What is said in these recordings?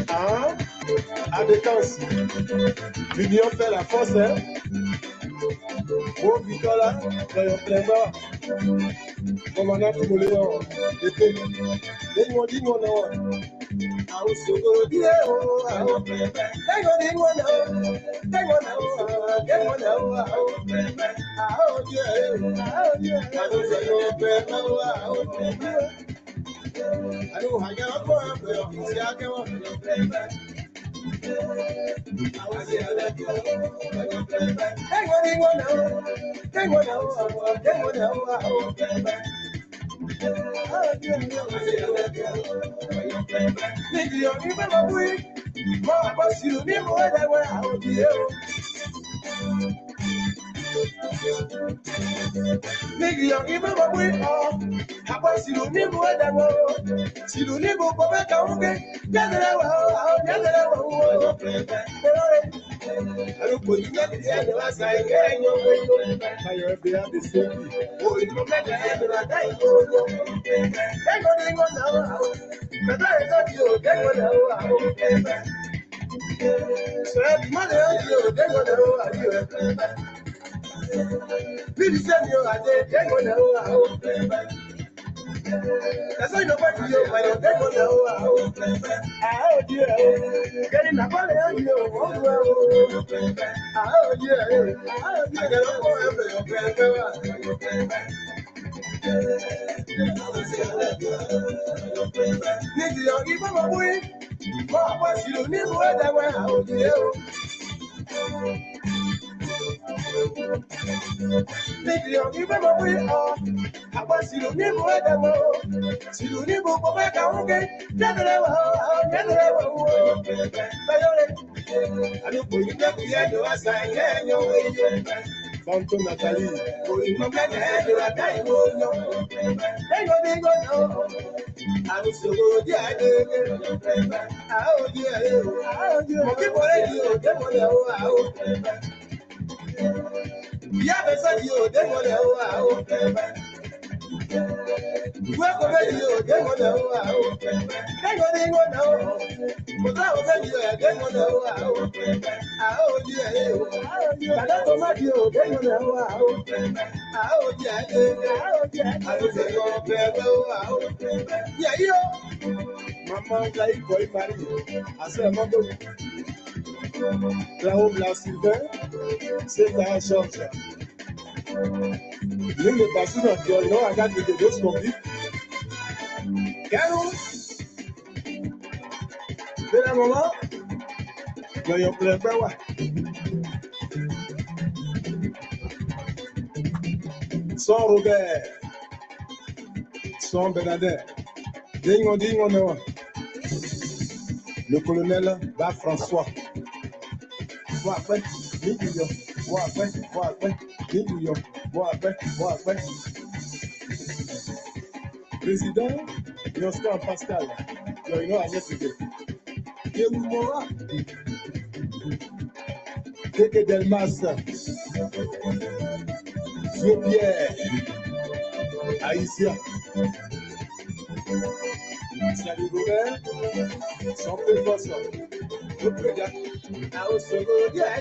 Hein? À défense. L'union fait la force, hein? Oh, Victola, voyons vraiment. Commandant Timoléon, l'été. Dis-moi, non. Ah, au secours, dis, oh, ah, oh, dis-moi, non. Dis-moi, non. Dis-moi, non. Ah, oh, Dieu. Ah, oh, Dieu. Ah, nous allons faire, ah, oh, Dieu. Allô, regarde moi un peu, c'est à quel moment? Si nous n'y pouvons pas faire, that's why nobody you when you take on the oh dear, getting a body on you. Oh dear, I get up for every Nigga, you give them away. What was you need more than one out here? Nigga, you give them away. I was you need more than one. Si you need more for my county, never I don't believe that we had to ask your way. Santo Natalie, going from that head to a time. They go, no. I was so good, yeah, how do you, yeah, they said you, they want to, welcome you, they want to, they go now. But I will tell you, they want to, how do you, I don't know you, they want to, how do you, I don't say, oh, yeah, you, Maman, like, boy, Paris, I said, Maman, là-haut, la Sylvain, c'est un church. L'une des personnes qui ont regardé des deux convicts. Carol, c'est la maman, il y a plein de ouais. Son Robert, son Bernadette, dingo, non. Le colonel Bas François. Bois après, millions, bois après, millions, bois après. Président, Yoscan Pascal, il y a Agnès Pété. Yémoura, Kéké Delmas, Pierre, Haïtien, Salut Robert, sans préfaceur. I was so good, yeah,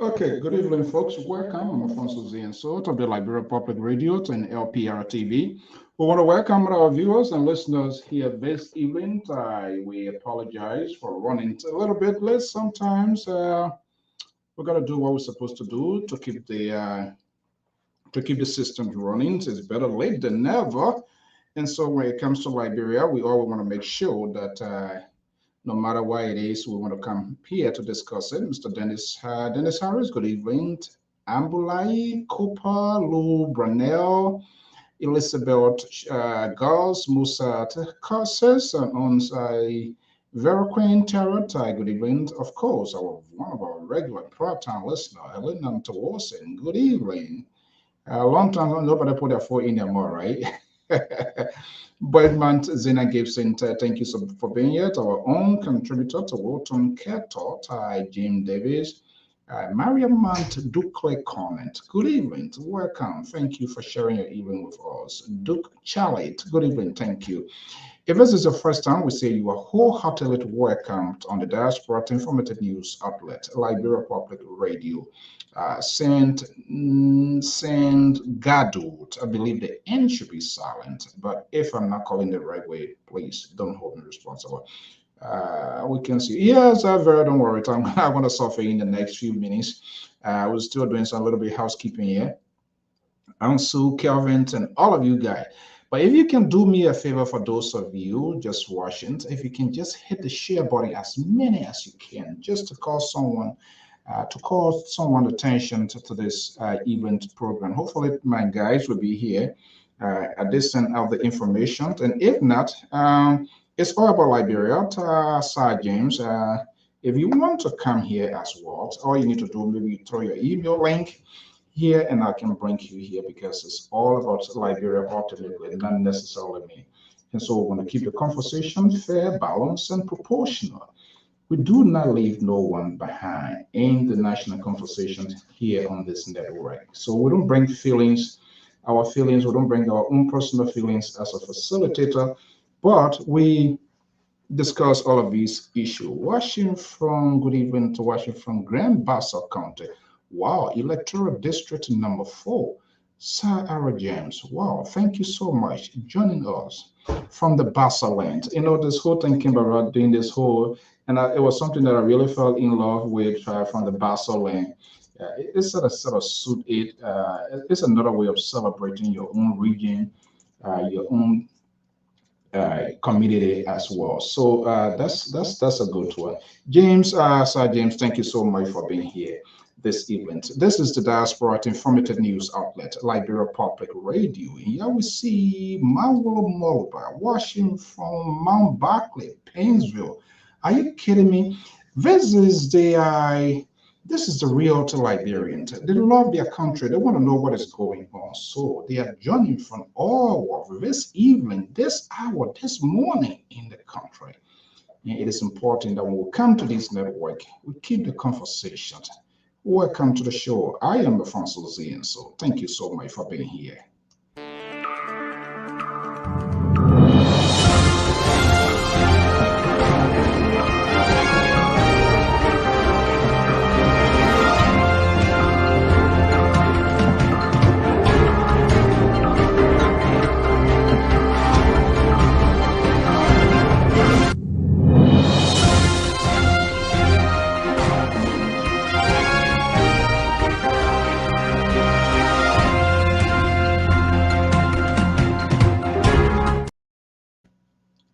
Okay, good evening, folks. Welcome. I'm Alfonso Zienso of the Liberia Public Radio and LPR-TV. We want to welcome our viewers and listeners here this evening. We apologize for running a little bit late. Sometimes we're going to do what we're supposed to do to keep the system running. It's better late than never. And so when it comes to Liberia, we always want to make sure that no matter what it is, we want to come here to discuss it. Mr. Dennis Harris, good evening. Ambulai, Cooper, Lou Brunel, Elizabeth Gauss, Musa Casas, and on Vera Queen Tarot, good evening. Of course, one of our regular part-time listener, Helen Tawosin, good evening. A long time nobody put their foot in there more, right? Birdman Zena Gibson, thank you so for being here. To our own contributor to Wilton Keto, Jim Davis, Mariam Mant Duke comment. Good evening, welcome. Thank you for sharing your evening with us. Duke Charlotte, good evening, thank you. If this is your first time, we say you are wholeheartedly welcomed on the Diaspora Informative News Outlet, Liberia Public Radio. Saint Gadot. I believe the N should be silent, but if I'm not calling the right way, please don't hold me responsible. We can see. Yes, Vera, don't worry. I'm going to suffer in the next few minutes. We're still doing some little bit of housekeeping here. Ansu, Kelvin, and all of you guys. But if you can do me a favor for those of you just watching, if you can just hit the share button as many as you can, just to call someone attention to this event program. Hopefully, my guys will be here at this end of the information. And if not, it's all about Liberia. Sir James, if you want to come here as well, all you need to do, maybe throw your email link here and I can bring you here because it's all about Liberia ultimately, not necessarily me. And so we're going to keep the conversation fair, balanced, and proportional. We do not leave no one behind in the national conversation here on this network. So we don't bring our feelings, we don't bring our own personal feelings as a facilitator, but we discuss all of these issues. Good evening to watching from Grand Bassa County. Wow, electoral district number 4. Sir Ara James, wow, thank you so much joining us from the Bassa land. This whole thing came about doing this whole, and it was something that I really fell in love with from the Bassa land. It's sort of suit it. It's another way of celebrating your own region, your own community as well. So that's a good one. James, Sir James, thank you so much for being here this evening. This is the Diaspora Informative News Outlet, Liberia Public Radio. Here we see Mawolo Moluba watching from Mount Barclay, Painesville. Are you kidding me? This is the real to Liberians. They love their country. They want to know what is going on. So they are joining from all over this evening, this hour, this morning in the country. And it is important that when we come to this network, we keep the conversation. Welcome to the show. I am Alfonso Zien, so thank you so much for being here.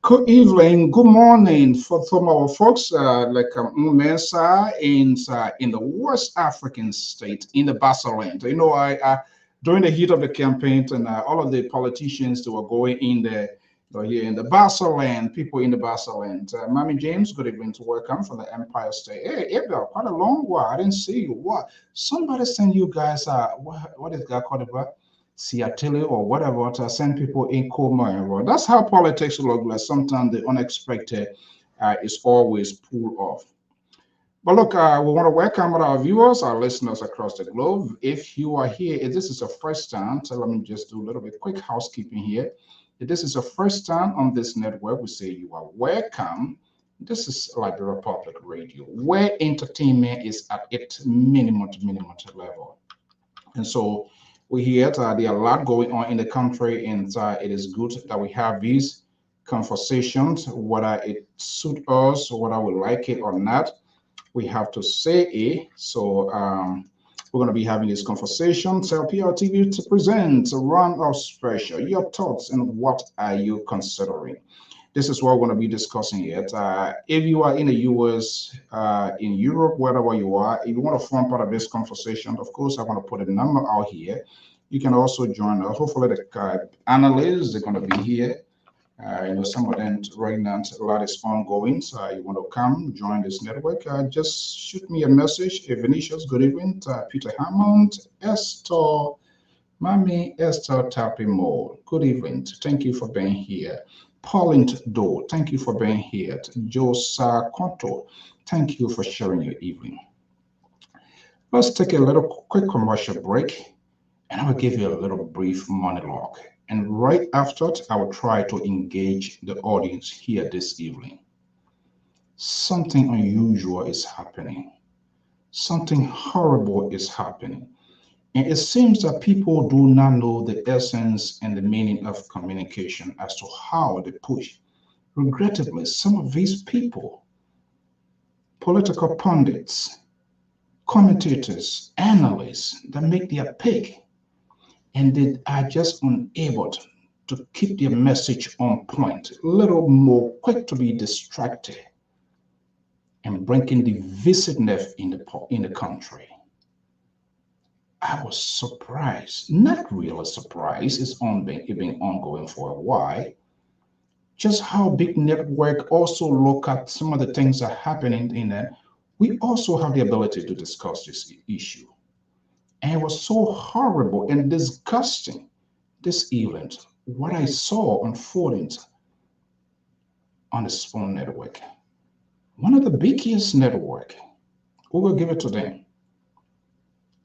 Good evening, good morning for some of our folks like Mensa in the West African state in the Bassaland. I during the heat of the campaign and all of the politicians that were going in there here in the Bassaland, people in the Bassaland. Mammy James, good evening to welcome from the Empire State. Hey, Abel, quite a long while. I didn't see you. What? Somebody send you guys what is that called about? Seattle or whatever to send people in coma. That's how politics look like. Sometimes the unexpected is always pulled off. But look, we want to welcome our viewers, our listeners across the globe. If you are here, if this is your first time, so let me just do a little bit quick housekeeping here. If this is your first time on this network, we say you are welcome. This is Liberia Public Radio, where entertainment is at its minimum level. And so we hear there are a lot going on in the country, and it is good that we have these conversations, whether it suits us, whether we like it or not. We have to say it. So We're going to be having this conversation. LPR-TV to present a Runoff special. Your thoughts and what are you considering? This is what we're going to be discussing here. If you are in the US, in Europe, wherever you are, if you want to form part of this conversation, of course, I want to put a number out here. You can also join us. Hopefully, the analysts are going to be here. Some of them right now, a lot is ongoing. So you want to come join this network, just shoot me a message. Vinicius, good evening. Peter Hammond, Esther, Mami Esther Tapimo, good evening. Thank you for being here. Pauline Do, thank you for being here. Josa Konto, thank you for sharing your evening. Let's take a little quick commercial break, and I will give you a little brief monologue. And right after it, I will try to engage the audience here this evening. Something unusual is happening. Something horrible is happening. And it seems that people do not know the essence and the meaning of communication as to how they push. Regrettably, some of these people, political pundits, commentators, analysts that make their pick, and they are just unable to keep their message on point, a little more quick to be distracted and bringing divisiveness in the country. I was surprised, not really surprised, it's been ongoing for a while, just how big network also look at some of the things that are happening in it. We also have the ability to discuss this issue. And it was so horrible and disgusting this event, what I saw unfolding on the Spoon Network. One of the biggest network, we will give it to them,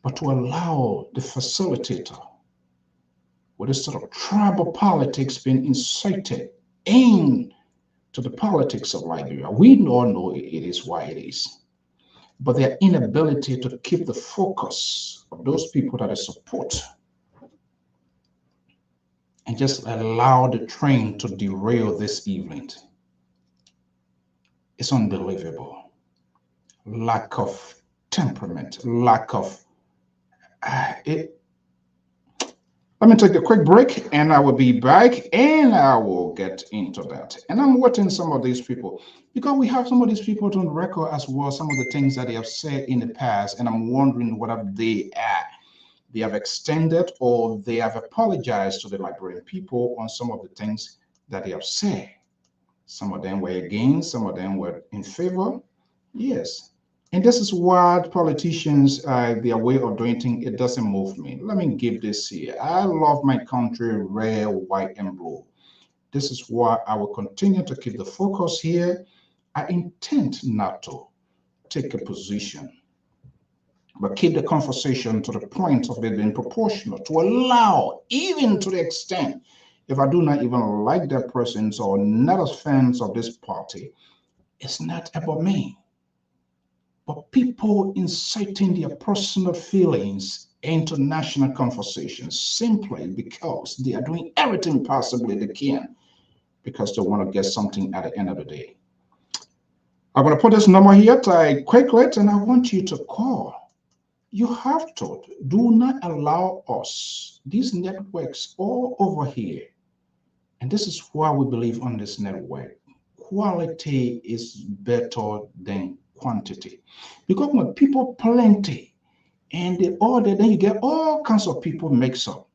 but to allow the facilitator with this sort of tribal politics being incited into the politics of Liberia. We all know it is why it is. But their inability to keep the focus of those people that they support and just allow the train to derail this evening. It's unbelievable. Lack of temperament, lack of it. Let me take a quick break and I will be back and I will get into that. And I'm watching some of these people because we have some of these people on record as well, some of the things that they have said in the past. And I'm wondering whether they have extended or they have apologized to the Liberian people on some of the things that they have said. Some of them were against, some of them were in favor. Yes. And this is what politicians, their way of doing things, it doesn't move me. Let me give this here. I love my country, red, white, and blue. This is why I will continue to keep the focus here. I intend not to take a position, but keep the conversation to the point of it being proportional, to allow, even to the extent, if I do not even like that person or not as fans of this party, it's not about me. But people inciting their personal feelings into national conversations simply because they are doing everything possibly they can because they want to get something at the end of the day. I'm going to put this number here quickly and I want you to call. You have to. Do not allow us, these networks all over here, and this is why we believe on this network, quality is better than quantity. Because when people plenty and they order, then you get all kinds of people mixed up.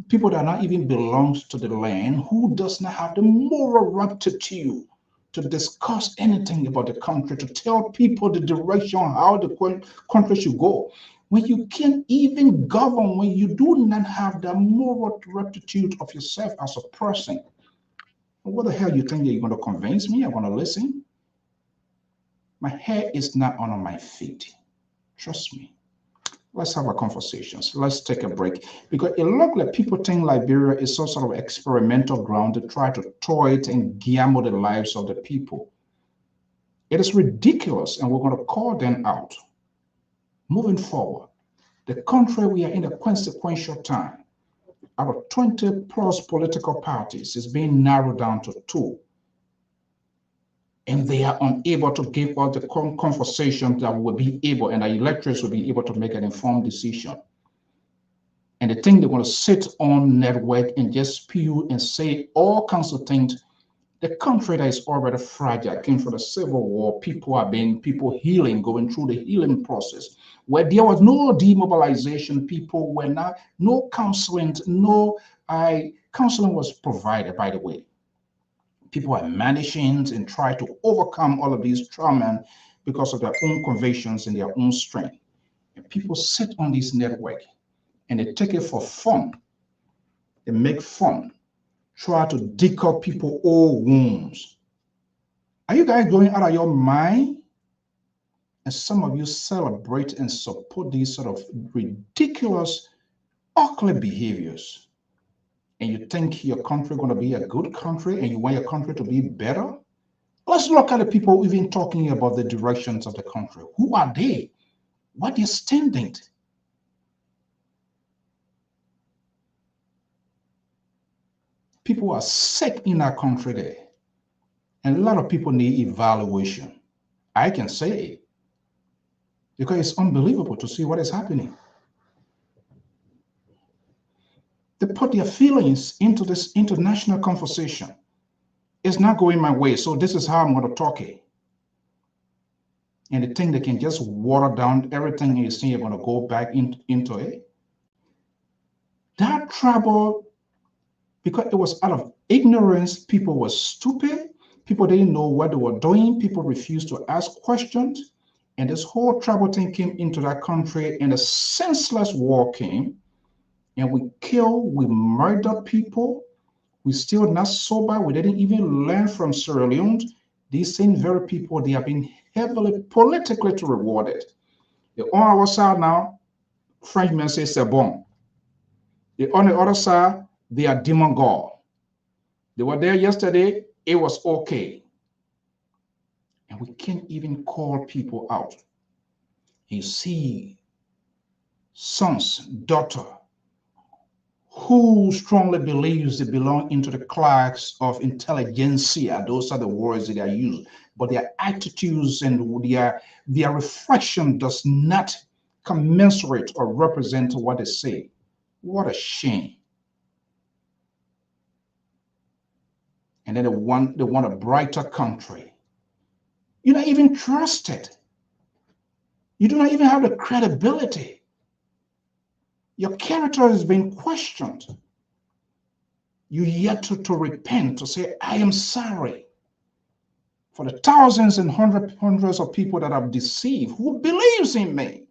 People that not even belongs to the land, who does not have the moral rectitude to discuss anything about the country, to tell people the direction, how the country should go. When you can't even govern, when you do not have the moral rectitude of yourself as a person, what the hell you think you're going to convince me? I'm going to listen? My hair is not on my feet. Trust me. Let's have a conversation. So let's take a break. Because it looks like people think Liberia is some sort of experimental ground to try to toy it and gamble the lives of the people. It is ridiculous, and we're going to call them out. Moving forward, the country we are in a consequential time. Out of 20 plus political parties is being narrowed down to 2. and they are unable to give us the conversation that will be able, and the electors will be able to make an informed decision. And they think they're going to sit on network and just spew and say all kinds of things. The country that is already fragile came from the Civil War. People healing, going through the healing process, where there was no demobilization. People were not, no counseling, counseling was provided, by the way. People are managing and try to overcome all of these trauma because of their own convictions and their own strength. And people sit on this network and they take it for fun. They make fun, try to dig up people's old wounds. Are you guys going out of your mind? And some of you celebrate and support these sort of ridiculous, ugly behaviors. And you think your country is going to be a good country and you want your country to be better? Let's look at the people even talking about the directions of the country. Who are they? What are they standing? People are sick in our country there. And a lot of people need evaluation. I can say it. Because it's unbelievable to see what is happening. They put their feelings into this international conversation. It's not going my way, so this is how I'm going to talk it. And they think they can just water down everything you see, you're going to go back into it. That trouble, because it was out of ignorance, people were stupid, people didn't know what they were doing, people refused to ask questions, and this whole trouble thing came into that country, and a senseless war came, and we killed, we murdered people, we still not sober, we didn't even learn from Sierra Leone. These same very people, they have been heavily politically rewarded. They're on our side now, Frenchmen say c'est bon. They're on the other side, they are demon god. They were there yesterday, it was okay. And we can't even call people out. You see sons, daughter, who strongly believes they belong into the class of intelligentsia. Those are the words that are used. But their attitudes and their reflection does not commensurate or represent what they say. What a shame. And then they want a brighter country. You're not even trusted. You do not even have the credibility. Your character is being questioned. You yet to repent, to say, I am sorry for the thousands and hundreds of people that I've deceived. Who believes in me?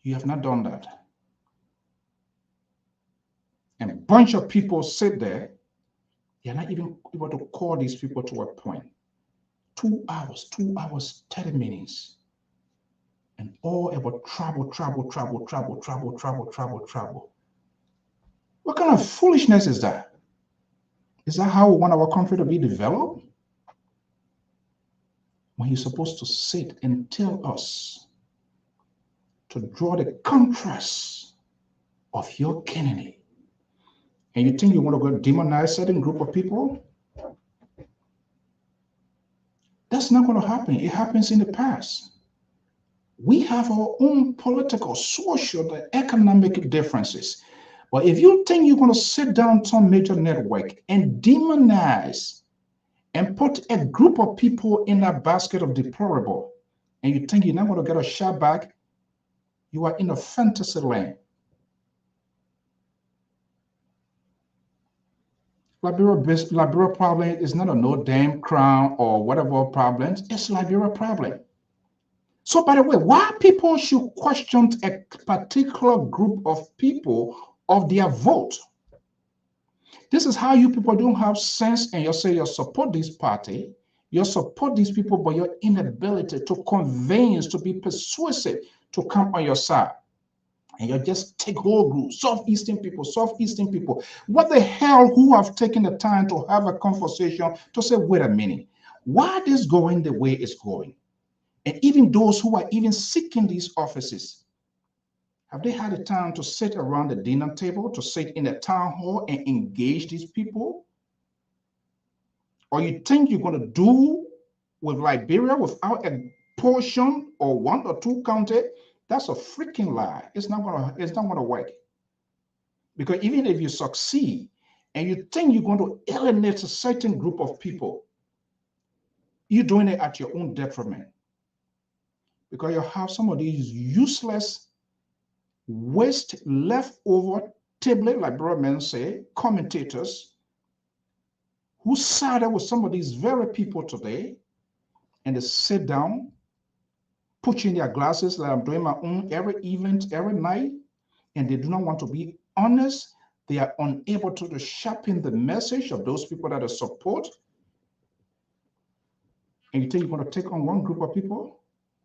You have not done that. And a bunch of people sit there. You're not even able to call these people to a point. 2 hours, 30 minutes. And all about trouble. What kind of foolishness is that? Is that how we want our country to be developed? When you're supposed to sit and tell us to draw the contrast of your candidate, and you think you want to go demonize a certain group of people? That's not going to happen. It happens in the past. We have our own political, social, and economic differences. But if you think you're going to sit down some major network and demonize and put a group of people in that basket of deplorable, and you think you're not going to get a shot back, you are in a fantasy land. Liberia problem is not a no damn crown or whatever problem. It's Liberia problem. So, by the way, why people should question a particular group of people of their vote? This is how you people don't have sense, and you say you support this party, you support these people, but your inability to convince, to be persuasive, to come on your side. And you just take whole group, Southeastern people. What the hell, who have taken the time to have a conversation to say, wait a minute, why is going the way it's going? And even those who are even seeking these offices, Have they had a time to sit around the dinner table, to sit in a town hall and engage these people? Or you think you're going to do with Liberia without a portion or 1 or 2 county? That's a freaking lie. It's not gonna work. Because even if you succeed and you think you're going to alienate a certain group of people, you're doing it at your own detriment. Because you have some of these useless waste leftover tablet, like brother men say, commentators who sided with some of these very people today, and they sit down, put in their glasses like I'm doing my own every evening, every night, and they do not want to be honest. They are unable to sharpen the message of those people that they support. And you think you're going to take on one group of people?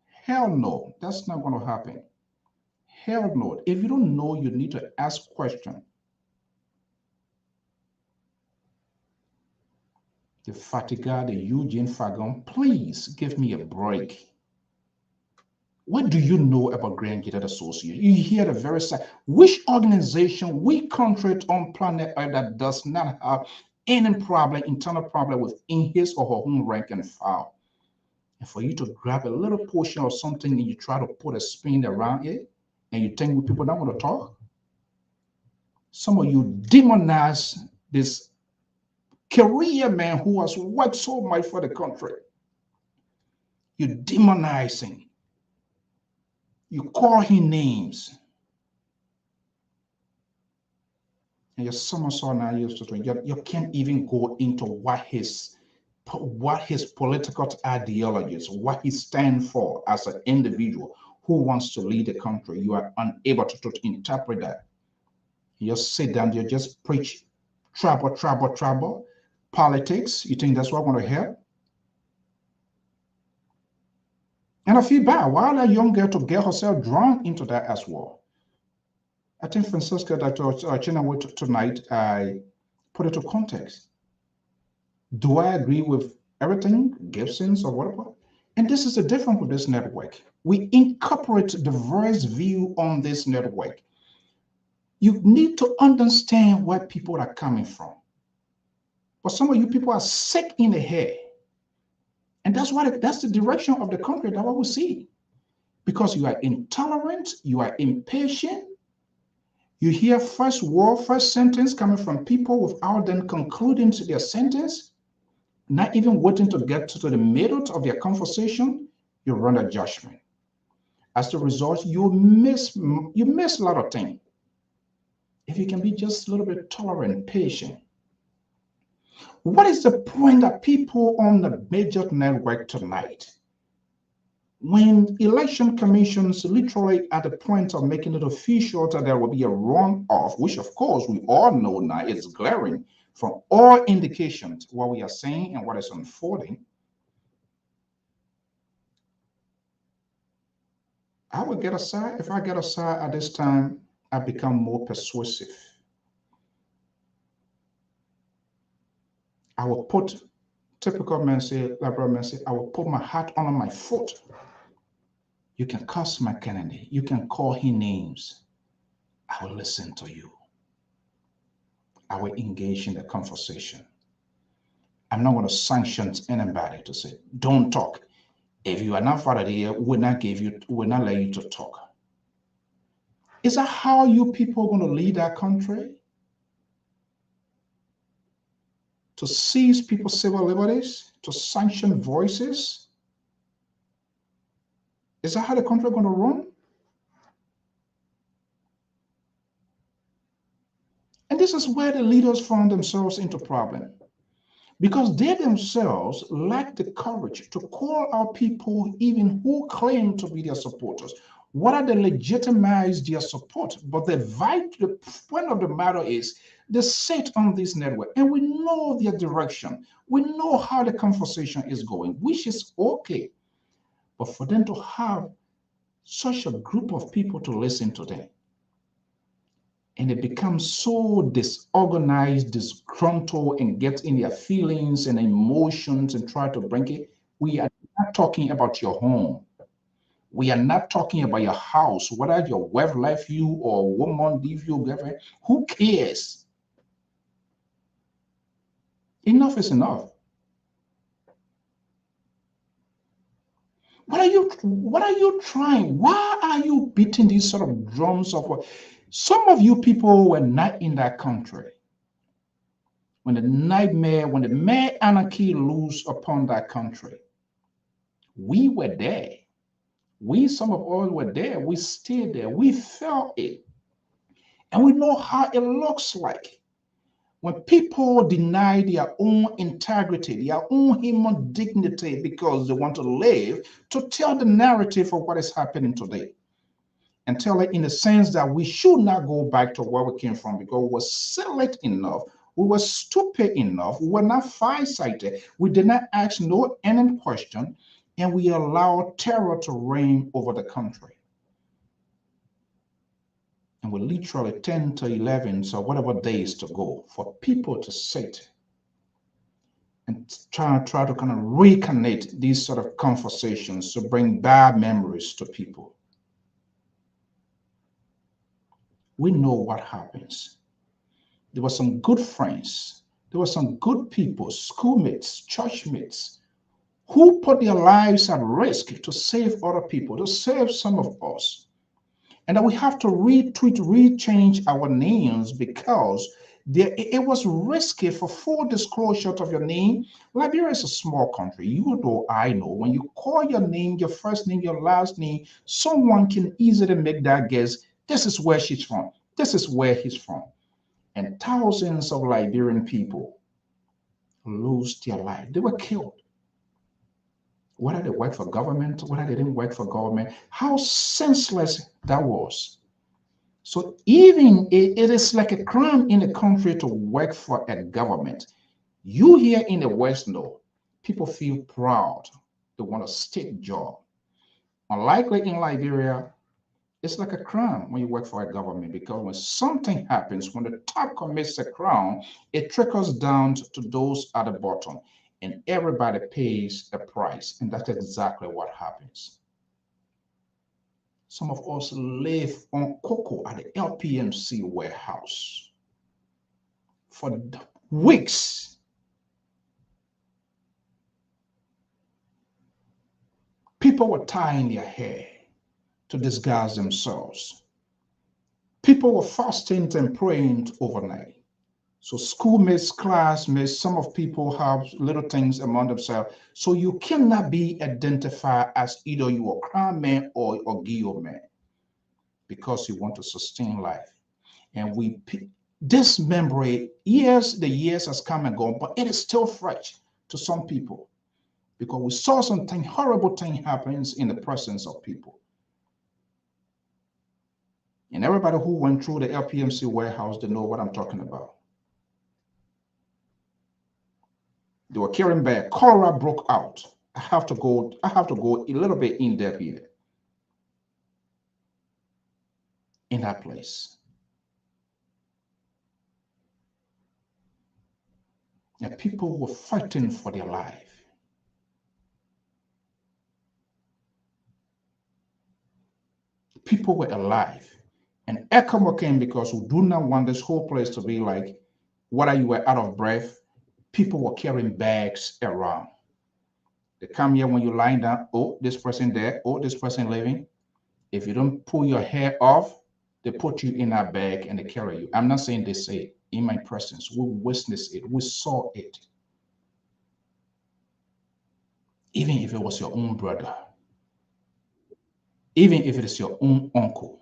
Hell no, that's not going to happen. Hell no. If you don't know, you need to ask questions. The Fatiga, the Eugene Fagon, please give me a break. What do you know about Grand Gated Association? You hear the very side. Which organization, which country on planet Earth that does not have any problem, internal problem within his or her own rank and file? And for you to grab a little portion of something and you try to put a spin around it, and you think people don't want to talk? Some of you demonize this career man who has worked so much for the country. You demonize him. You call him names. And your somersault now used to you can't even go into what his political ideologies, what he stands for as an individual who wants to lead the country. You are unable to interpret that. You just sit down, you just preach trouble, politics. You think that's what I want to hear? And I feel bad. Why allow a young girl to get herself drawn into that as well? I think Francisca, that China with tonight, I put it to context. Do I agree with everything, Gibson's or whatever? And this is the difference with this network. We incorporate diverse view on this network. You need to understand where people are coming from. But some of you people are sick in the head. And that's the direction of the country that we see. Because you are intolerant, you are impatient. You hear first sentence coming from people without them concluding to their sentence, not even waiting to get to the middle of their conversation. You run a judgment. As a result, you miss a lot of things. If you can be just a little bit tolerant, patient. What is the point that people on the major network tonight, when election commissions literally at the point of making it official that there will be a runoff, which of course we all know now is glaring from all indications what we are saying and what is unfolding, I will get aside. If I get aside at this time, I become more persuasive. I will put, typical men say, liberal men say, I will put my hat on my foot. You can cuss my Kennedy. You can call him names. I will listen to you. I will engage in the conversation. I'm not going to sanction anybody to say, don't talk. If you are not part of the year, we'll not let you to talk. Is that how you people are going to lead our country? To seize people's civil liberties, to sanction voices? Is that how the country is going to run? And this is where the leaders found themselves into problem. Because they themselves lack the courage to call out people even who claim to be their supporters. What are they legitimize their support? But the point of the matter is they sit on this network and we know their direction. We know how the conversation is going, which is okay. But for them to have such a group of people to listen to them, and it becomes so disorganized, disgruntled, and get in their feelings and emotions and try to bring it. We are not talking about your home. We are not talking about your house, whether your wife left you or a woman leave you, girlfriend. Who cares? Enough is enough. What are you trying? Why are you beating these sort of drums of some of you people were not in that country when the mad anarchy loose upon that country? We were there. Some of us were there. We stayed there. We felt it. And we know how it looks like when people deny their own integrity, their own human dignity because they want to live, to tell the narrative of what is happening today. And tell it in the sense that we should not go back to where we came from because we were select enough, we were stupid enough, we were not farsighted, we did not ask no any question, and we allowed terror to reign over the country. And we literally 10 to 11, so whatever days to go for people to sit and try to kind of reconnect these sort of conversations to bring bad memories to people. We know what happens. There were some good friends. There were some good people, schoolmates, churchmates, who put their lives at risk to save other people, to save some of us. And that we have to rechange our names because it was risky for full disclosure of your name. Liberia is a small country. You know, I know. When you call your name, your first name, your last name, someone can easily make that guess. This is where she's from. This is where he's from. And thousands of Liberian people lose their life. They were killed. Whether they work for government, whether they didn't work for government, how senseless that was. So even it is like a crime in the country to work for a government. You here in the West know, people feel proud. They want a state job. Unlikely in Liberia, it's like a crime when you work for a government because when something happens, when the top commits a crime, it trickles down to those at the bottom. And everybody pays a price. And that's exactly what happens. Some of us live on cocoa at the LPMC warehouse for weeks. People were tying their hair to disguise themselves. People were fasting and praying overnight. So schoolmates, classmates, some of people have little things among themselves. So you cannot be identified as either you are crime man or Guillaume man because you want to sustain life. And this memory, the years has come and gone, but it is still fresh to some people because we saw something horrible thing happens in the presence of people. And everybody who went through the LPMC warehouse, they know what I'm talking about. They were carrying back. Cholera broke out. I have to go a little bit in depth here. In that place. And people were fighting for their life. People were alive. And ECMO came because we do not want this whole place to be like, whether you were out of breath, people were carrying bags around. They come here when you're lying down, oh, this person there, oh, this person living. If you don't pull your hair off, they put you in a bag and they carry you. I'm not saying they say it. In my presence, we witnessed it, we saw it. Even if it was your own brother, even if it is your own uncle.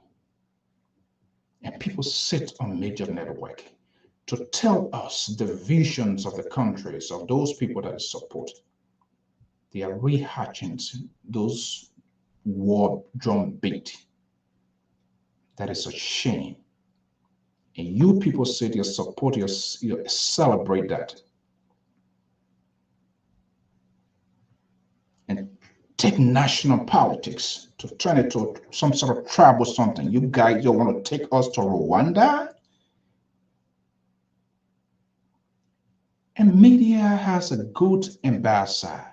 And people sit on major network to tell us the visions of the countries of those people that support. They are rehatching those war drum beat. That is a shame. And you people say you support, you celebrate that. And take national politics to turn it to some sort of tribal something. You guys, you want to take us to Rwanda? And media has a good ambassador.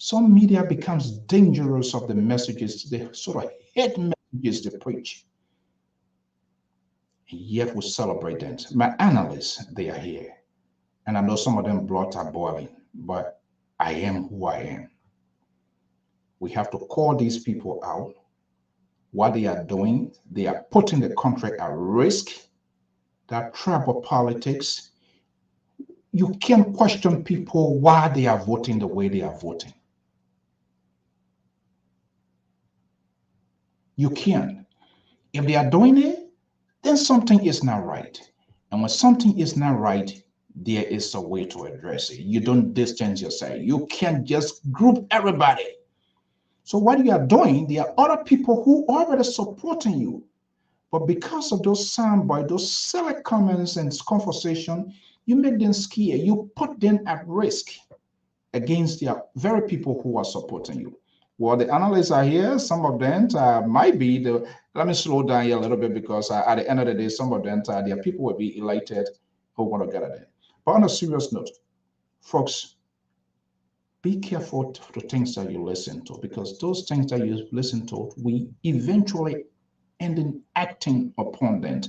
Some media becomes dangerous of the messages, the sort of hate messages they preach. And yet we celebrate them. My analysts, they are here. And I know some of them blood are boiling, but I am who I am. We have to call these people out. What they are doing, they are putting the country at risk. That tribal politics. You can't question people why they are voting the way they are voting. You can't. If they are doing it, then something is not right. And when something is not right, there is a way to address it. You don't distance yourself. You can't just group everybody. So what you are doing, there are other people who are already supporting you. But because of those soundbites, those silly comments and conversation, you make them scared. You put them at risk against the very people who are supporting you. Well, the analysts are here. Some of them might be the. Let me slow down here a little bit because at the end of the day, some of them, their people will be elected who want to get it in. But on a serious note, folks, be careful to the things that you listen to, because those things that you listen to, we eventually end in acting upon them.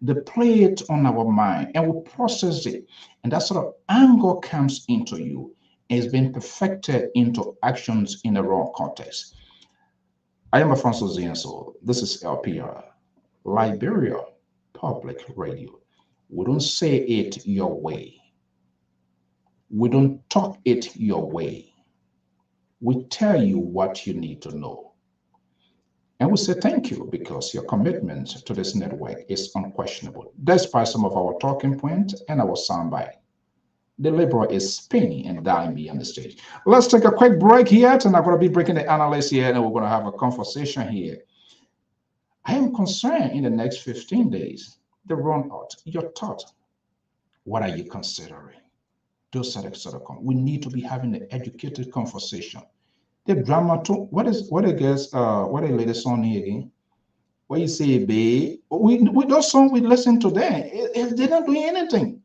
They play it on our mind and we process it. And that sort of anger comes into you. It's been perfected into actions in the wrong context. I am Alfonso Zienso. This is LPR, Liberia Public Radio. We don't say it your way. We don't talk it your way. We tell you what you need to know. And we say thank you because your commitment to this network is unquestionable, despite some of our talking points and our soundbite. The Liberal is spinning and dialing me on the stage. Let's take a quick break here, and I'm going to be breaking the analysis here, and we're going to have a conversation here. I am concerned in the next 15 days, the runoff, your thought. What are you considering? Those are the sort of we need to be having an educated conversation. The drama too. What the latest song here again? What you say, babe? We those songs we listen to them. They're not doing anything.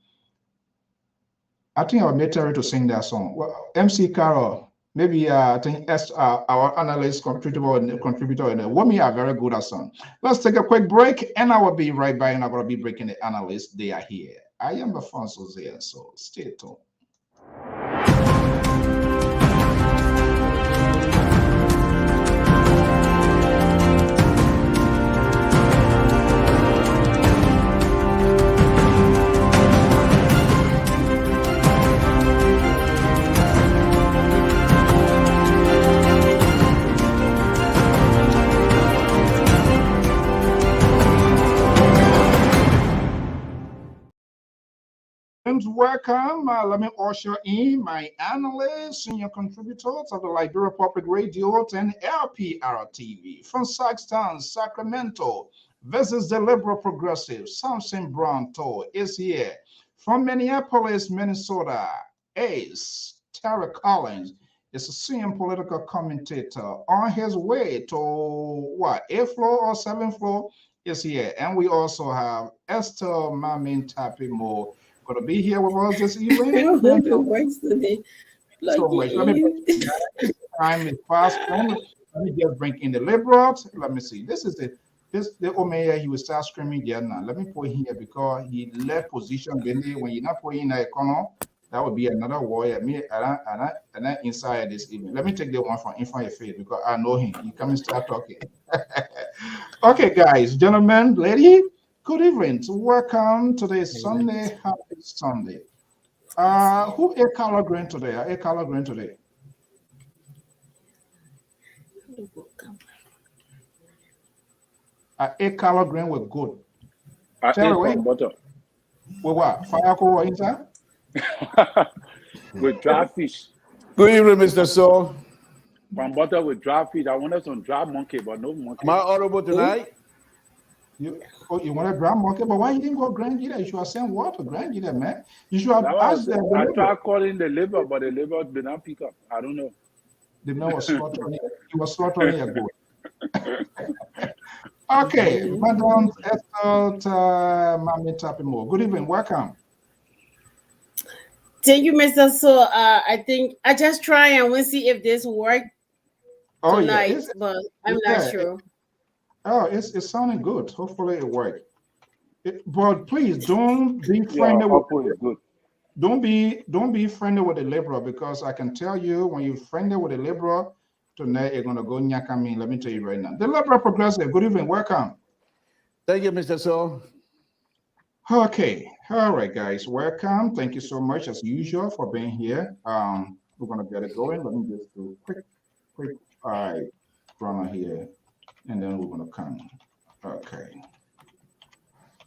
I think I would make Terry to sing that song. Well, MC Carol, maybe I think our analyst contributor and women are very good at song. Let's take a quick break, and I will be right back. And I'm going to be breaking the analysts. They are here. I am Alfonso Zia, so stay tuned. Welcome. Let me usher in my analysts, senior contributors of the Liberia Public Radio and LPR-TV from Saxton, Sacramento. This is the Liberal Progressive. Samson Brown is here. From Minneapolis, Minnesota, Ace Terry Collins is a senior political commentator on his way to what, 8th floor or 7th floor is here. And we also have Esther Mamin Tapimo going to be here with us this evening. So much. Let me time is fast. Let me just bring in the liberals. Let me see. This is the Omeya. He will start screaming there now. Let me put him here because he left position. When you're not putting in a corner, that would be another warrior. Me and inside this evening. Let me take the one from in front of your face because I know him. He come and start talking. Okay, guys, gentlemen, lady. Good evening. Welcome to the Sunday. Happy Sunday. Who ate color green today? I ate color green today. I ate color green with good. I ate from butter. With what? Fire or inside? With dry fish. Good evening, Mr. Saul. From butter with dry fish. I wanted some dry monkey, but no monkey. Am I audible tonight? You want a drum monkey, but why you didn't go Grand Gita? You should have sent what to Grand Gita, man. You should have asked them. I tried calling the labor, but the labor did not pick up. I don't know. The man was slaughtering it. He was slaughtering a goat. Okay, Madam Esther Mami Tapimo. Good evening, welcome. Thank you, Mr. So I think I just try and we'll see if this work Oh tonight, but I'm not yeah. sure. It's sounding good. Hopefully it works. But please don't be Yeah, friendly with Apple is good. don't be friendly with a liberal, because I can tell you when you're friendly with a liberal, tonight you're gonna go nyaka me. Let me tell you right now. The liberal progressive, good evening, welcome. Thank you, Mr. So. Okay, all right, guys, welcome. Thank you so much as usual for being here. We're gonna get it going. Let me just do quick drama here, and then we're gonna come. Okay.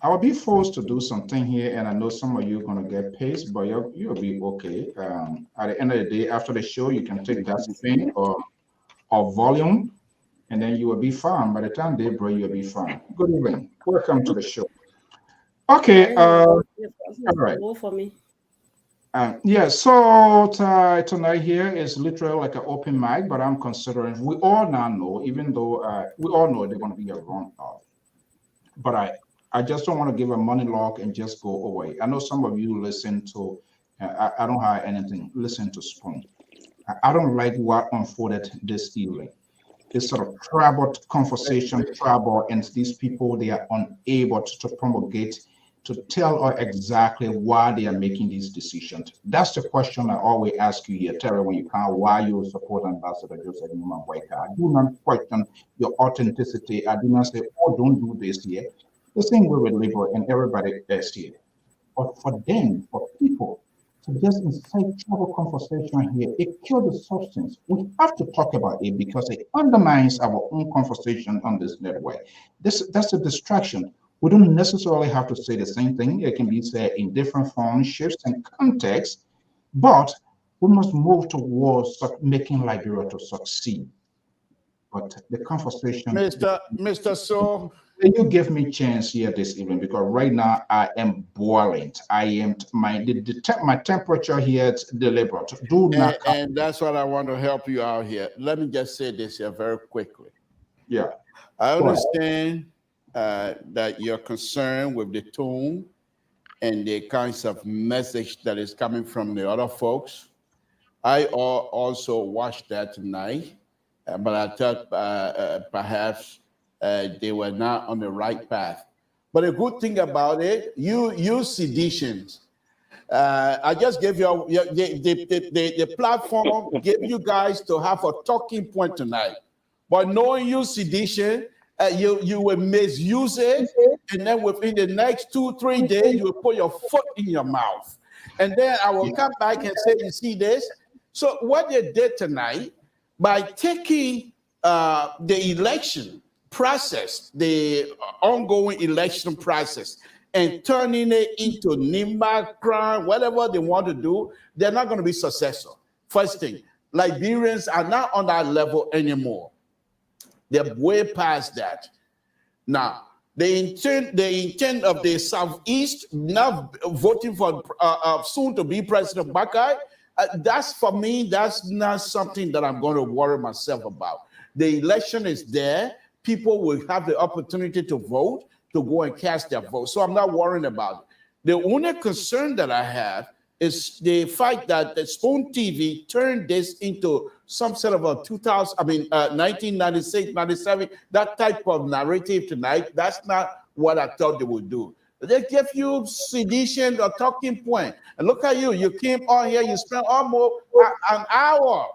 I will be forced to do something here, and I know some of you are going to get pissed, but you'll be okay. At the end of the day, after the show, you can take that spin or volume, and then you will be fine. By the time they break, you'll be fine. Good evening. Welcome to the show. Okay. All right. For me. Yeah. So tonight here is literally like an open mic, but I'm considering. We all now know, even though we all know they're going to be a runoff, but I just don't want to give a money lock and just go away. I know some of you listen to, I don't have anything, listen to Spoon. I don't like what unfolded this evening. This sort of tribal conversation, and these people, they are unable to promulgate, to tell us exactly why they are making these decisions. That's the question I always ask you here, Terry, when you come, why you support Ambassador Joseph Newman White. I do not question your authenticity. I do not say, oh, don't do this here. The same way with Labor and everybody else here. But for them, for people to just incite trouble conversation here, it kills the substance. We have to talk about it because it undermines our own conversation on this network. That's a distraction. We don't necessarily have to say the same thing. It can be said in different forms, shifts, and contexts, but we must move towards making Liberia to succeed. But the conversation, Mr. So, you give me chance here this evening, because right now I am boiling. I am my temperature here is deliberate. Do not and that's what I want to help you out here. Let me just say this here very quickly. Yeah, I understand that you're concerned with the tone and the kinds of message that is coming from the other folks. I also watched that tonight, but I thought perhaps they were not on the right path. But a good thing about it, you seditions. I just gave you the platform, gave you guys to have a talking point tonight. But knowing you sedition, you will misuse it, and then within the next 2-3 days, you will put your foot in your mouth. And then I will come back and say, you see this? So what they did tonight, by taking the election process, the ongoing election process, and turning it into NIMBA crime, whatever they want to do, they're not going to be successful. First thing, Liberians are not on that level anymore. They're way past that. Now, the intent of the Southeast now voting for soon to be President Bakai, that's for me, that's not something that I'm going to worry myself about. The election is there. People will have the opportunity to vote, to go and cast their vote. So I'm not worrying about it. The only concern that I have is the fact that the Spoon TV turned this into some sort of a 1996, 97, that type of narrative tonight. That's not what I thought they would do. They give you sedition or talking point. And look at you. You came on here, you spent almost an hour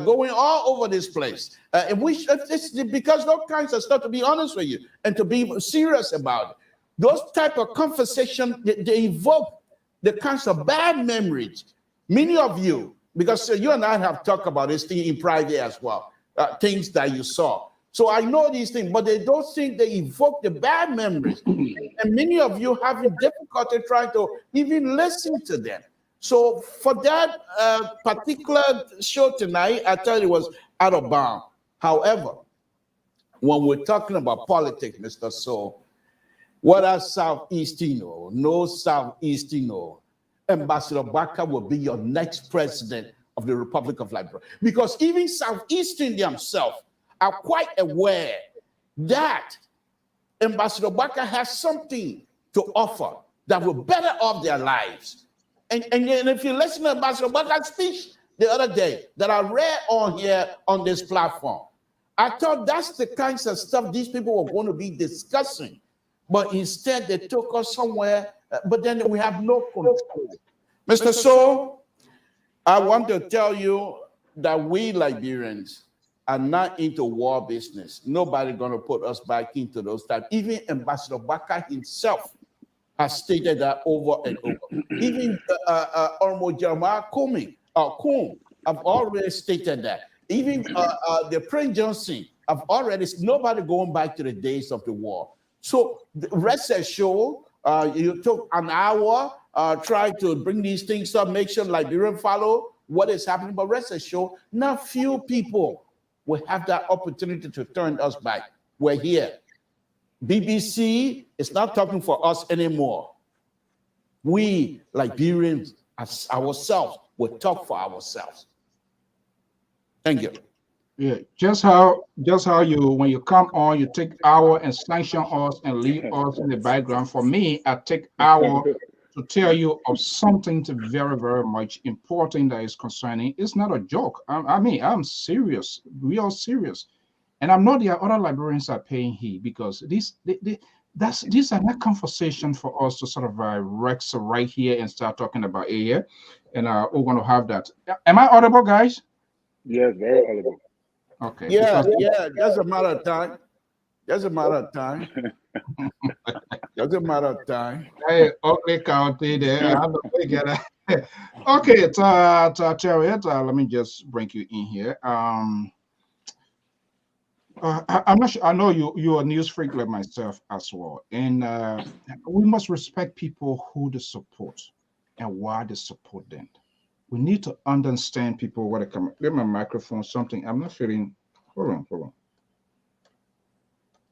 going all over this place. It's because those kinds of stuff, to be honest with you, and to be serious about it, those type of conversation, they evoke the kinds of bad memories. Many of you, because you and I have talked about this thing in private as well, things that you saw. So I know these things, but they don't think they evoke the bad memories. And many of you having difficulty trying to even listen to them. So for that particular show tonight, I tell you, it was out of bounds. However, when we're talking about politics, Mr. So, what are Southeastino? No Southeastino. Ambassador Baka will be your next president of the Republic of Liberia. Because even Southeastern themselves are quite aware that Ambassador Baka has something to offer that will better off their lives. And if you listen to Ambassador Baka's speech the other day that I read on here on this platform, I thought that's the kinds of stuff these people were going to be discussing. But instead, they took us somewhere, but then we have no control. Mr. So, I want to tell you that we Liberians are not into war business. Nobody going to put us back into those types. Even Ambassador Baka himself has stated that over and over. Even Ormo Jeremiah Coon have already stated that. Even the Prince Johnson have already, nobody going back to the days of the war. So rest assured, you took an hour, try to bring these things up, make sure Liberian follow what is happening, but rest assured, not few people will have that opportunity to turn us back. We're here. BBC is not talking for us anymore. We Liberians as ourselves will talk for ourselves. Thank you. Yeah, just how you, when you come on, you take hour and sanction us and leave us in the background. For me, I take hour to tell you of something very, very much important that is concerning. It's not a joke. I mean, I'm serious, real serious. And I'm not the other Liberians are paying heed, because these are not conversation for us to sort of Rex right here and start talking about it here. And we're going to have that. Am I audible, guys? Yes, very audible. Okay. Yeah, that's a matter of time. That's a matter of time. That's a matter of time. Hey, okay, County there. Okay, Terry, let me just bring you in here. I'm not sure. I know you're a news freak like myself as well, and we must respect people who they support and why they support them. We need to understand people where they come. Get my microphone. Something I'm not feeling. Hold on.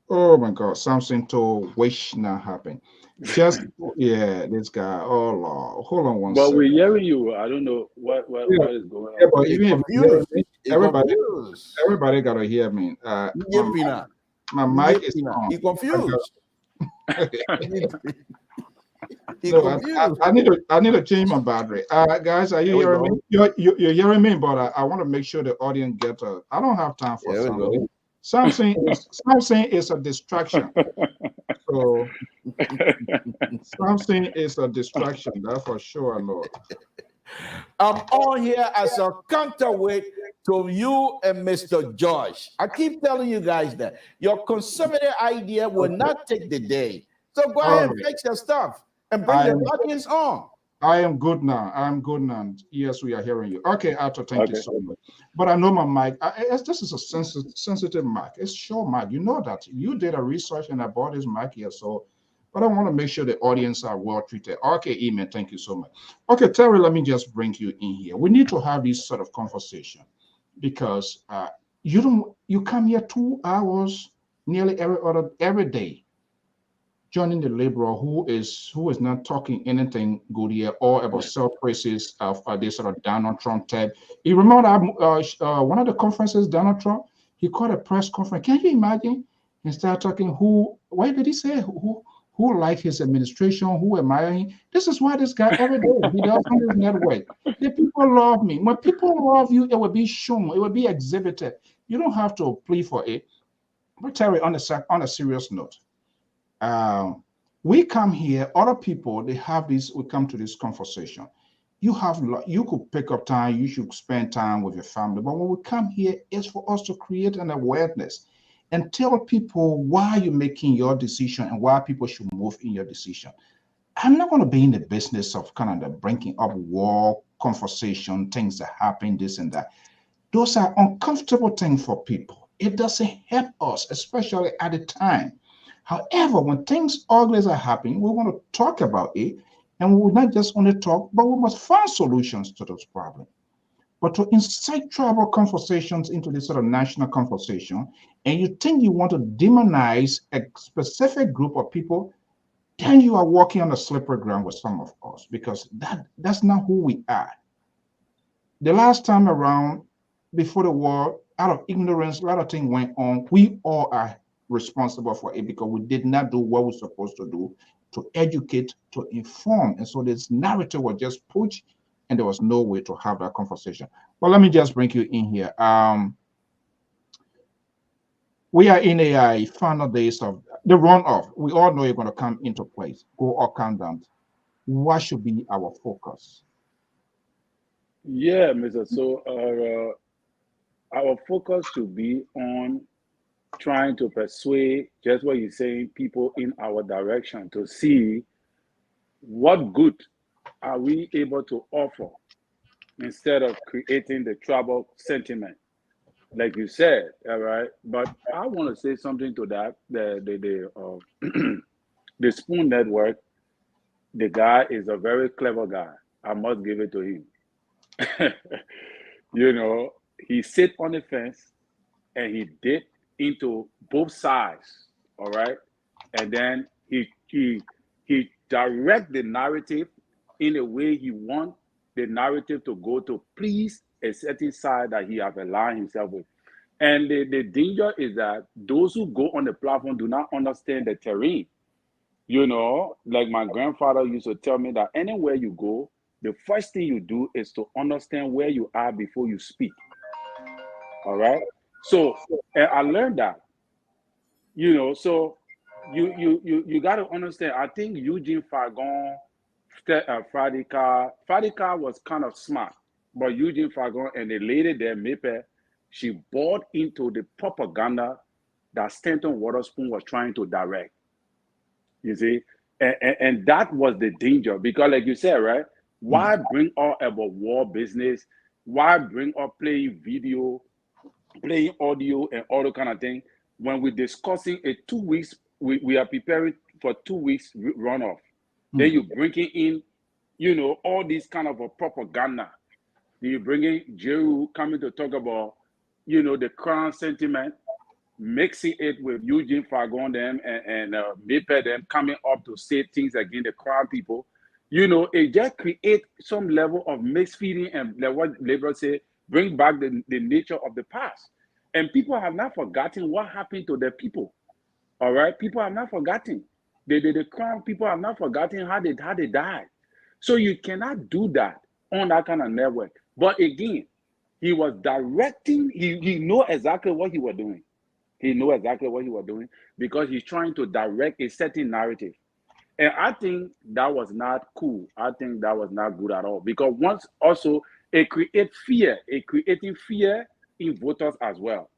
Oh my God, something to wish not happen. Just yeah, this guy. Oh Lord, hold on one But second. we're hearing you. I don't know what is going on. Yeah, but even Confused. everybody gotta hear me. My mic is on. He confused. No, I need to change my battery. Guys, are you hearing me? You're hearing me, but I want to make sure the audience get a. I don't have time for something. Something is a distraction. So something is a distraction. That's for sure, Lord. I'm on here as a counterweight to you and Mr. George. I keep telling you guys that your conservative idea will not take the day. So go ahead and fix your stuff and bring the audience on. I am good now. I'm good now. Yes, we are hearing you. Okay, Arthur, thank you so much. But I know my mic. This is a sensitive mic. It's sure mic. You know that. You did a research and I bought this mic here. So, but I want to make sure the audience are well treated. Okay, Email, thank you so much. Okay, Terry, let me just bring you in here. We need to have this sort of conversation because you come here 2 hours nearly every day, joining the liberal who is not talking anything good here or about self-praises of this sort of Donald Trump type. You remember one of the conferences, Donald Trump, he called a press conference. Can you imagine? He started talking why did he say who like his administration, who admire him? This is why this guy every day, he does on his network. The people love me. When people love you, it will be shown, it will be exhibited. You don't have to plead for it. But Terry, on a serious note, we come here, other people, they have this, we come to this conversation. You could pick up time, you should spend time with your family. But when we come here, it's for us to create an awareness and tell people why you're making your decision and why people should move in your decision. I'm not going to be in the business of kind of bringing up war conversation, things that happen, this and that. Those are uncomfortable things for people. It doesn't help us, especially at the time. However, when things ugly are happening, we want to talk about it, and we will not just only talk, but we must find solutions to those problems. But to incite tribal conversations into this sort of national conversation, and you think you want to demonize a specific group of people, then you are walking on a slippery ground with some of us, because that's not who we are. The last time around, before the war, out of ignorance, a lot of things went on. We all are responsible for it because we did not do what we're supposed to do to educate, to inform. And so this narrative was just pushed, and there was no way to have that conversation. But let me just bring you in here. We are in a final days of the runoff. We all know you're going to come into place, go or come down. What should be our focus? Yeah, Mr. So our focus should be on trying to persuade, just what you're saying, people in our direction to see what good are we able to offer instead of creating the trouble sentiment, like you said. All right, but I want to say something to that. The Spoon Network, the guy is a very clever guy. I must give it to him. You know, he sit on the fence and he did into both sides. All right, and then he direct the narrative in a way he want the narrative to go to please a certain side that he have aligned himself with. And the danger is that those who go on the platform do not understand the terrain. You know, like my grandfather used to tell me that anywhere you go, the first thing you do is to understand where you are before you speak. All right. So and I learned that, you know, so you got to understand. I think Eugene Fagon, Fadika was kind of smart, but Eugene Fagon and the lady there, Maple, she bought into the propaganda that Stanton Waterspoon was trying to direct. You see, and that was the danger because, like you said, right? Why bring up about war business? Why bring up playing video, playing audio, and all the kind of thing when we're discussing a 2 weeks? We are preparing for 2 weeks runoff. Then you bringing in, you know, all these kind of a propaganda. Then you bring in Jeru coming to talk about, you know, the crown sentiment, mixing it with Eugene Fagon them and Maple them coming up to say things against the crown people. You know, it just create some level of mixed feeling and like what liberals say, bring back the nature of the past. And people have not forgotten what happened to the people. All right, people have not forgotten. The crown people have not forgotten how they died. So you cannot do that on that kind of network. But again, he was directing. He know exactly what he was doing. He know exactly what he was doing because he's trying to direct a certain narrative. And I think that was not cool. I think that was not good at all. Because once also it creates fear. It creating fear in voters as well.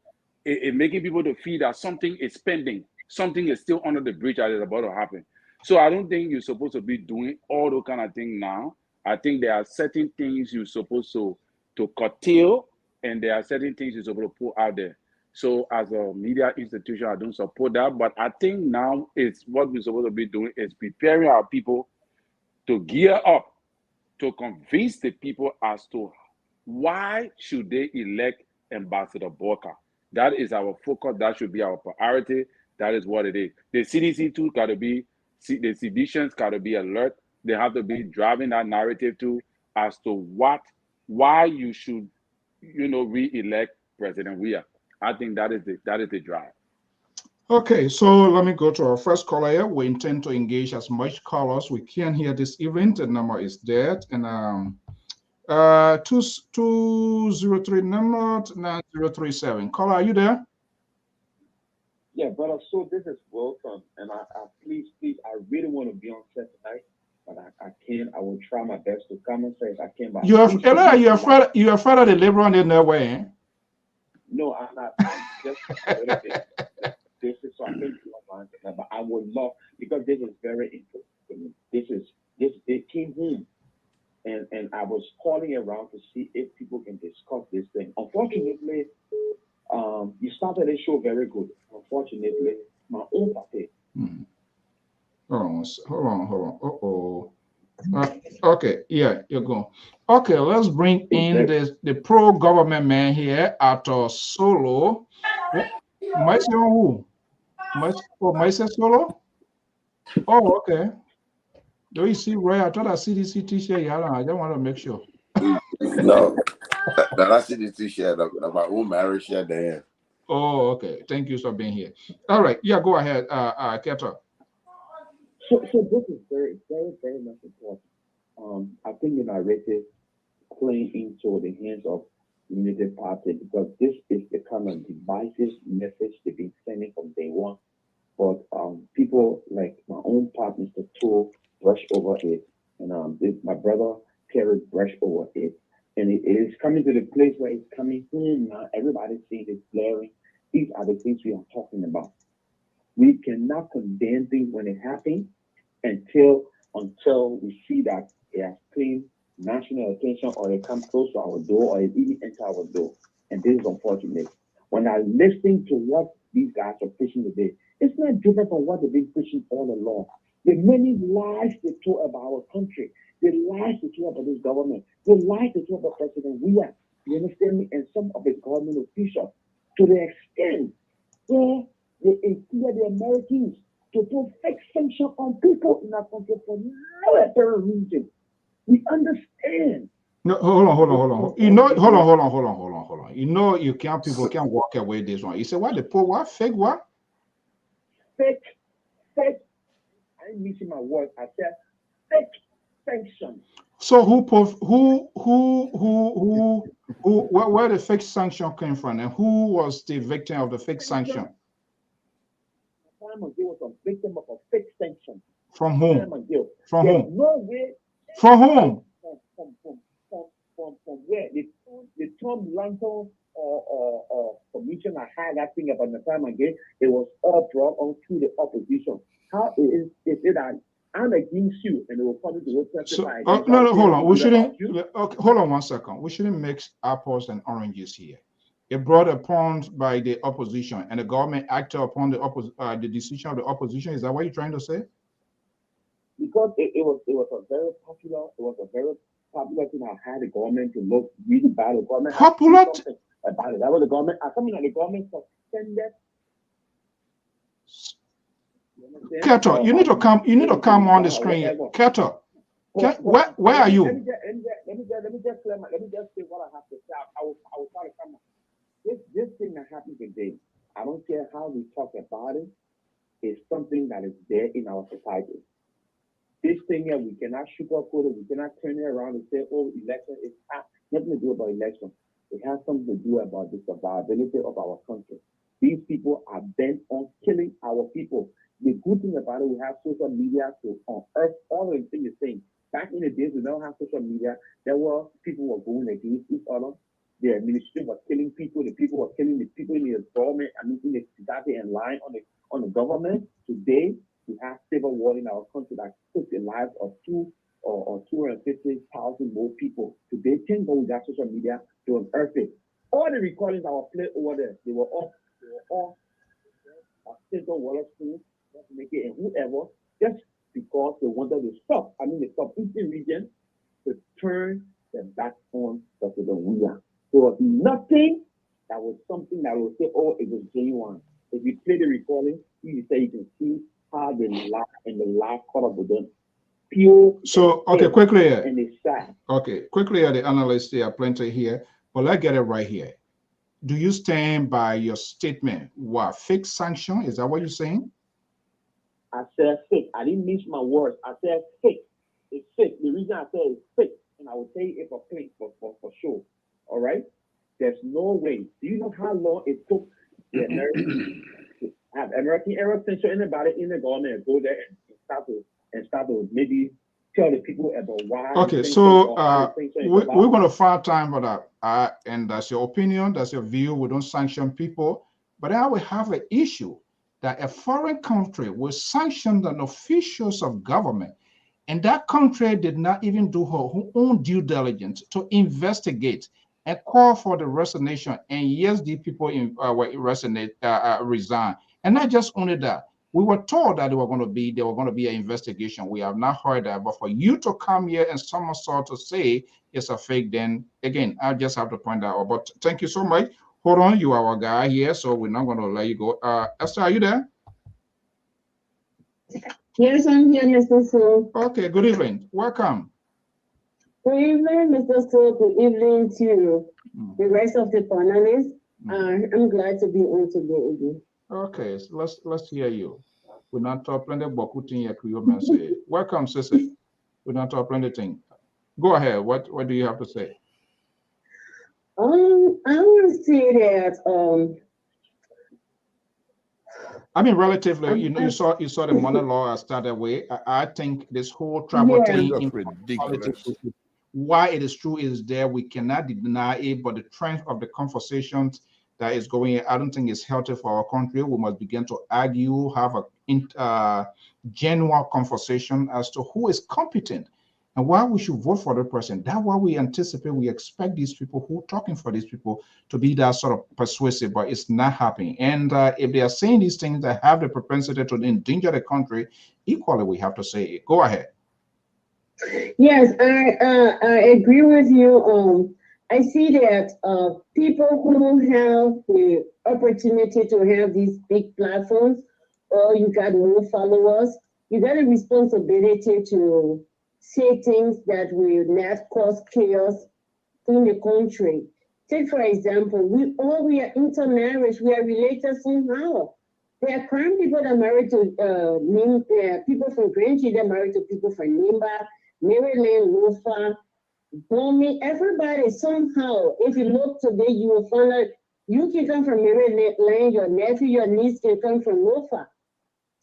It making people to feel that something is pending. Something is still under the bridge that is about to happen. So I don't think you're supposed to be doing all those kind of things now. I think there are certain things you're supposed to curtail, and there are certain things you're supposed to put out there. So as a media institution, I don't support that. But I think now it's what we're supposed to be doing is preparing our people to gear up to convince the people as to why should they elect Ambassador Boyka. That is our focus. That should be our priority. That is what it is. The CDC too got to be, the civilians got to be alert. They have to be driving that narrative too as to why you should, you know, re-elect President Weah. I think that is the drive. Okay, so let me go to our first caller here. We intend to engage as much callers we can here this evening. The number is there, and 203 number 9037. Caller, are you there? Yeah, brother. So this is Wilson, and I please, I really want to be on set tonight, but I can't. I will try my best to come and say if I can. But You're afraid of the liberal in their way. Eh? No, I'm not. I'm just a little bit. This is so I think you don't mind, but I would love because this is very interesting for me. It came home, and I was calling around to see if people can discuss this thing. Unfortunately, you started the show very good. Unfortunately, my own party. Hold on. Okay, yeah, you're going. Okay, let's bring in the pro-government man here at Solo. Myself who? Myself Solo? Oh, okay. Do you see Roy? I thought I see this t-shirt. I just want to make sure. No, that's the t-shirt. My own marriage shirt there. Oh, okay. Thank you for being here. All right. Yeah, go ahead, Keto. So this is very, very, very much important. I think the narrative playing into the hands of the United Party because this is the kind of divisive message they've been sending from day one. But people like my own partner, Mr. Tool, brush over it, and my brother Terry brush over it, and it is coming to the place where it's coming home now. Everybody sees it blaring. These are the things we are talking about. We cannot condemn things when it happens until we see that it has claimed national attention or they come close to our door or it even enter our door. And this is unfortunate. When I listen to what these guys are preaching today, it's not different from what they've been preaching all along. The many lies they told about our country, the lies they told about this government, the lies they told about President Weah, you understand me, and some of his government officials, to the extent where they instill the Americans to put fake sanctions on people in our country for no apparent reason. We understand. No, hold on. You know, hold on. You know, people can't walk away this one. You say what? The poor what? Fake what? Fake. I'm missing my word. I said fake sanctions. So where the fake sanction came from, and who was the victim of the fake sanction? Simon Gill was a victim of a fake sanction. From whom? From There's whom? no way. From whom? From where the Tom Lanto or commission I had that thing about the time again, it was all brought on to the opposition. How is it that I'm against you and they will come to testify? No, hold on. We shouldn't. Okay, hold on 1 second. We shouldn't mix apples and oranges here. It brought upon by the opposition, and the government acted upon the decision of the opposition. Is that what you're trying to say? Because it was a very popular thing. I had the government to look really bad. The government popular about it. That was the government. I mean, the government suspended. Kato, you need to come. You need to come on the screen. Kato, where are you? Let me just say what I have to say. I will try to come on. This thing that happened today, I don't care how we talk about it, is something that is there in our society. This thing here, we cannot sugarcoat it, we cannot turn it around and say, oh, election is nothing to do about election. It has something to do about the survivability of our country. These people are bent on killing our people. The good thing about it, we have social media to unearth all of the things you're saying. Back in the days, we don't have social media. There were people who were going against each other. The administration was killing people. The people were killing the people in the government. I mean, in the society and lying on the government. Today, we have civil war in our country that took the lives of 250,000 more people. Today, thank God we got social media to unearth it. All the recordings that were played over there, they were all Central Water School, and whoever, just because they wanted to stop. I mean, the southeastern region to turn their back on President Weah. There was nothing that was something that would say, oh, it was genuine. If you play the recording, you can see how they lie and the lie caught up with them. Pure. So, okay, quickly here. And it's sad. Okay, quickly here, the analysts, there are plenty here, but let's get it right here. Do you stand by your statement? What, fake sanction? Is that what you're saying? I said fake. I didn't miss my words. I said fake. It's fake. The reason I said it's fake, and I will tell you if for sure. All right? There's no way. Do you know how long it took the Americans to have American era censor anybody in the government and go there and start to maybe tell the people about why? Okay, so we're going to find time for that. And that's your opinion, that's your view. We don't sanction people. But I will have an issue that a foreign country will sanction the officials of government, and that country did not even do her own due diligence to investigate and call for the resignation. And yes, the people resign. And not just only that, we were told that there were going to be an investigation. We have not heard that. But for you to come here and somersault to say it's a fake, then again, I just have to point that out. But thank you so much. Hold on, you are our guy here, so we're not going to let you go. Esther, are you there? Yes, I'm here, Mr. Soul. Okay, good evening. Welcome. Good evening, Mr. Soul. Good evening to the rest of the panelists. I'm glad to be on today again. Okay, so let's hear you. We not talk plenty about thing here, man say. Welcome, sister. We not talk plenty thing. Go ahead. What do you have to say? I want to say that I mean, relatively, you saw the money law started way. I think this whole travel Yeah. thing That's in ridiculous. politics, why it is true is there. We cannot deny it, but the trend of the conversations that is going, I don't think it's healthy for our country. We must begin to argue, have a genuine conversation as to who is competent and why we should vote for the person. That's why we anticipate, we expect these people who are talking for these people to be that sort of persuasive, but it's not happening. And if they are saying these things that have the propensity to endanger the country, equally we have to say it. Go ahead. Yes, I agree with you. I see that people who have the opportunity to have these big platforms, or you got more followers, you got a responsibility to say things that will not cause chaos in the country. Take for example, we are intermarriage, we are related somehow. There are crime people that are married to people from Grand Chile, married to people from Nimba, Maryland, Lofa, Bomi, everybody somehow. If you look today, you will find out you can come from Maryland, your nephew, your niece can come from Lofa.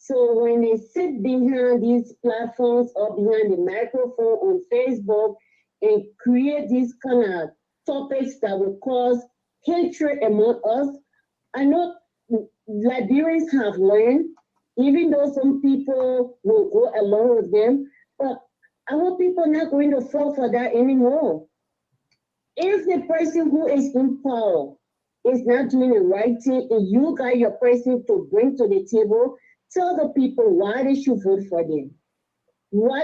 So when they sit behind these platforms or behind the microphone on Facebook and create these kind of topics that will cause hatred among us, I know Liberians have learned, even though some people will go along with them, but our people are not going to fall for that anymore. If the person who is in power is not doing the right thing and you got your person to bring to the table, tell the people why they should vote for them. Why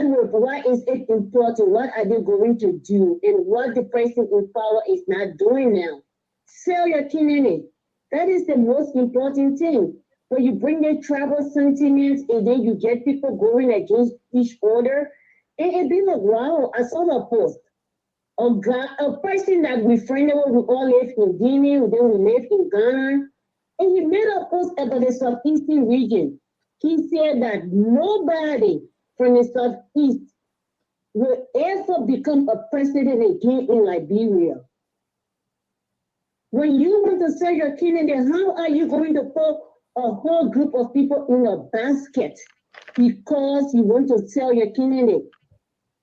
is it important? What are they going to do? And what the person in power is not doing now. Sell your candidate. That is the most important thing. When you bring the tribal sentiments and then you get people going against each other, it be like, wow, I saw the post. A person that we friended with, we all live in Guinea, then we live in Ghana, and he made a post about the southeastern region. He said that nobody from the southeast will ever become a president again in Liberia. When you want to sell your candidate, how are you going to put a whole group of people in a basket because you want to sell your candidate?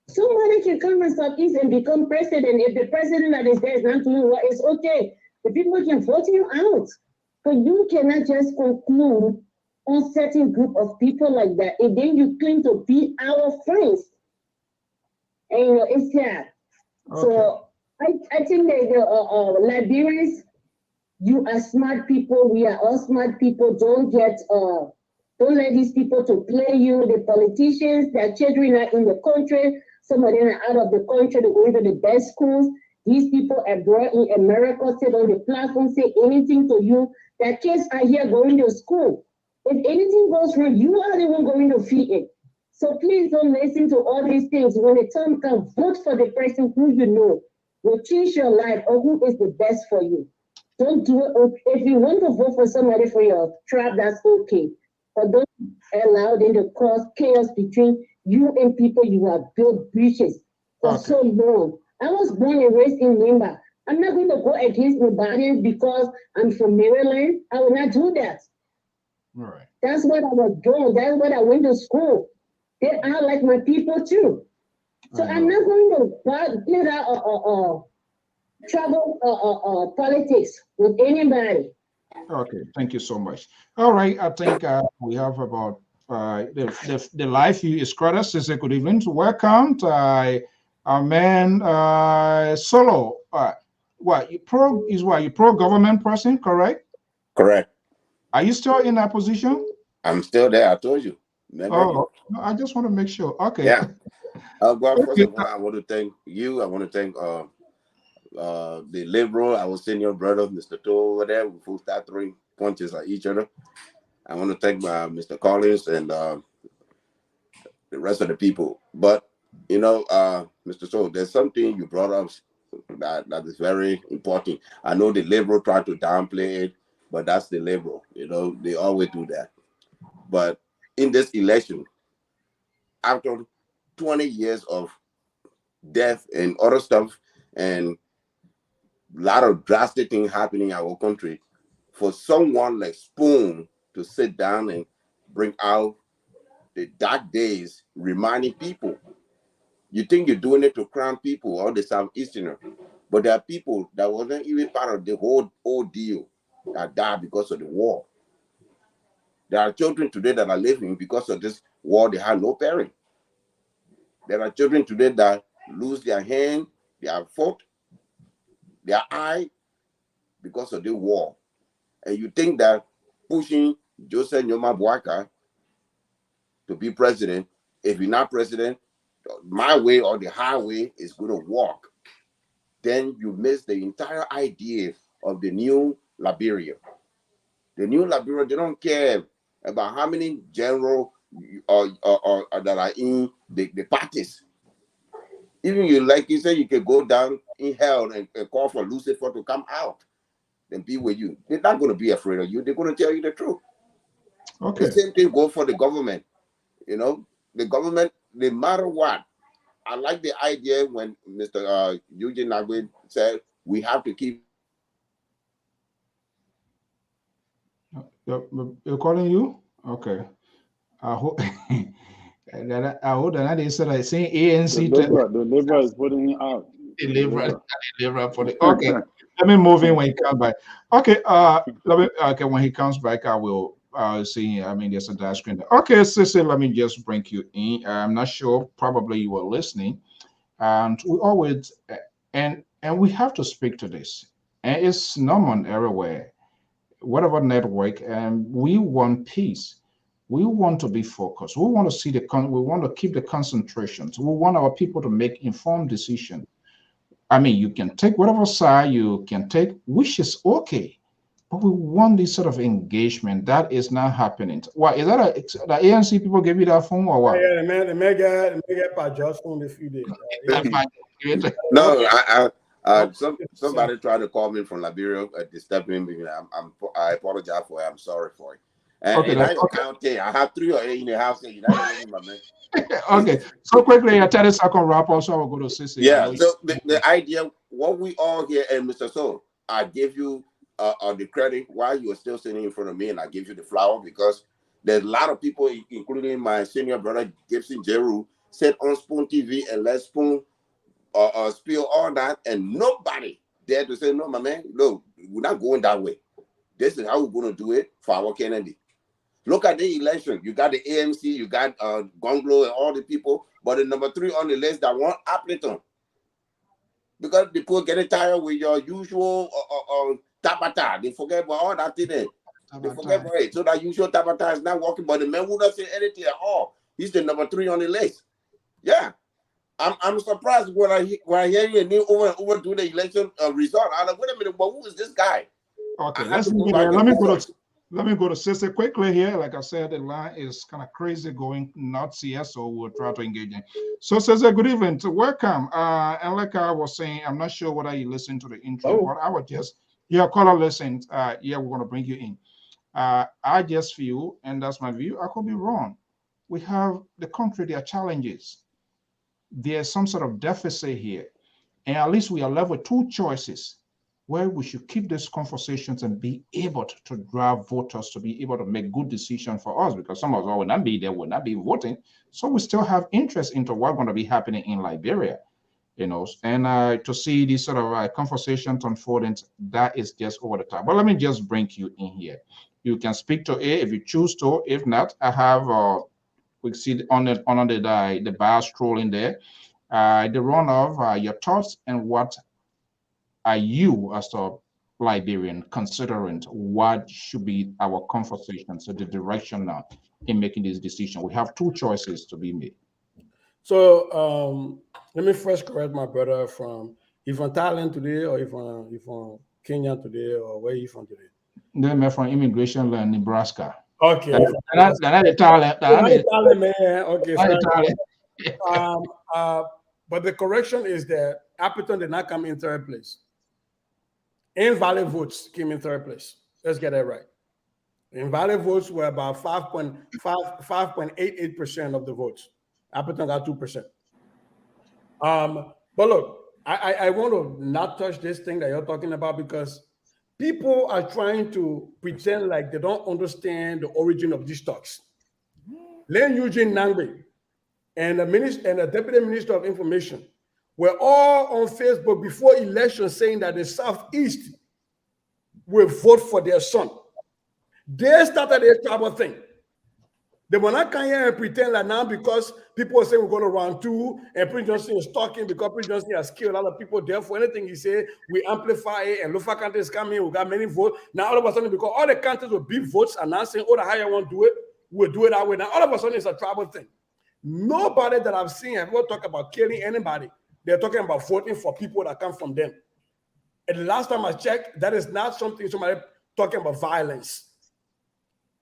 Somebody can come from Southeast and become president. If the president that is there is not doing what is okay, the people can vote him out. But you cannot just conclude on certain group of people like that, and then you claim to be our friends. And it's sad. Okay. So I think that Liberians, you are smart people. We are all smart people. Don't let these people to play you. The politicians, their children are in the country. Some of them are out of the country. They're going to the best schools. These people abroad in America sit on the platform, say anything to you. Their kids are here going to school. If anything goes wrong, you are the one going to feel it. So please don't listen to all these things. When the time comes, vote for the person who you know will change your life or who is the best for you. Don't do it. If you want to vote for somebody for your tribe, that's okay. But don't allow them to cause chaos between you and people you have built bridges for so long. I was born and raised in Nimba. I'm not going to go against nobody because I'm from Maryland. I will not do that. Right. That's what I was doing. That's what I went to school. They are like my people too. So I'm not going to play that trouble politics with anybody. Okay, thank you so much. All right, I think we have about the life you is credit. Sister, good evening. Welcome to our man Solo. You pro government person, correct? Correct. Are you still in that position? I'm still there. I told you. Remember? Oh, no, I just want to make sure. Okay. Yeah. Well, first of all, I want to thank you. I want to thank the liberal, our senior brother, Mr. Toe over there. We full start throwing punches at each other. I want to thank Mr. Collins and the rest of the people. But Mr. Toe, there's something you brought up that is very important. I know the liberal try to downplay it, but that's the liberal. They always do that. But in this election, after 20 years of death and other stuff, and a lot of drastic things happening in our country, for someone like Spoon to sit down and bring out the dark days, reminding people. You think you're doing it to crown people or the Southeasterner, but there are people that wasn't even part of the whole ordeal that died because of the war. There are children today that are living because of this war. They have no parent. There are children today that lose their hand, their foot, their eye because of the war. And you think that pushing Joseph Nyoma Boaka to be president, if he's not president, my way or the highway is going to walk. Then you miss the entire idea of the new Liberia. The new Liberia, they don't care about how many generals or that are in the parties. Even you, like you said, you can go down in hell and call for Lucifer to come out and be with you. They're not going to be afraid of you. They're going to tell you the truth. Okay. The same thing goes for the government. You know, the government, no matter what. I like the idea when Mr. Eugene Nagwe said we have to keep. They're calling you? Okay. I hope that they said I say ANC. The liver is putting him out. Deliver for the okay. Let me move in when he comes back. Okay, okay, when he comes back, I will see. I mean, there's a dash screen. Okay, Sissy, let me just bring you in. I'm not sure, probably you were listening. And we always and we have to speak to this. And it's normal everywhere, whatever network, and we want peace. We want to be focused. We want to see we want to keep the concentrations. We want our people to make informed decisions. I mean, you can take whatever side you can take, which is okay. But we want this sort of engagement. That is not happening. What is that? The ANC people give you that phone or what? Yeah, the mega just on the few days. No, somebody tried to call me from Liberia, disturbing me. I apologize for it. I'm sorry for it. And, okay, and I have 3 or 8 in the house. My man. Okay, so quickly, a 30-second wrap. Also, I will go to Sissy. Yeah. So the idea, what we all here, and Mr. Soul, I give you the credit while you are still sitting in front of me, and I give you the flower because there's a lot of people, including my senior brother Gibson Jeru, said on Spoon TV and let Spoon spill all that, and nobody dared to say no, my man. No, we're not going that way. This is how we're going to do it for our Kennedy. Look at the election. You got the AMC, you got Gonglo and all the people, but the number 3 on the list that want Appleton. Because the people getting tired with your usual Tabata. They forget about all that thing there. They forget about it. So that usual Tabata is not working, but the man would not say anything at all. He's the number 3 on the list. Yeah. I'm surprised when I hear you and over do the election result. I'm like, wait a minute, but who is this guy? Okay, let me go to Sissy quickly here. Like I said, the line is kind of crazy going nuts here, so we'll try to engage in. So Sissy, good evening. Welcome. And like I was saying, I'm not sure whether you listened to the intro, but I would just, caller listened. We're going to bring you in. I just feel, and that's my view, I could be wrong. We have the country, there are challenges. There's some sort of deficit here. And at least we are left with 2 choices where we should keep these conversations and be able to drive voters to be able to make good decisions for us, because some of us will not be there, will not be voting. So we still have interest into what's going to be happening in Liberia, and to see these sort of conversations unfolding, that is just over the top. But let me just bring you in here. You can speak to it if you choose to. If not, I have, we see on the bar scrolling there, the runoff, your thoughts and what are you as a Liberian considering what should be our conversation, so the direction now in making this decision? We have 2 choices to be made. So let me first correct my brother from, you from Thailand today, or you from Kenya today, or where you from today? They're from immigration land, Nebraska. Okay. That's Thailand, man. Okay. But the correction is that Appleton did not come in 3rd place. Invalid votes came in 3rd place. Let's get that right. Invalid votes were about 5.88% of the votes. Appleton got 2%. But look, I want to not touch this thing that you're talking about because people are trying to pretend like they don't understand the origin of these talks. Len Eugene Nangbe and the Deputy Minister of Information were all on Facebook before election saying that the Southeast will vote for their son. They started a tribal thing. They will not come here and pretend that now because people are saying we're going to round 2 and Prince Johnson is talking because Prince Johnson has killed a lot of people. Therefore, anything he say, we amplify it and Lufa County is coming, we got many votes. Now, all of a sudden, because all the counties with big votes are now saying, oh, the higher one do it, we'll do it that way. Now, all of a sudden, it's a tribal thing. Nobody that I've seen have ever talked about killing anybody. They're talking about voting for people that come from them. And the last time I checked, that is not something somebody talking about violence.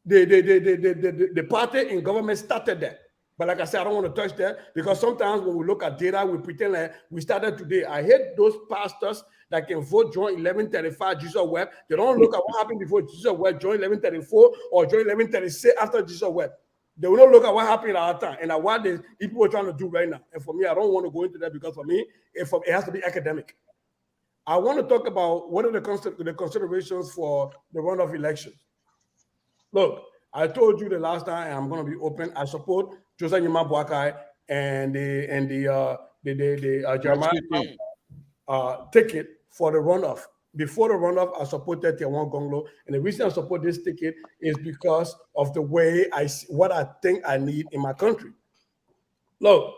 The party in government started that. But like I said, I don't want to touch that because sometimes when we look at data, we pretend like we started today. I hate those pastors that can vote join 1135 Jesus Web. They don't look at what happened before Jesus Web join 1134 or join 1136 after Jesus Web. They will not look at what happened at our time and at what the people are trying to do right now. And for me, I don't want to go into that because for me, it has to be academic. I want to talk about what are the considerations for the runoff elections. Look, I told you the last time, and I'm going to be open. I support Joseph Yuma Boakai and the Jeremiah ticket for the runoff. Before the runoff, I supported Tiawan Gonglo, and the reason I support this ticket is because of the way what I think I need in my country. Look,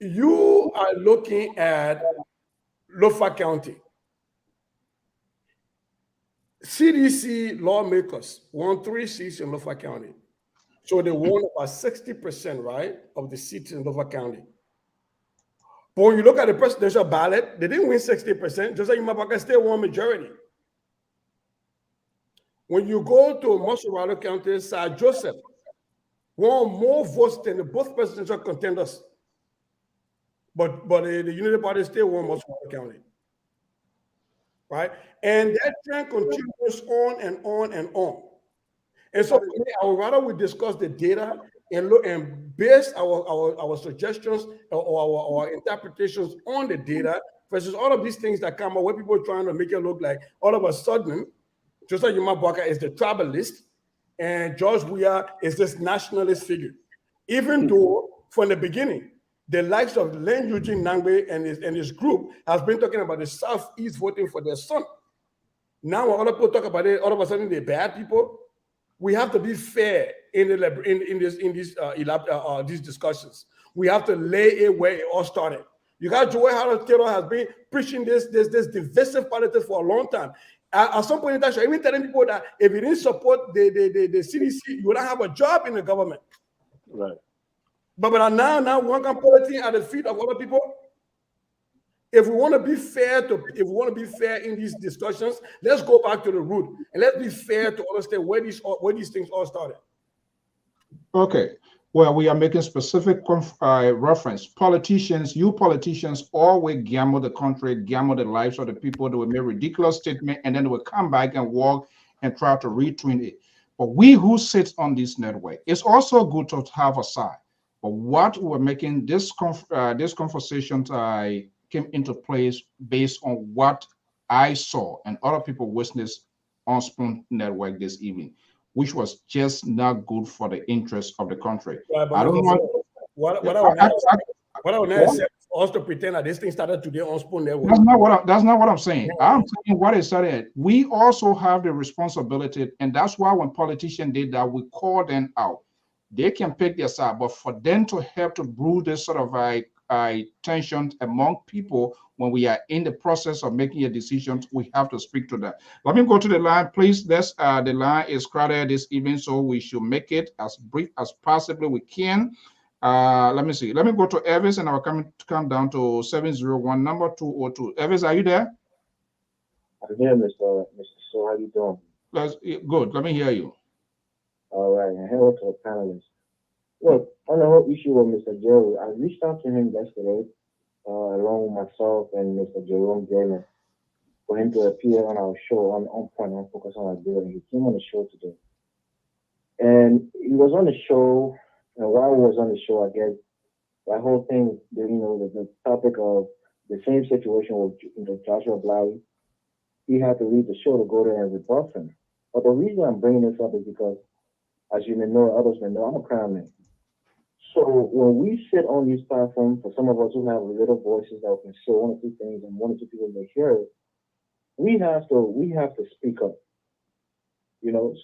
you are looking at Lofa County. CDC lawmakers won 3 seats in Lofa County. So they won about 60%, right, of the seats in Lofa County. But when you look at the presidential ballot, they didn't win 60%. Joseph Yumabaka still won majority. When you go to Mosurado County, Sir Joseph won more votes than both presidential contenders. But the Unity Party still won Mosurado County. Right? And that trend continues on and on and on. And so for me, I would rather we discuss the data and look and base our suggestions or our interpretations on the data versus all of these things that come up where people are trying to make it look like all of a sudden, Joseph Yuma Boakai is the tribalist and George Weah is this nationalist figure. Even though from the beginning, the likes of Len Eugene Nangbe and his group has been talking about the Southeast voting for their son. Now when other people talk about it, all of a sudden they're bad people. We have to be fair in these discussions. We have to lay it where it all started. You got Joel Harold Taylor has been preaching this divisive politics for a long time. At some point in time, even telling people that if you didn't support the CDC, you wouldn't have a job in the government. Right. But now one can put it at the feet of other people. If we want to be fair in these discussions, let's go back to the root and let's be fair to understand where these things all started. Okay. Well, we are making specific reference. You politicians always gamble the country, gamble the lives of the people. They will make ridiculous statements and then they will come back and walk and try to retweet it. But we who sit on this network, it's also good to have a side. But what we're making this conversation came into place based on what I saw and other people witnessed on Spoon Network this evening, which was just not good for the interest of the country. Right, I don't know what I would never say for us to pretend that this thing started today on Spoon Network. That's not what I'm saying. I'm saying what it started. We also have the responsibility, and that's why when politicians did that, we call them out. They can pick their side, but for them to help to brew this sort of tension among people when we are in the process of making a decision, we have to speak to that. Let me go to the line, please. The line is crowded this evening, so we should make it as brief as possibly we can. Let me see. Let me go to Elvis, and I'll come down to 701 number 202. Elvis, are you there? I'm here, Mr. So how you doing? Good. Let me hear you. All right, and hello to the panelists. Look, on the whole issue with Mr. Jerry, I reached out to him yesterday, along with myself and Mr. Jerome Gamer. for him to appear on our show on Point on Focus on Our Building. He came on the show today. And he was on the show, and while he was on the show, I guess that whole thing, the topic of the same situation with Joshua Blaui, he had to leave the show to go there and rebuff him. But the reason I'm bringing this up is because, as you may know, others may know, I'm a crown man. So when we sit on these platforms, for some of us who have little voices that can say one or two things and one or two people may hear it, we have to speak up.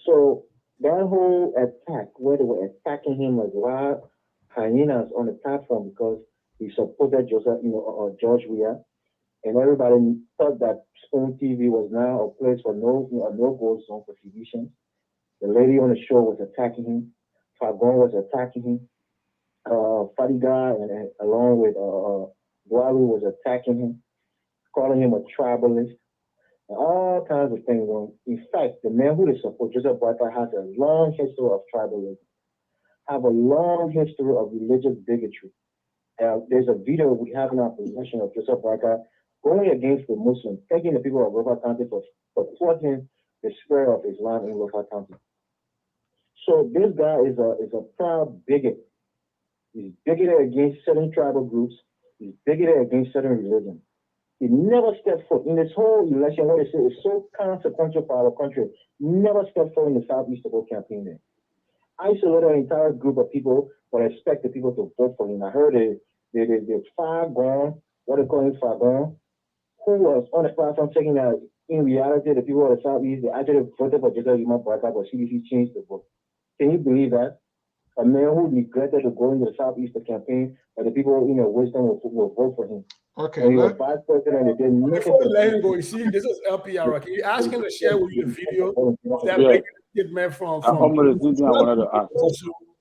So that whole attack, where they were attacking him like wild hyenas on the platform because he supported George Weah, and everybody thought that Spoon TV was now a place for no-go zone for physicians. The lady on the show was attacking him. Fagon was attacking him. Fadiga, and along with Blaui, was attacking him, calling him a tribalist, and all kinds of things. In fact, the man who they support, Joseph Boyka, has a long history of tribalism, have a long history of religious bigotry. There's a video we have in our possession of Joseph Boyka going against the Muslims, thanking the people of Lofa County for supporting the spirit of Islam in Lofa County. So this guy is a proud bigot. He's bigoted against certain tribal groups. He's bigoted against certain religions. He never stepped foot in this whole election. What they say is so consequential for our country. Never stepped foot in the Southeast to go campaign there. Isolated an entire group of people, but expect the people to vote for him. I heard the Fagon, what they call him Fagon, who was on the platform saying that in reality the people of the Southeast, they actually voted for Joseph Boyka, but CDC changed the vote. Can you believe that? A man who regretted to go into the Southeast to campaign, but the people in their wisdom will vote for him. Okay. And he was vice president and did nothing. Before we let him go, you see, this is LPR. Can you ask him to share with you the video of that big statement from I wanted to ask.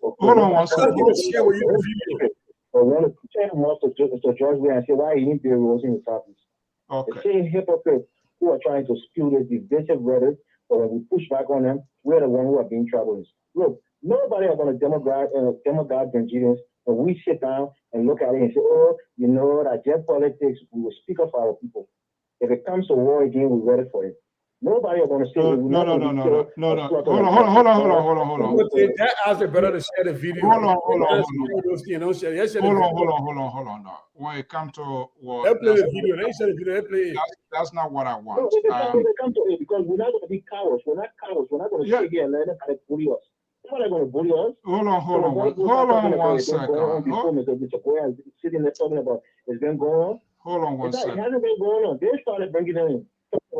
Hold on one second. Share with you the video. I want to tell him off to George Weah and say why he didn't be in the Southeast. Okay. The same hypocrites who are trying to spew this divisive rhetoric, but when we push back on them, we're the ones who are being troubled. Look, nobody is going to demagogue Nigerians, and we sit down and look at it and say, oh, that jet politics, we will speak up for our people. If it comes to war again, we're ready for it. Nobody is going to say no. Hold on. That answer better to share the video. Hold on. Now, when it comes to what, they play the video. They share the video. They play it. That's not what I want. They come to it because we're not going to be cowards. We're not cowards. We're not going to sit here and let them bully us. They're not going to bully us. Hold on one second. Sitting there talking about it's been going on. Hold on one second. It hasn't been going on. They started bringing them in.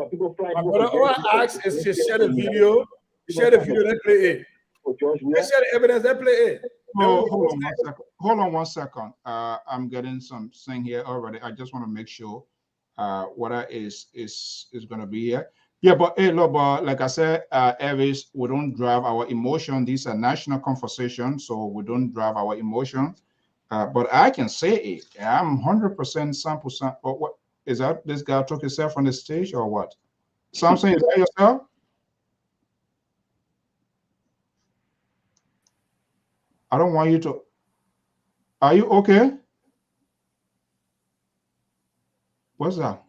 People flying. All I ask is to share the video. Share the video. They play it. They share the evidence. They play it. Hold on one second. I'm getting something here already. I just want to make sure what is going to be here. Yeah, but hey, look, but like I said, Elvis, we don't drive our emotion. These are national conversations, so we don't drive our emotion. But I can say it. I'm 100% sample. But what is that? This guy took himself on the stage or what? Something, is that yourself? I don't want you to. Are you okay? What's that?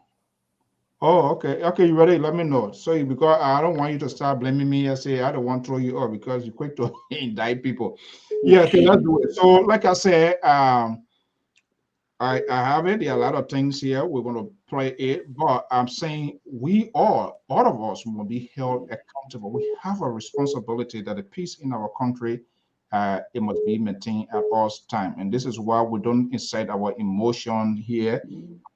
Oh, okay. Okay, you ready? Let me know. So, because I don't want you to start blaming me and say, I don't want to throw you off because you're quick to indict people. Yeah, okay, let's do it. So, like I said, I have it. There are a lot of things here. We're going to play it, but I'm saying all of us will be held accountable. We have a responsibility that the peace in our country, it must be maintained at all times. And this is why we don't incite our emotion here.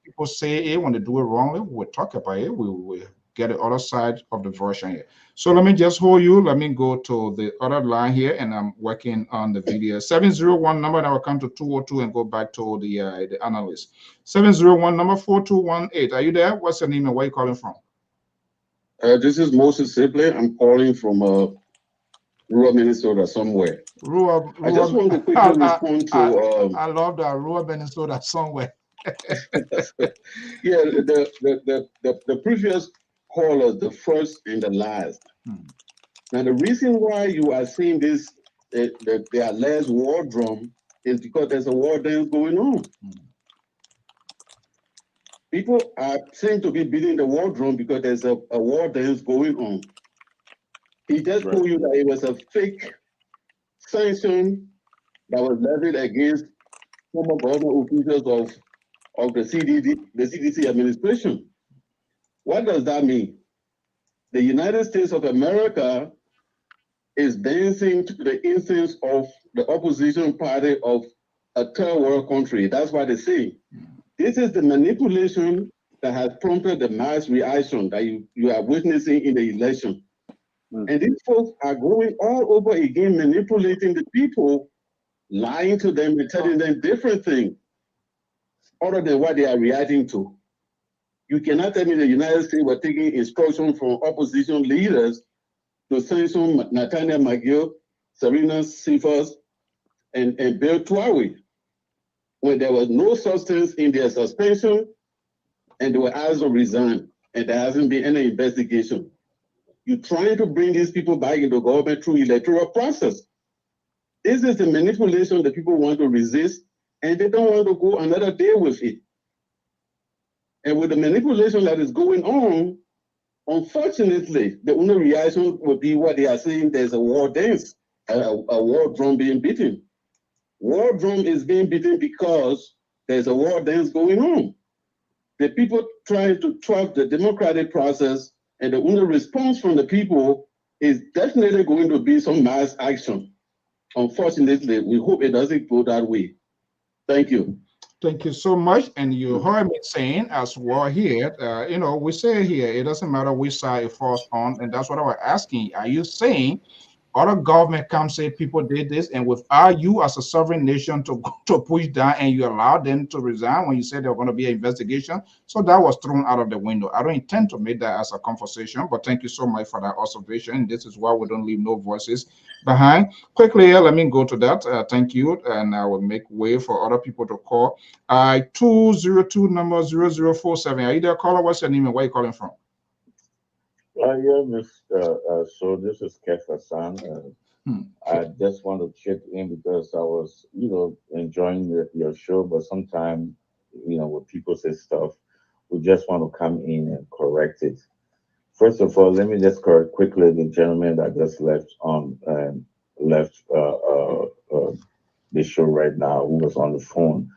People say it when they do it wrongly, we'll talk about it. We will get the other side of the version here. So let me just hold you. Let me go to the other line here, and I'm working on the video. 701 number that will come to 202 and go back to the analyst. 701 number 4218. Are you there? What's your name and where are you calling from? This is Moses Sibley. I'm calling from rural Minnesota somewhere. I just want to quickly respond to. I love that, rural Minnesota somewhere. Yeah, the previous callers, the first and the last. Now, the reason why you are seeing this, their last war drum, is because there's a war dance going on. People seem to be beating the war drum because there's a war dance going on. He just Right. told you that it was a fake sanction that was levied against former government officials of the CDC administration. What does that mean? The United States of America is dancing to the incense of the opposition party of a third world country. That's what they say. This is the manipulation that has prompted the mass reaction that you are witnessing in the election. And these folks are going all over again, manipulating the people, lying to them and telling them different things other than what they are reacting to. You cannot tell me the United States were taking instruction from opposition leaders to sanction Nathaniel McGill, Serena Sifas, and Bill Twawi, when there was no substance in their suspension and they were asked to resign, and there hasn't been any investigation. You're trying to bring these people back into government through electoral process. This is the manipulation that people want to resist, and they don't want to go another day with it. And with the manipulation that is going on, unfortunately, the only reaction would be what they are saying: there's a war dance, a war drum being beaten. War drum is being beaten because there's a war dance going on. The people trying to thwart the democratic process, and the only response from the people is definitely going to be some mass action. Unfortunately, we hope it doesn't go that way. Thank you. Thank you so much. And you heard me saying as well here, we say here, it doesn't matter which side it falls on. And that's what I was asking. Are you saying other government come say people did this, and without you as a sovereign nation to push down, and you allowed them to resign when you said there was going to be an investigation? So that was thrown out of the window. I don't intend to make that as a conversation, but thank you so much for that observation. This is why we don't leave no voices behind. Quickly, let me go to that. Thank you, and I will make way for other people to call. 202 number 0047. Are you there, caller? What's your name and where are you calling from? Yeah, Mr. So this is Kef Hassan. I just want to check in because I was, enjoying your show, but sometimes, when people say stuff, we just want to come in and correct it. First of all, let me just correct quickly the gentleman that just left the show right now, who was on the phone.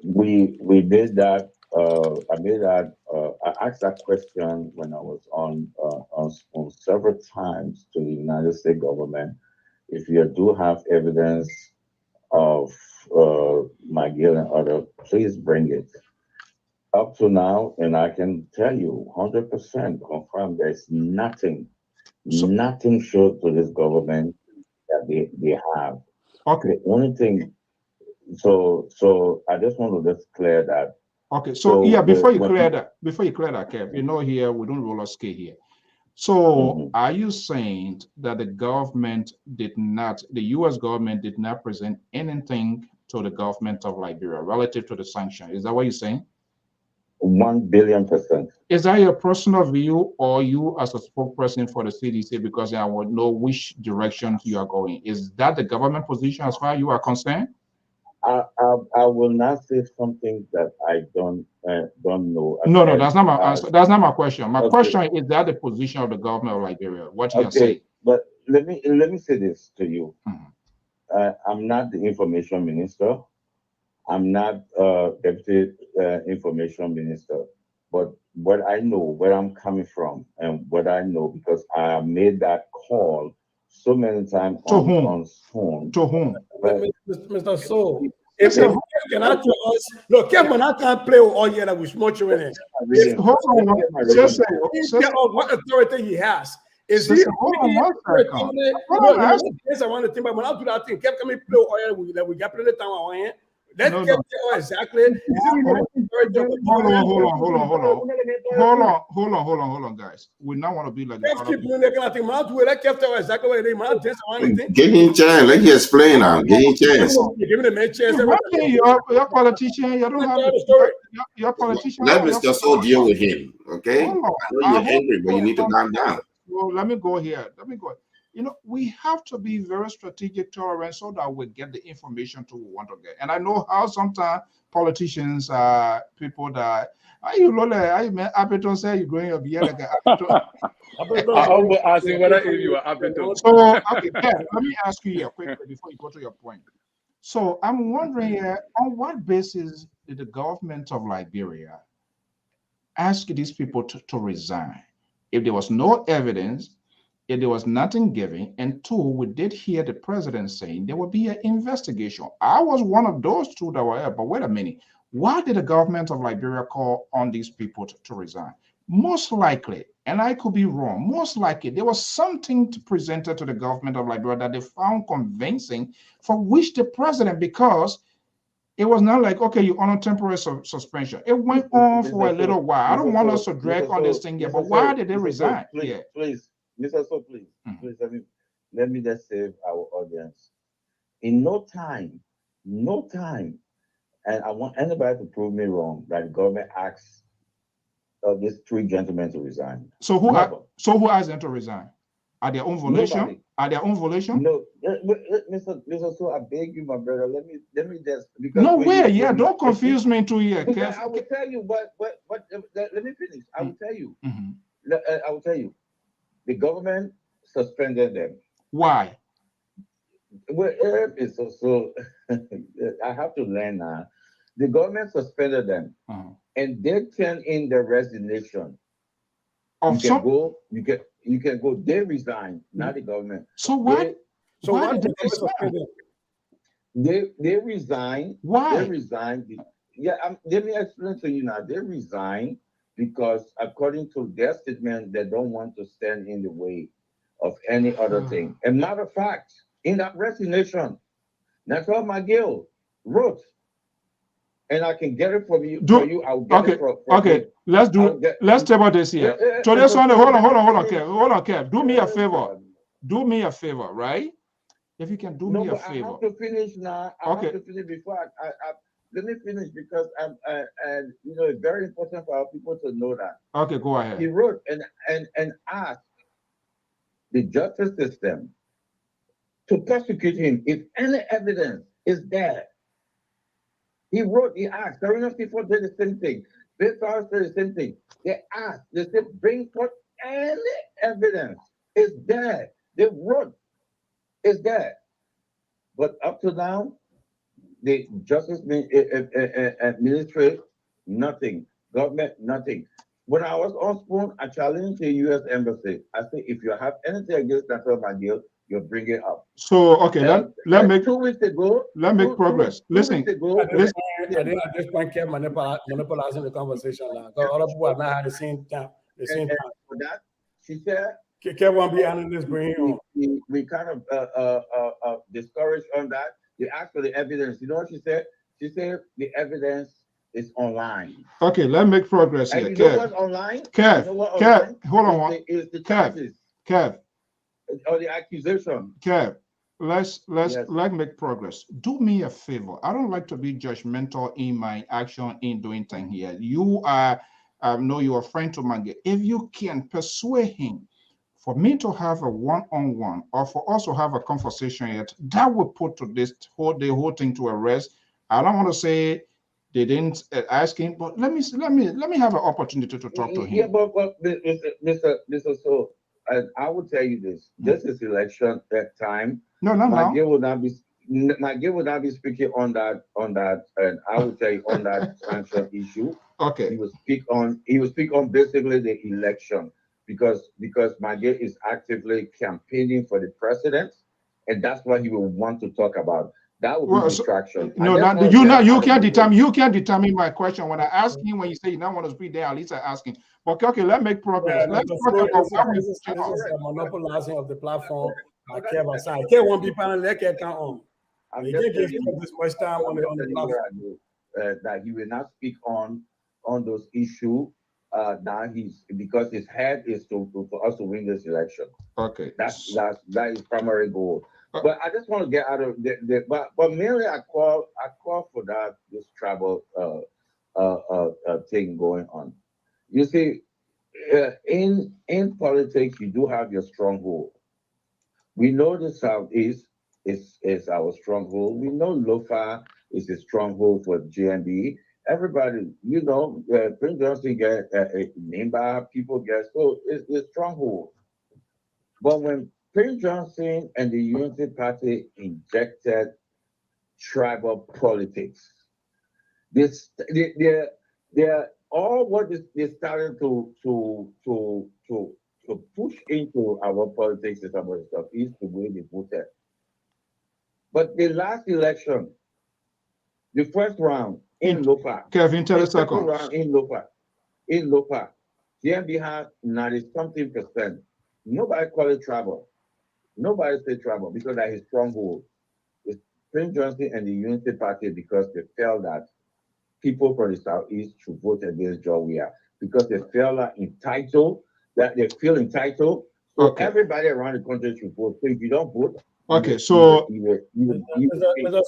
We did that. I asked that question when I was on several times to the United States government. If you do have evidence of McGill and other, please bring it. Up to now, and I can tell you 100% confirm there's nothing showed to this government that they have. Okay. The only thing, so I just want to just clear that. Okay, so yeah, before you clear that, Kev, here we don't roller skate here. So are you saying that the U.S. government did not present anything to the government of Liberia relative to the sanction? Is that what you're saying? 1,000,000,000%. Is that your personal view, or you as a spokesperson for the CDC? Because I want to know which direction you are going. Is that the government position as far as you are concerned? I will not say something that I don't know. No, that's not my answer. That's not my question. My question is that the position of the government of Liberia? What you are saying? But let me say this to you. I'm not the information minister. I'm not deputy information minister. But what I know, where I'm coming from, and what I know, because I made that call so many times on phone. To whom? Mr. Soul. If cannot tell us, look, Kevin, I can't play all year that we smoke you in it. Hold on, what authority he has. Is he? I want to think about when I do that thing. Kev, can we play all year that we got plenty of time on here? Let's get exactly. Hold on, guys. We now want to be like Give him chance. Let you explain now. Give him chance. Give me the chance. You're politician. You don't have your politician. Let Mr. Soul deal with him. Okay. I know you're angry, but you need to calm down. Well, let me go here. We have to be very strategic, tolerant, so that we get the information to we want to get. And I know how sometimes politicians are people that are you Lola? I mean, Appleton say you growing up here like Appleton. I almost asked you whether if you were Appleton. So okay, Kev, let me ask you here quickly before you go to your point. So I'm wondering on what basis did the government of Liberia ask these people to resign? If there was no evidence, if there was nothing given, and two, we did hear the president saying there will be an investigation. I was one of those two that were there, but wait a minute. Why did the government of Liberia call on these people to resign? Most likely, and I could be wrong, most likely there was something presented to the government of Liberia that they found convincing for which the president, because it was not like, okay, you on a temporary suspension. It went on for a little while. I don't want us to drag on this thing here, but why did they resign? Please, please, Mr. So, please, please, let me just save our audience. In no time, and I want anybody to prove me wrong that the government asked these three gentlemen to resign. So who asked them to resign? At their own volition? Nobody. At their own volition? No, Mr. So, I beg you, my brother. Let me just no way. Yeah, don't confuse me into here. I will tell you what. Let me finish. I will tell you. I will tell you. The government suspended them. Why? Well, it's so I have to learn now. The government suspended them, and they turned in their resignation. You can go. They resigned, not the government. So why? Why did they suspend them? They resigned. Why? They resigned. Let me explain to you now. They resigned because, according to their statement, they don't want to stand in the way of any other thing. And matter of fact, in that resignation, Natural McGill wrote, and I can get it from you. I'll get it from you. Let's table this here. So this one, hold on, Kev. Do me a favor. Do me a favor, right? If you can do me a favor. I have to finish now. I have to finish before I let me finish because it's very important for our people to know that. Okay, go ahead. He wrote and asked the justice system to prosecute him if any evidence is there. He asked, Carolina people did the same thing. Bill Flowers did the same thing. They said, bring forth any evidence. It's there. They wrote, it's there. But up to now, the justice administration, nothing. Government, nothing. When I was on Spoon, I challenged the U.S. Embassy. I said, if you have anything against Natural McGill, you'll bring it up. So, okay, let make 2 weeks ago. Let make progress. Listen. I think at this point, kept monopolizing the conversation now. Because other people have not had the same time. For that, she said, Kev won't be handling this brain on. We kind of discouraged on that. They asked for the evidence. You know what she said? She said the evidence is online. Okay, let's make progress here. And you know what's online? Kev, hold on. Is the charges. Kev. Or the accusation. Kev, let's make progress. Do me a favor. I don't like to be judgmental in my action in doing things here. You are, know you're a friend to Mange. If you can persuade him for me to have a one-on-one or for us to have a conversation yet, that would put to the whole thing to a rest. I don't want to say they didn't ask him, but let me have an opportunity to talk to him. Yeah, but Mr. So, I will tell you this. This is election that time. No. McGill will not be speaking on that, and I will tell you on that sanction issue. Okay. He will speak on basically the election because McGill is actively campaigning for the president, and that's what he will want to talk about. That would be distraction. You can't determine my question. When I ask him, when you say you don't want to speak there, at least I ask him. Okay, let's make progress. Let's talk about this is a monopolizing of the platform. Kev won't be panel. Let Kev count on. I'm just telling you this much time on the platform that he will not speak on those issues. Now because his head is for us to win this election. Okay, that is primary goal. But I just want to get out of but mainly I call for this tribal thing going on. You see, in politics you do have your stronghold. We know the Southeast is our stronghold. We know Lofa is a stronghold for GMB. Everybody, you know, Prince Johnson get Nimba, people get, so it's a stronghold. But when Prince Johnson and the Unity Party injected tribal politics, they're all what they started to push into our politics and some of the stuff is the way they voted. But the last election, the first round in Lopa, Kevin, tell us the second round in Lopa, GMB had 90-something%. Nobody call it trouble. Nobody say trouble because that is stronghold. It's Prince Johnson and the Unity Party because they felt that people from the Southeast should vote against Georgia because they feel entitled, that they feel entitled. So everybody around the country should vote. So if you don't vote, okay, so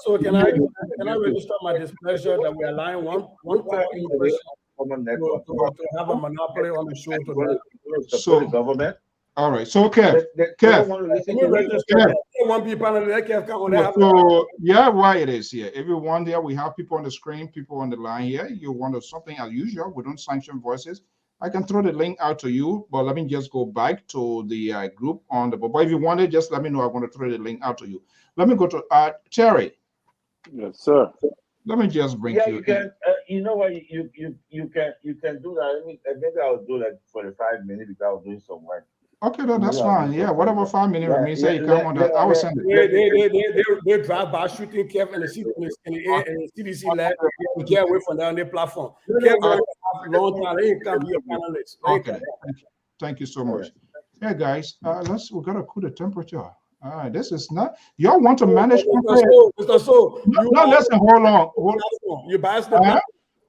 so can I register my displeasure that we are allowing one person to have a monopoly on the show tonight? So the government. All right, so Kev, so yeah, why it is here. Everyone there, we have people on the screen, people on the line here. You want something as usual, we don't sanction voices. I can throw the link out to you, but let me just go back to the group on the, but if you want it, just let me know. I'm going to throw the link out to you. Let me go to Terry. Yes, sir. Let me just bring you. You can, you know what, you can do that. Maybe I'll do that for the 5 minutes because I was doing some work. Okay, that's fine. Yeah, whatever 5 minutes remains, say you come on that. I will send it. They drive by shooting Kev and the air and the CDC lab. Get away from down their platform. Kev, long time they come be a panelist. Okay, thank you so much. Hey guys, we gotta cool the temperature. All right, this is not. Y'all want to manage? Mr. So, no, listen. Hold on. You bias the.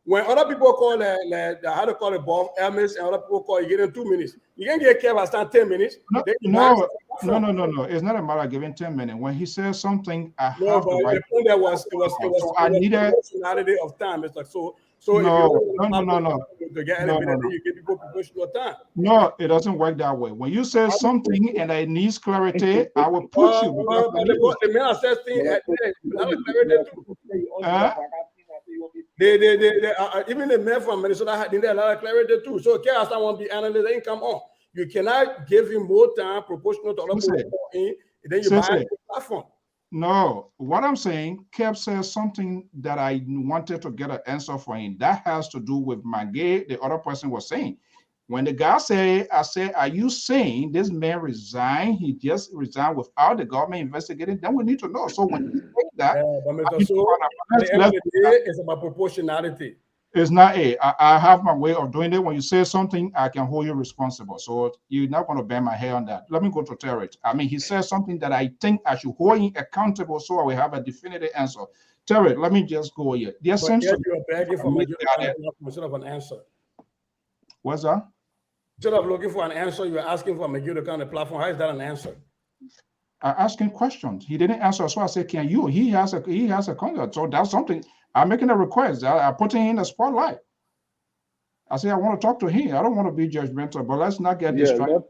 When other people call how to call it Bob Hermes and other people call you get in 2 minutes. You can get Kev and stand 10 minutes. No. It's not a matter of giving 10 minutes. When he says something, I have the right. It was I needed proportionality of time, Mr. So no. To get elevated, you give people proportional time. No, it doesn't work that way. When you say something and it needs clarity, I will put you. The man says things at clarity too. Even the men from Minnesota need a lot of clarity too. So, okay, as someone be analyst, then come on. You cannot give him more time proportional to other people, and then you buy the platform. No, what I'm saying, Kev says something that I wanted to get an answer for him. That has to do with Magay, the other person was saying. When the guy said, I said, are you saying this man resigned? He just resigned without the government investigating? Then we need to know. So when you say that, it's about proportionality. It's not I have my way of doing it. When you say something, I can hold you responsible. So you're not going to bend my hair on that. Let me go to Terry. I mean, he says something that I think I should hold him accountable so I will have a definitive answer. Terry, let me just go here. There seems to be begging for instead of an answer. What's that? Instead of looking for an answer, you're asking for McGill to come on the platform. How is that an answer? I asked him questions. He didn't answer. So I said, can you? He has a contact. So that's something. I'm making a request. I'm putting him in the spotlight. I say, I want to talk to him. I don't want to be judgmental, but let's not get distracted.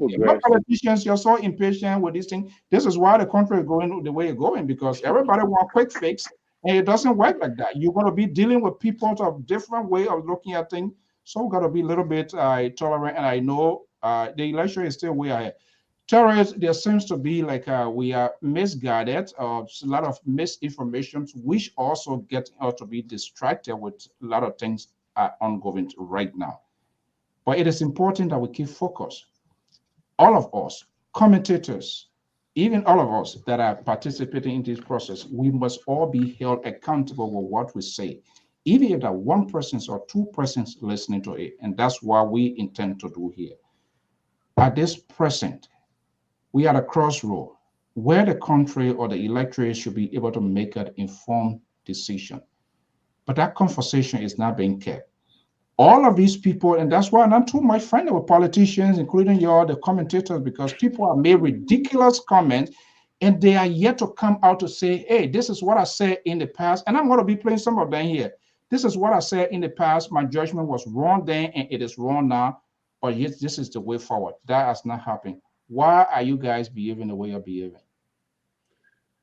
Politicians, you're so impatient with this thing. This is why the country is going the way it's going, because everybody wants quick fix, and it doesn't work like that. You're going to be dealing with people of different way of looking at things. So we've got to be a little bit tolerant. And I know the election is still way ahead. Terrorists, there seems to be like we are misguided, a lot of misinformation, which also get us to be distracted with a lot of things ongoing right now. But it is important that we keep focused. All of us, commentators, even all of us that are participating in this process, we must all be held accountable for what we say, even if that one person or two persons listening to it. And that's what we intend to do here. At this present, we are at a crossroad where the country or the electorate should be able to make an informed decision. But that conversation is not being kept. All of these people, and that's why I'm not too much friendly with politicians, including the commentators, because people have made ridiculous comments and they are yet to come out to say, hey, this is what I said in the past. And I'm going to be playing some of them here. This is what I said in the past. My judgment was wrong then and it is wrong now. But yes, this is the way forward. That has not happened. Why are you guys behaving the way you're behaving?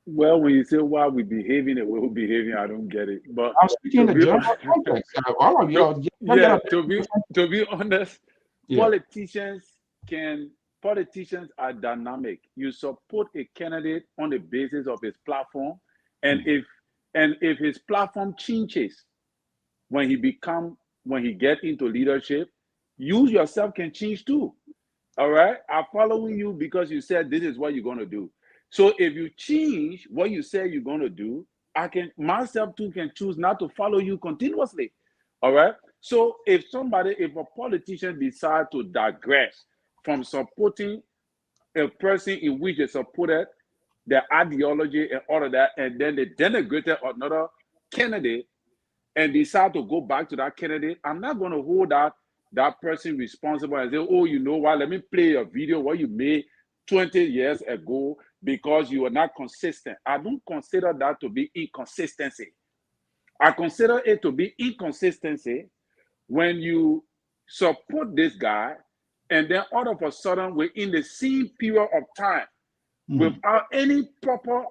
Well, when you say why we behaving the way we're behaving, I don't get it. But I'm speaking in to the be general context. All of you, yeah, to be honest, yeah. politicians are dynamic. You support a candidate on the basis of his platform, and if his platform changes when he get into leadership, you yourself can change too. All right, I'm following you because you said this is what you're going to do. So if you change what you say you're going to do, I can myself too can choose not to follow you continuously. All right. So if a politician decide to digress from supporting a person in which they supported their ideology and all of that, and then they denigrated another candidate and decide to go back to that candidate, I'm not going to hold that person responsible and say, oh, you know what, let me play a video what you made 20 years ago because you are not consistent. I don't consider that to be inconsistency. I consider it to be inconsistency when you support this guy and then all of a sudden within the same period of time, without any proper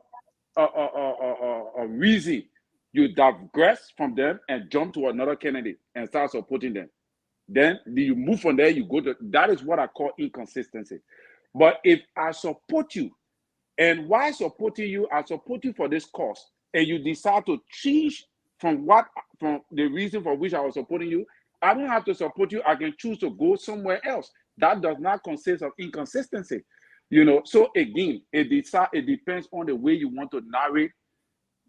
reason, you digress from them and jump to another candidate and start supporting them. Then you move from there, you go to, that is what I call inconsistency. But if I support you, and why supporting you, I support you for this cause, and you decide to change from the reason for which I was supporting you, I don't have to support you. I can choose to go somewhere else. That does not consist of inconsistency. So again, it depends on the way you want to narrate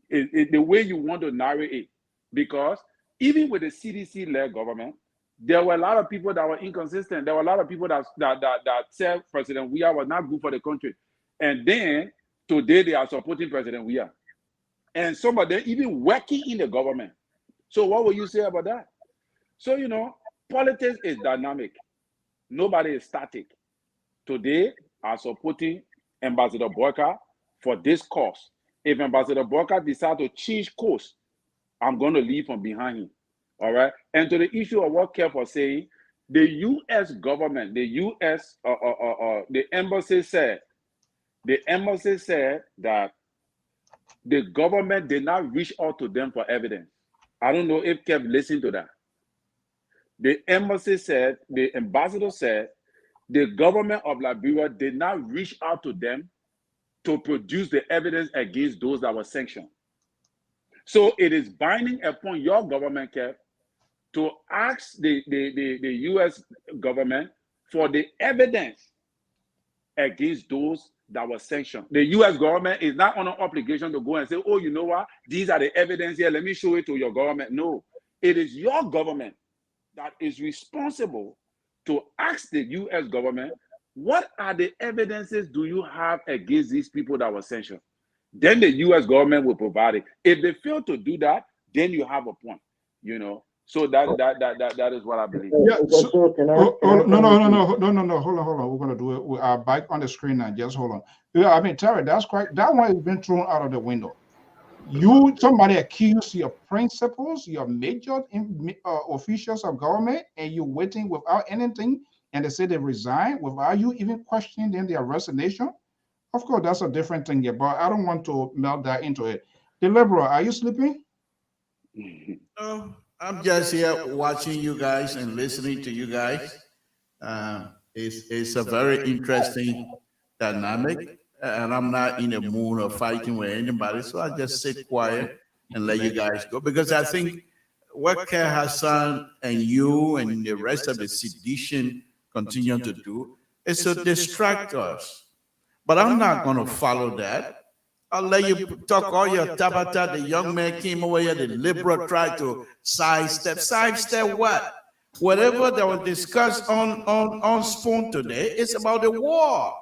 the way you want to narrate it. Because even with the CDC-led government, there were a lot of people that were inconsistent. There were a lot of people that said President Weah was not good for the country. And then today they are supporting President Weah. And some of them even working in the government. So what will you say about that? So, politics is dynamic. Nobody is static. Today, I'm supporting Ambassador Boyka for this cause. If Ambassador Boyka decides to change course, I'm going to leave from behind him. All right. And to the issue of what Kev was saying, the U.S. government, the embassy said that the government did not reach out to them for evidence. I don't know if Kev listened to that. The ambassador said, the government of Liberia did not reach out to them to produce the evidence against those that were sanctioned. So it is binding upon your government, Kev, to ask the U.S. government for the evidence against those that were sanctioned. The U.S. government is not on an obligation to go and say, oh, you know what? These are the evidence here. Let me show it to your government. No, it is your government that is responsible to ask the U.S. government, what are the evidences do you have against these people that were sanctioned? Then the U.S. government will provide it. If they fail to do that, then you have a point, So that is what I believe. Yeah. So, no. Hold on. We're gonna do it. We are back on the screen now. Just hold on. Yeah, I mean, Terry, that's quite. That one has been thrown out of the window. Somebody accused your principals, your major officials of government, and you're waiting without anything, and they say they resign without you even questioning them, their resignation. Of course, that's a different thing here, but I don't want to melt that into it. The liberal, are you sleeping? No, I'm just here watching you guys and listening to you guys. It's a very interesting dynamic, and I'm not in the mood of fighting with anybody, so I just sit quiet and let you guys go, because I think what Ker Hassan and you and the rest of the sedition continue to do is to distract us. But I'm not going to follow that. I'll let you talk all your tabata. The young man came over here, the liberal tried to sidestep. Sidestep what? Whatever that was discussed on Spoon today is about the war.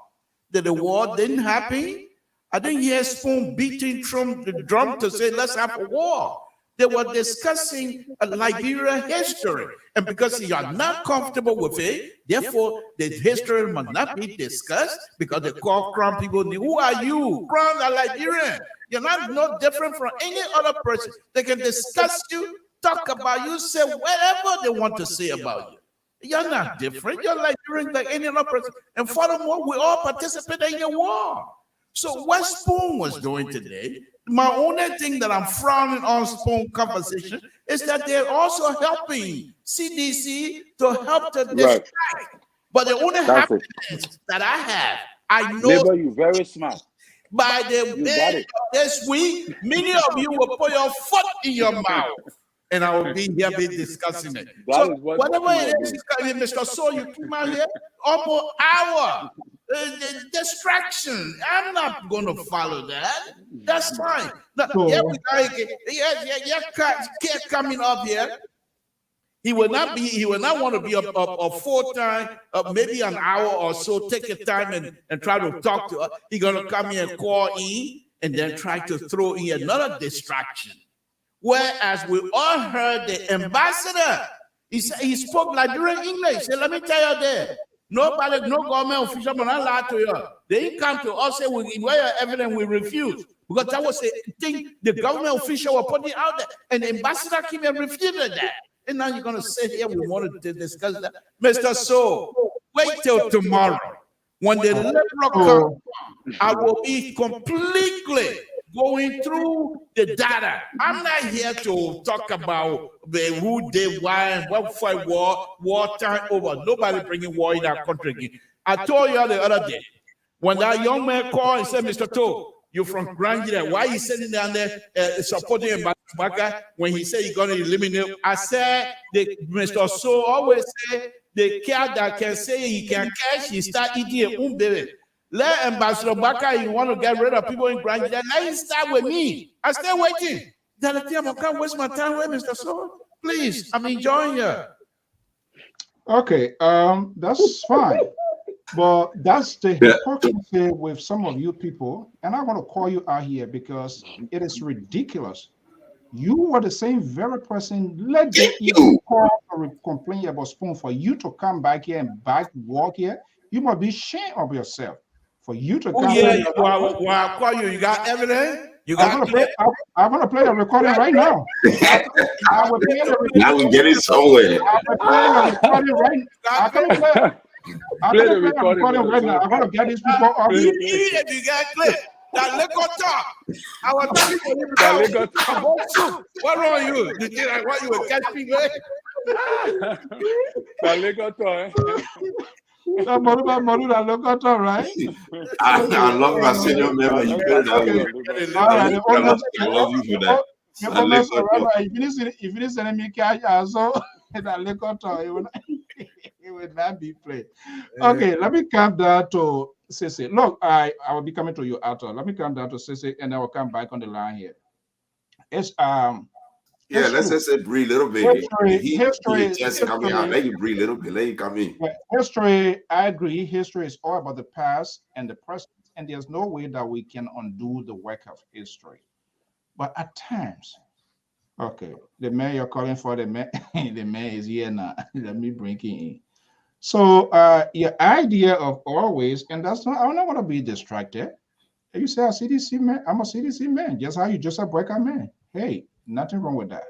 That the war didn't happen. I didn't hear Spoon beating from the drum to say, let's have a war. They were discussing Liberia history. And because you are not comfortable with it, therefore the history must not be discussed, because the Crown people knew, who are you? Crown are Liberian. You're not no different from any other person. They can discuss you, talk about you, say whatever they want to say about you. You're not different. You're Liberian like any other person. And furthermore, we all participated in your war. So what Spoon was doing today, my only thing that I'm frowning on Spoon conversation is that they're also helping CDC to help to distract. But the only happiness that I have, I know Labor, you very smart. by the end of this week, many of you will put your foot in your mouth. And I will be here discussing it. So whatever it is, Mr. So you came out here almost hour. Distraction. I'm not going to follow that. That's fine. Now, kept coming up here. He will not want to be a full-time, maybe an hour or so, take your time and try to talk to us. He's going to come here and call in and then try to throw in another distraction. Whereas we all heard the ambassador, he spoke Nigerian English. He said, let me tell you there, nobody, no government official will not lie to you. They come to us and say, where your evidence, we refuse. Because that was a thing the government official were putting out there. And the ambassador came and refuted that. And now you're going to sit here, we wanted to discuss that. Mr. So, wait till tomorrow. When the liberal comes, I will be completely going through the data. I'm not here to talk about who did why and what fight war time over. Nobody bringing war in our country again. I told you the other day, when that young man called and said, Mr. Toe, you're from Grand, why you sitting down there supporting Mbaka when he said he's going to eliminate? I said, Mr. So always say, the cat that can say he can catch, he start eating a baby. Let Ambassador Baka, you want to get rid of people in Grand, let him start with me. I stay waiting. Then I can't waste my time with Mr. So. Please, I'm enjoying you. Okay, that's fine. But that's the hypocrisy with some of you people. And I want to call you out here because it is ridiculous. You are the same very person. Let them even call or complain about Spoon for you to come back here and walk here. You must be ashamed of yourself. For you to come here. I'll call you. You got evidence? You got I'm going to play the recording right now. I will play the recording. Now we get it somewhere. I will play the recording right now. I'm going to play the recording right now. I'm going to get these people off. If you got clip. That liquor talk. I was talking to you about liquor talk. What wrong you? You think I want you to catch me, man? That liquor talk. Right? I love my senior member. You put that way. I love you for that. If you didn't send me cash, also that liquor talk, it will not be played. Okay, let me come down to Sissy. Look, I will be coming to you, Arthur. Let me come down to Sissy, and I will come back on the line here. It's yeah, let's just say breathe a little bit. History just coming out. Let you breathe a little bit. Let you come in. History, I agree. History is all about the past and the present, and there's no way that we can undo the work of history. But at times, okay, the man you're calling for, the man is here now. Let me bring him in. So your idea of always, and that's not, I don't want to be distracted. You say a CDC man, I'm a CDC man, just how you just a breaker man. Hey, nothing wrong with that.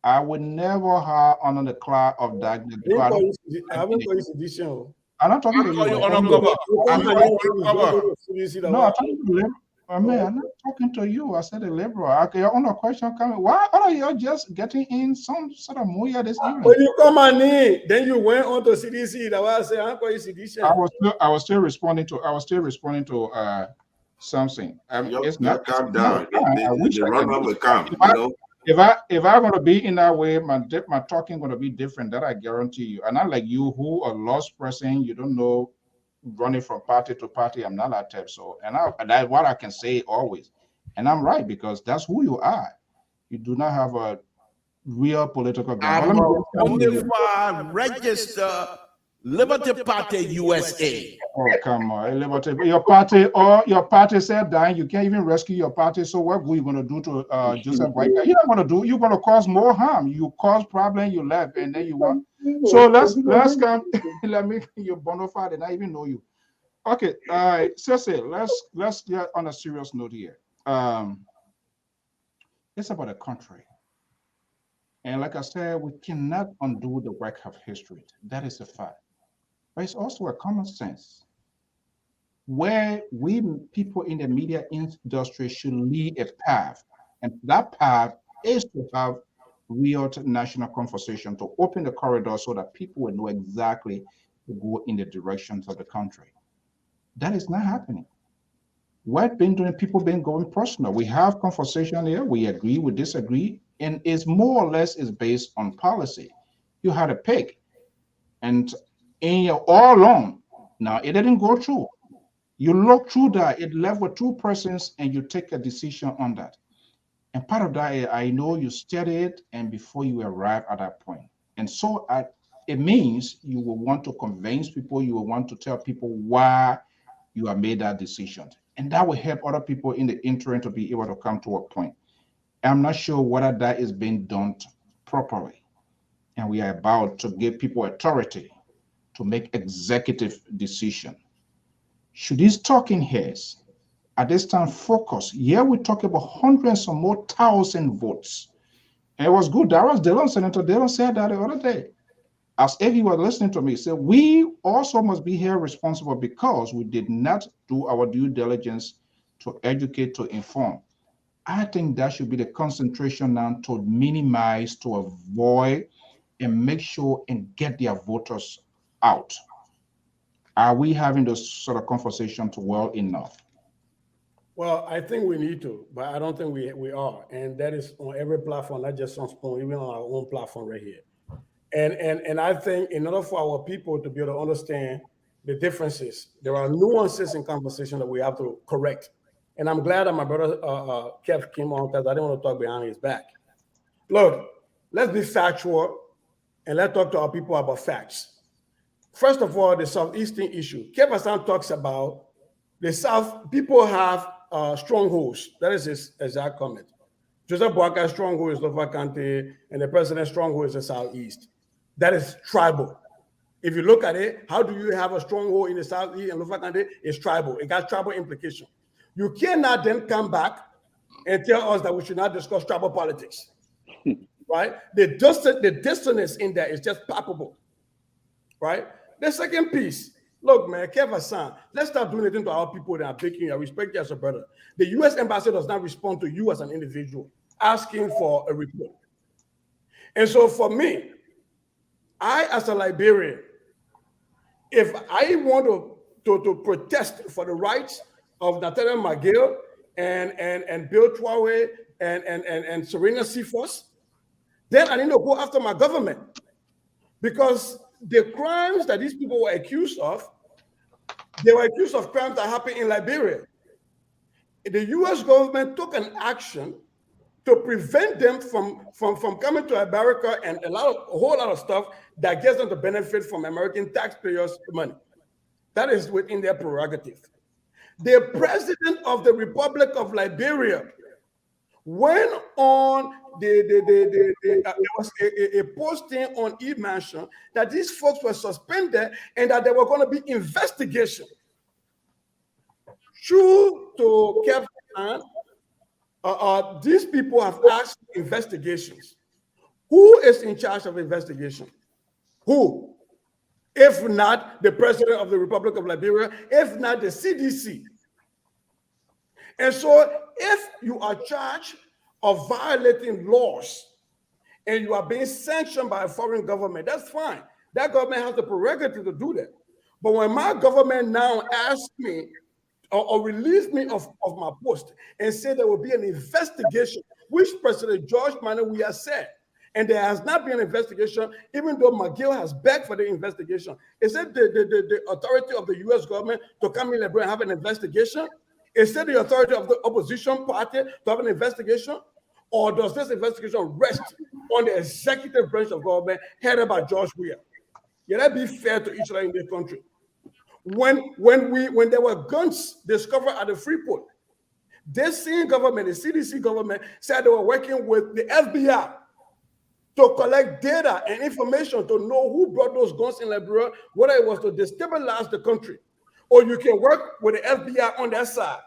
I would never have under the cloud of darkness. I'm not talking to you. I'm talking to you. Man, I'm not talking to you. I said a liberal. Okay, on a question coming. Why are you just getting in some sort of moya this evening? When you come on in, then you went on to CDC. That was I say, I'm calling CDC. I was still responding to something. It's not calm down. The Runoff will come. You know. If I'm going to be in that way, my talking going to be different. That I guarantee you. And not like you, who a lost person, you don't know, running from party to party. I'm not that type. So, and that's what I can say always. And I'm right, because that's who you are. You do not have a real political ground. I'm only register Liberty Party USA. Oh, come on. Liberty, your party said dying. You can't even rescue your party. So what are you going to do to Joseph White? You're not going to do. You're going to cause more harm. You cause problem, you left, and then you want. So let's come. Let me you bona fide, and I even know you. Okay, Cecil, let's get on a serious note here. It's about a country. And like I said, we cannot undo the work of history. That is a fact. But it's also a common sense. where we people in the media industry should lead a path. And that path is to have real national conversation, to open the corridor so that people will know exactly to go in the directions of the country. That is not happening. What been doing, people been going personal. We have conversation here, we agree, we disagree, and it's more or less is based on policy. You had a pick, and in your all along, now it didn't go through. You look through that, it left with two persons, and you take a decision on that. And part of that, I know you study it, and before you arrive at that point. And so it means you will want to convince people, you will want to tell people why you have made that decision. And that will help other people in the interim to be able to come to a point. I'm not sure whether that is being done properly. And we are about to give people authority to make executive decision. Should these talking heads at this time focus? Yeah, we talk about hundreds or more thousand votes. And it was good. Senator Dillon said that the other day. As if he was listening to me, he said, we also must be here responsible because we did not do our due diligence to educate, to inform. I think that should be the concentration now, to minimize, to avoid, and make sure and get their voters out. Are we having those sort of conversations well enough? Well, I think we need to, but I don't think we are. And that is on every platform, not just on Spoon, even on our own platform right here. And I think in order for our people to be able to understand the differences, there are nuances in conversation that we have to correct. And I'm glad that my brother Kev came on, because I didn't want to talk behind his back. Look, let's be factual and let's talk to our people about facts. First of all, the Southeastern issue. Kev Hassan talks about the South, people have strongholds. That is his exact comment. Joseph Boakai stronghold is Lofa Kante, and the president's stronghold is the Southeast. That is tribal. If you look at it, how do you have a stronghold in the Southeast and Lofa Kante? It's tribal. It got tribal implication. You cannot then come back and tell us that we should not discuss tribal politics, right? The dissonance in there is just palpable, right? The second piece, look, man, Kev Hassan, let's start doing anything to our people that are picking you. I respect you as a brother. The U.S. embassy does not respond to you as an individual asking for a report. And so for me, I, as a Liberian, if I want to protest for the rights of Nathaniel McGill and Bill Traore and Serena Seaforth, then I need to go after my government. Because the crimes that these people were accused of, they were accused of crimes that happened in Liberia. The U.S. government took an action to prevent them from coming to America and a whole lot of stuff that gets them to benefit from American taxpayers' money. That is within their prerogative. The president of the Republic of Liberia went on there was a posting on e-mansion that these folks were suspended and that there were going to be investigation. True to Kevin, these people have asked investigations. Who is in charge of investigation? Who? If not the president of the Republic of Liberia, if not the CDC. And so if you are charged of violating laws and you are being sanctioned by a foreign government, that's fine. That government has the prerogative to do that. But when my government now asks me or release me of my post and say there will be an investigation, which President George Manneh has said, and there has not been an investigation, even though McGill has begged for the investigation. Is it the authority of the U.S. government to come in Liberia and have an investigation? Is it the authority of the opposition party to have an investigation? Or does this investigation rest on the executive branch of government headed by George Weah? Yeah, that be fair to each other in this country. When there were guns discovered at the Freeport, this same government, the CDC government, said they were working with the FBI to collect data and information to know who brought those guns in Liberia, whether it was to destabilize the country. Or you can work with the FBI on that side.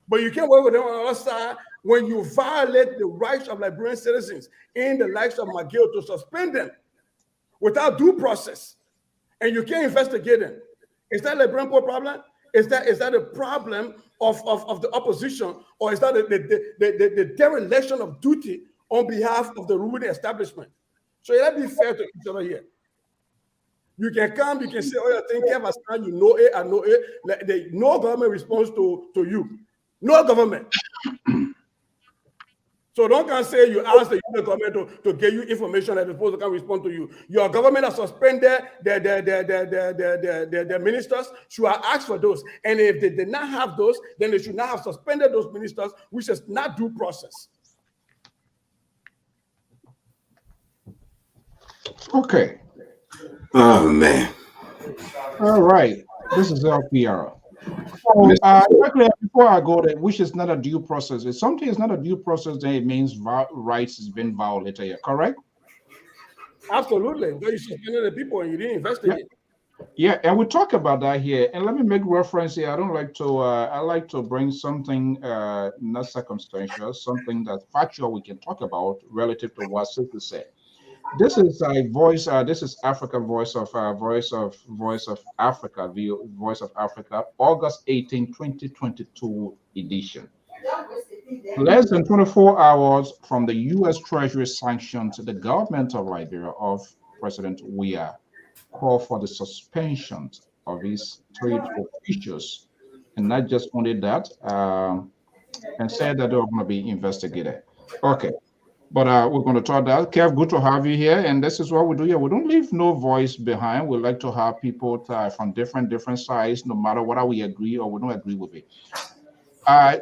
But you can't work with them on the other side when you violate the rights of Liberian citizens in the likes of McGill to suspend them without due process. And you can't investigate them. Is that a Liberian problem? Is that a problem of the opposition, or is that the dereliction of duty on behalf of the ruling establishment? So let's be fair to each other here. You can come, you can say, oh, you think you know it, I know it. No government responds to you. No government. So don't come say you ask the government to give you information that is supposed to come respond to you. Your government has suspended the ministers, should have asked for those. And if they did not have those, then they should not have suspended those ministers, which is not due process. Okay. Oh, man. All right. This is LPR. So, before I go there, which is not a due process. If something is not a due process, then it means rights has been violated here, correct? Absolutely. Because you suspended the people and you didn't investigate. Yeah, and we talk about that here. And let me make reference here. I don't like to, I like to bring something not circumstantial, something that's factual we can talk about relative to what Sister said. This is a voice. This is Africa Voice of Africa, Voice of Africa, August 18, 2022 edition. Less than 24 hours from the U.S. Treasury sanctioned the government of Liberia of President Weah call for the suspension of his 3 officials, and not just only that, and said that they were going to be investigated. Okay. But we're going to talk that. Kev, good to have you here. And this is what we do here. We don't leave no voice behind. We like to have people from different sides, no matter whether we agree or we don't agree with it.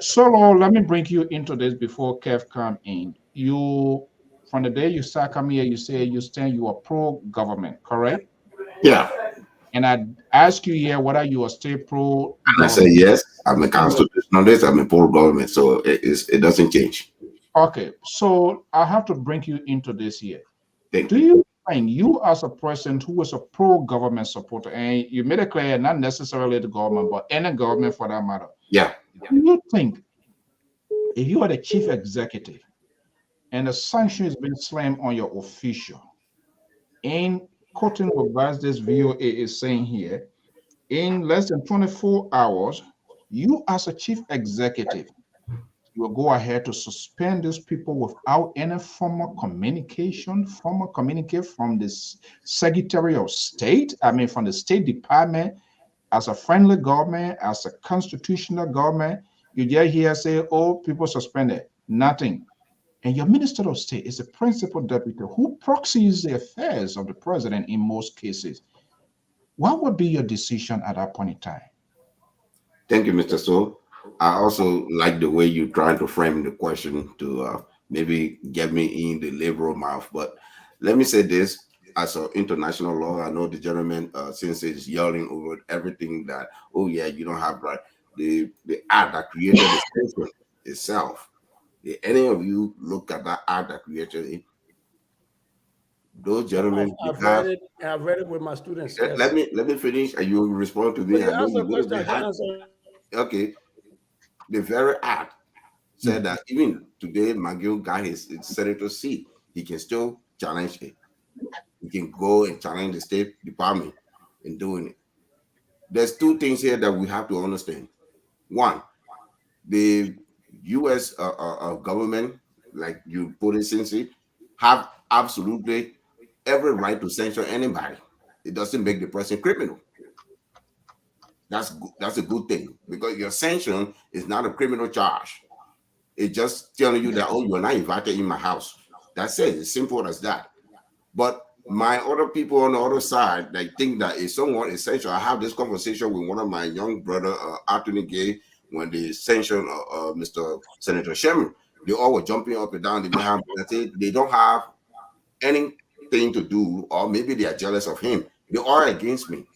Solo, let me bring you into this before Kev come in. You, from the day you start coming here, you say you are pro-government, correct? Yeah. And I ask you here whether you are still pro. I say yes. I'm a constitutionalist. I'm a pro-government, so it doesn't change. Okay, so I have to bring you into this here. Do you think you as a person who is a pro-government supporter, and you made it clear, not necessarily the government, but any government for that matter. Yeah. Do you think if you are the chief executive and the sanction is being slammed on your official, in quoting what this VOA is saying here, in less than 24 hours, you as a chief executive, you will go ahead to suspend those people without any formal communication from the Secretary of State, from the State Department, as a friendly government, as a constitutional government. You just hear say, oh, people suspended, nothing. And your Minister of State is a principal deputy who proxies the affairs of the president in most cases. What would be your decision at that point in time? Thank you, Mr. So. I also like the way you're trying to frame the question to maybe get me in the liberal mouth. But let me say this, as an international law, I know the gentleman, since he's yelling over everything that, oh yeah, you don't have right. The act that created the censorship itself. Did any of you look at that act that created it? Those gentlemen, I've read it with my students. Yes. Let me finish, and you will respond to me. You ask a question, I can answer. Okay. The very act said that even today, McGill got his senator seat. He can still challenge it. He can go and challenge the State Department in doing it. There's 2 things here that we have to understand. One, the U.S. Government, like you put it, Cincy, have absolutely every right to censure anybody. It doesn't make the person criminal. That's a good thing, because your sanction is not a criminal charge. It's just telling you that, oh, you're not invited in my house. That's it. It's simple as that. But my other people on the other side, they think that if someone is censured, I have this conversation with one of my young brother, Anthony Gay, when they sanctioned Mr. Senator Sherman. They all were jumping up and down. They don't have anything to do, or maybe they are jealous of him. They are against me.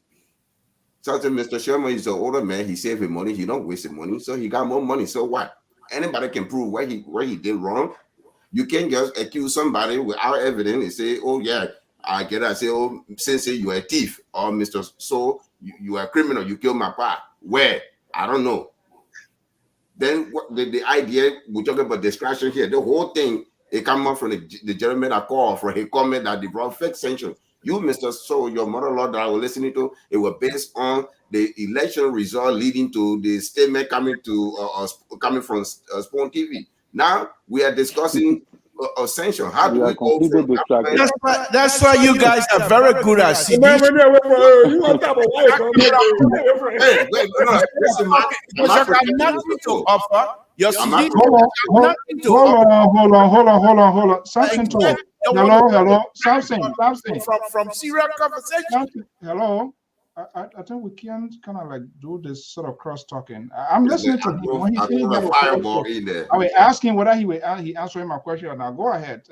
So Mr. Sherman is an older man. He saved his money. He don't waste his money, so he got more money. So what? Anybody can prove where he did wrong. You can't just accuse somebody without evidence and say, oh yeah, I get it. I say, oh, Sensei, you are a thief, or Mr. So you are a criminal. You killed my pa. Where? I don't know. Then what the idea, we're talking about distraction here. The whole thing, it come up from the gentleman I called for a comment that they brought fake sanction. You, Mr. So, your mother-in-law that I was listening to, it was based on the election result leading to the statement coming from Spawn TV. Now we are discussing sanction. How do we go from that? That's why you guys are very good at CD. Wait, no, listen, Because you got nothing to offer. Your CD nothing to Hold on. Something to hello. Something. From serious conversation. Hello. I think we can kind of like do this sort of cross talking. I'm listening to him when he said that fireball in there. I was asking whether he answering my question. Now go ahead.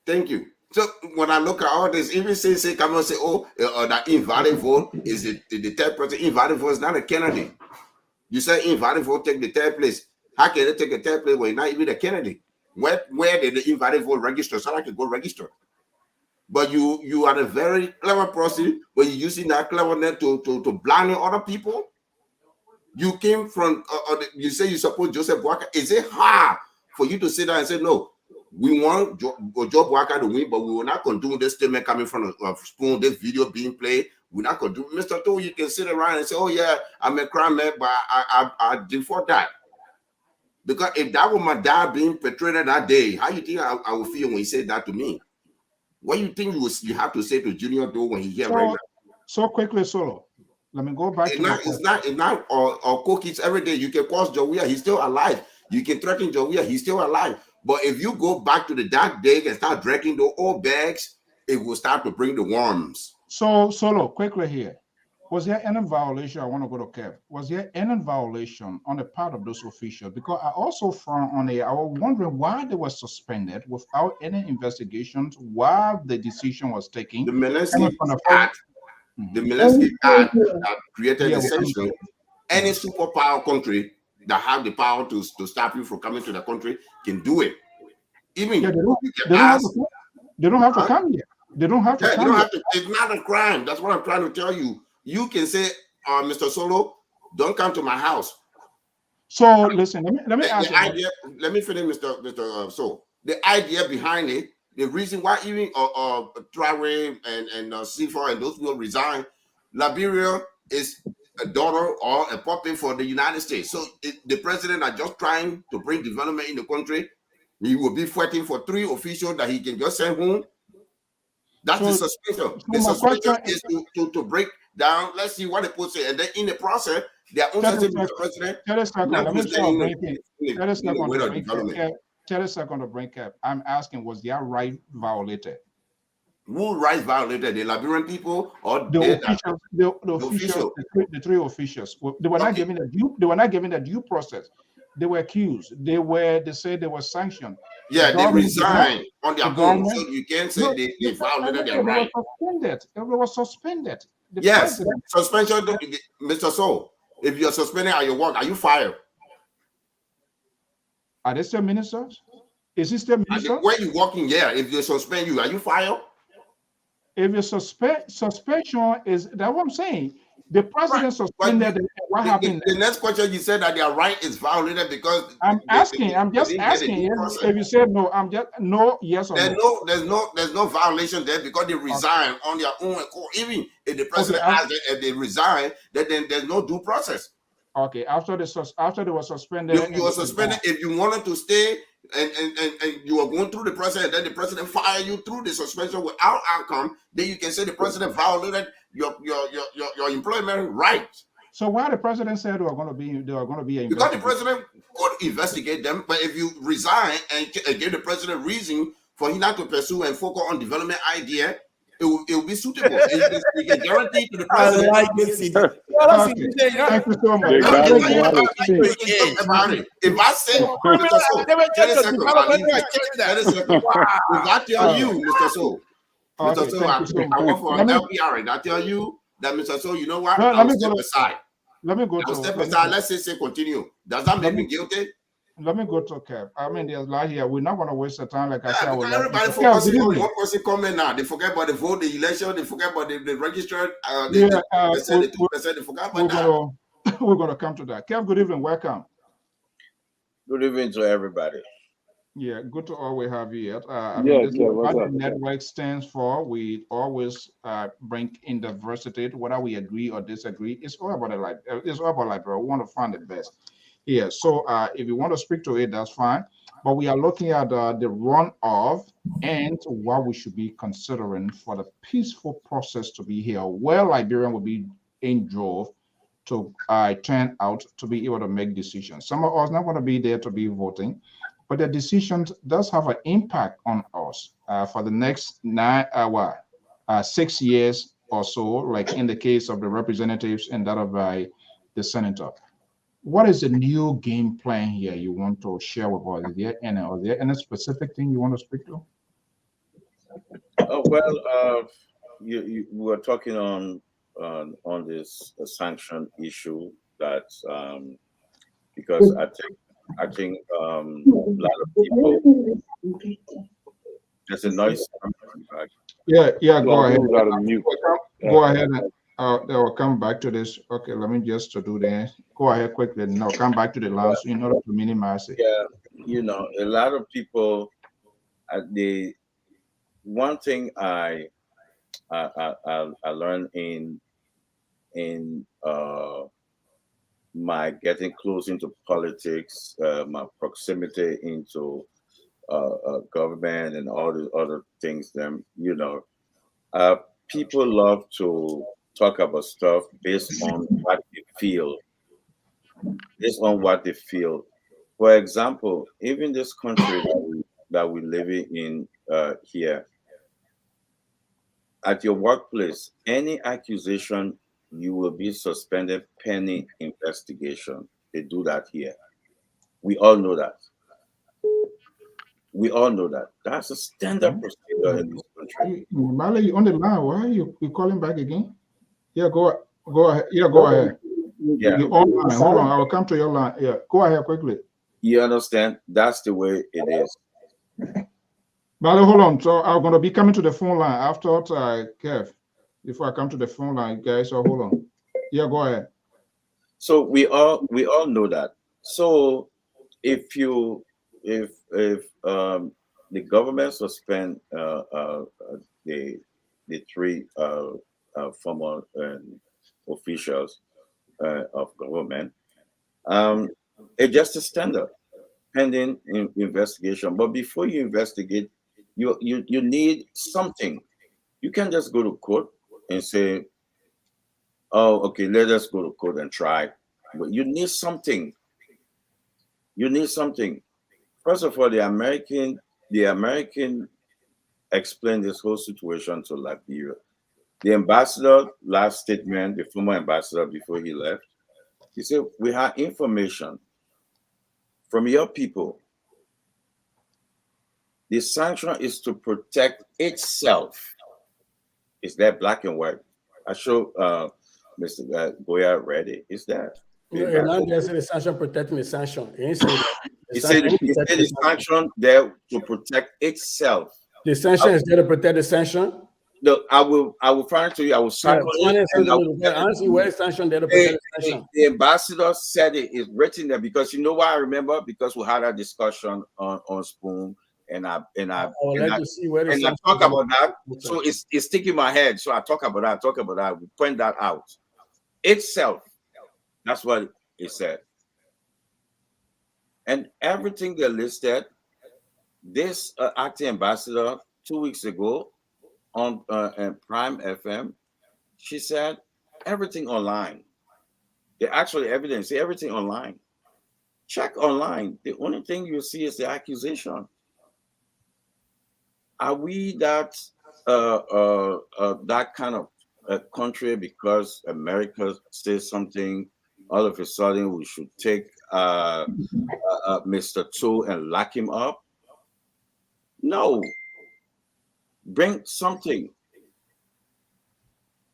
Thank you. So when I look at all this, even say come and say, that invalid vote is the third person. Invalid vote is not a candidate. You say invalid vote take the third place. How can they take a third place when you're not even a candidate? Where did the invalid vote register? So I can go register. But you are a very clever person, but you're using that cleverness to blind other people. You came from, you say you support Joseph Boakai. Is it hard for you to sit down and say, no, we want Joe Boakai to win, but we will not condone this statement coming from Spoon, this video being played. We're not going to do Mr. Toe, you can sit around and say, oh, yeah, I'm a crime man, but I default that. Because if that was my dad being portrayed that day, how you think I would feel when he said that to me? What do you think you have to say to Junior Doe when he hears right now? So quickly, Solo. Let me go back it's not or cookies every day. You can cause Jawia, he's still alive. You can threaten Jawia, he's still alive. But if you go back to the dark day and start drinking the old bags, it will start to bring the worms. So Solo, quickly here. Was there any violation? I want to go to Kev. Was there any violation on the part of those officials? Because I also found I was wondering why they were suspended without any investigations while the decision was taken. The Melinsky Act, that created the sanction. Any superpower country that have the power to stop you from coming to the country can do it. Even they don't have to come here. They don't have to come here. It's not a crime. That's what I'm trying to tell you. You can say, Mr. Solo, don't come to my house. So listen, let me ask you. Let me finish, Mr. So the idea behind it, the reason why even Traore and Sifa and those will resign, Liberia is a daughter or a puppet for the United States. So the president are just trying to bring development in the country. He will be fighting for 3 officials that he can just send home. That's the suspicion. The suspicion is to break down. Let's see what they put say, and then in the process, their own Mr. President. Tell us second to bring up. I'm asking, was their right violated? Who rights violated? The Liberian people or the officials? The 3 officials. They were not given a due process. They were accused. They said they were sanctioned. Yeah, they resigned on their own. So you can't say they violated their right. They were suspended. Yes, suspension, Mr. Soul. If you're suspended at your work, are you fired? Are they still ministers? Is he still minister? Where you working? Yeah, if they suspend you, are you fired? If you suspension is that what I'm saying. The president suspended. What happened? The next question, you said that their right is violated because I'm just asking. If you said no, I'm just no. Yes or no? There's no violation there because they resign on their own accord. Even if the president if they resign, then there's no due process. Okay. After they were suspended, you were suspended. If you wanted to stay and you were going through the process, and then the president fired you through the suspension without outcome, then you can say the president violated your employment rights. So why the president said they were going to be because the president could investigate them, but if you resign and give the president reason for him not to pursue and focus on development idea, it will be suitable. And you can guarantee to the president. I like this. Thank you so much. If I say, if I tell you, Mr. Soul, Mr. Soul, I work for LPR, and I tell you that, Mr. Soul, you know what? I will step aside. Let me go. Step aside. Let's say continue. Does that make me guilty? Let me go to Kev. I mean, there's a lot here. We're not going to waste the time. Like I said, everybody focusing on one person comment now. They forget about the vote, the election. They forget about the registered. They forgot about that. We're going to come to that. Kev, good evening. Welcome. Good evening to everybody. Yeah, good to always have you here. I mean, Yeah, this is yeah, what's what up? the What's up? network stands for. We always bring in diversity, whether we agree or disagree. It's all about it's all about we want to find the best. Yeah. So if you want to speak to it, that's fine. But we are looking at the runoff and what we should be considering for the peaceful process to be here, where Liberian will be in drove to turn out to be able to make decisions. Some of us not going to be there to be voting, but the decisions does have an impact on us for the next 6 years or so, like in the case of the representatives and that of the senator. What is the new game plan here you want to share with us? Is there any specific thing you want to speak to? You were talking on this sanction issue that because I think a lot of people, there's a noise coming from the back. Yeah, go ahead. You gotta mute. Go ahead. They will come back to this. Okay, let me just to do that. Go ahead quickly. No, come back to the last in order to minimize it. Yeah, a lot of people. The one thing I learned in my getting close into politics, my proximity into government and all the other things. People love to talk about stuff based on what they feel. Based on what they feel. For example, even this country that we live in here, at your workplace, any accusation, you will be suspended pending investigation. They do that here. We all know that. We all know that. That's a standard procedure in this country. Mala, you on the line? Why are you calling back again? Yeah, go ahead. Yeah, go ahead. Yeah. You're online. Hold on, I will come to your line. Yeah, go ahead quickly. You understand? That's the way it is. Mala, hold on. So I'm going to be coming to the phone line after Kev. Before I come to the phone line, guys. So hold on. Yeah, go ahead. So we all know that. So if the government suspend the three former officials of government, it's just a standard pending investigation. But before you investigate, you need something. You can't just go to court and say, "Oh, okay, let us go to court and try." But you need something. You need something. First of all, the American explained this whole situation to Liberia. The ambassador, last statement, the former ambassador before he left, he said, "We have information from your people. The sanction is to protect itself." Is that black and white? I show Mr. Goya read it. Is that? Now they say the sanction protecting the sanction. He said the sanction there to protect itself. The sanction is there to protect the sanction. No, I will find it to you. I will sign it. I don't see where the sanction there to protect the sanction. The ambassador said it is written there because you know why I remember, because we had a discussion on Spoon and I talk about that. So it's sticking in my head. So I talk about that. We point that out. Itself. That's what it said. And everything they listed, this acting ambassador 2 weeks ago on Prime FM, she said everything online. They actually evidence everything online. Check online. The only thing you see is the accusation. Are we that kind of country because America says something? All of a sudden, we should take Mr. Tu and lock him up? No. Bring something.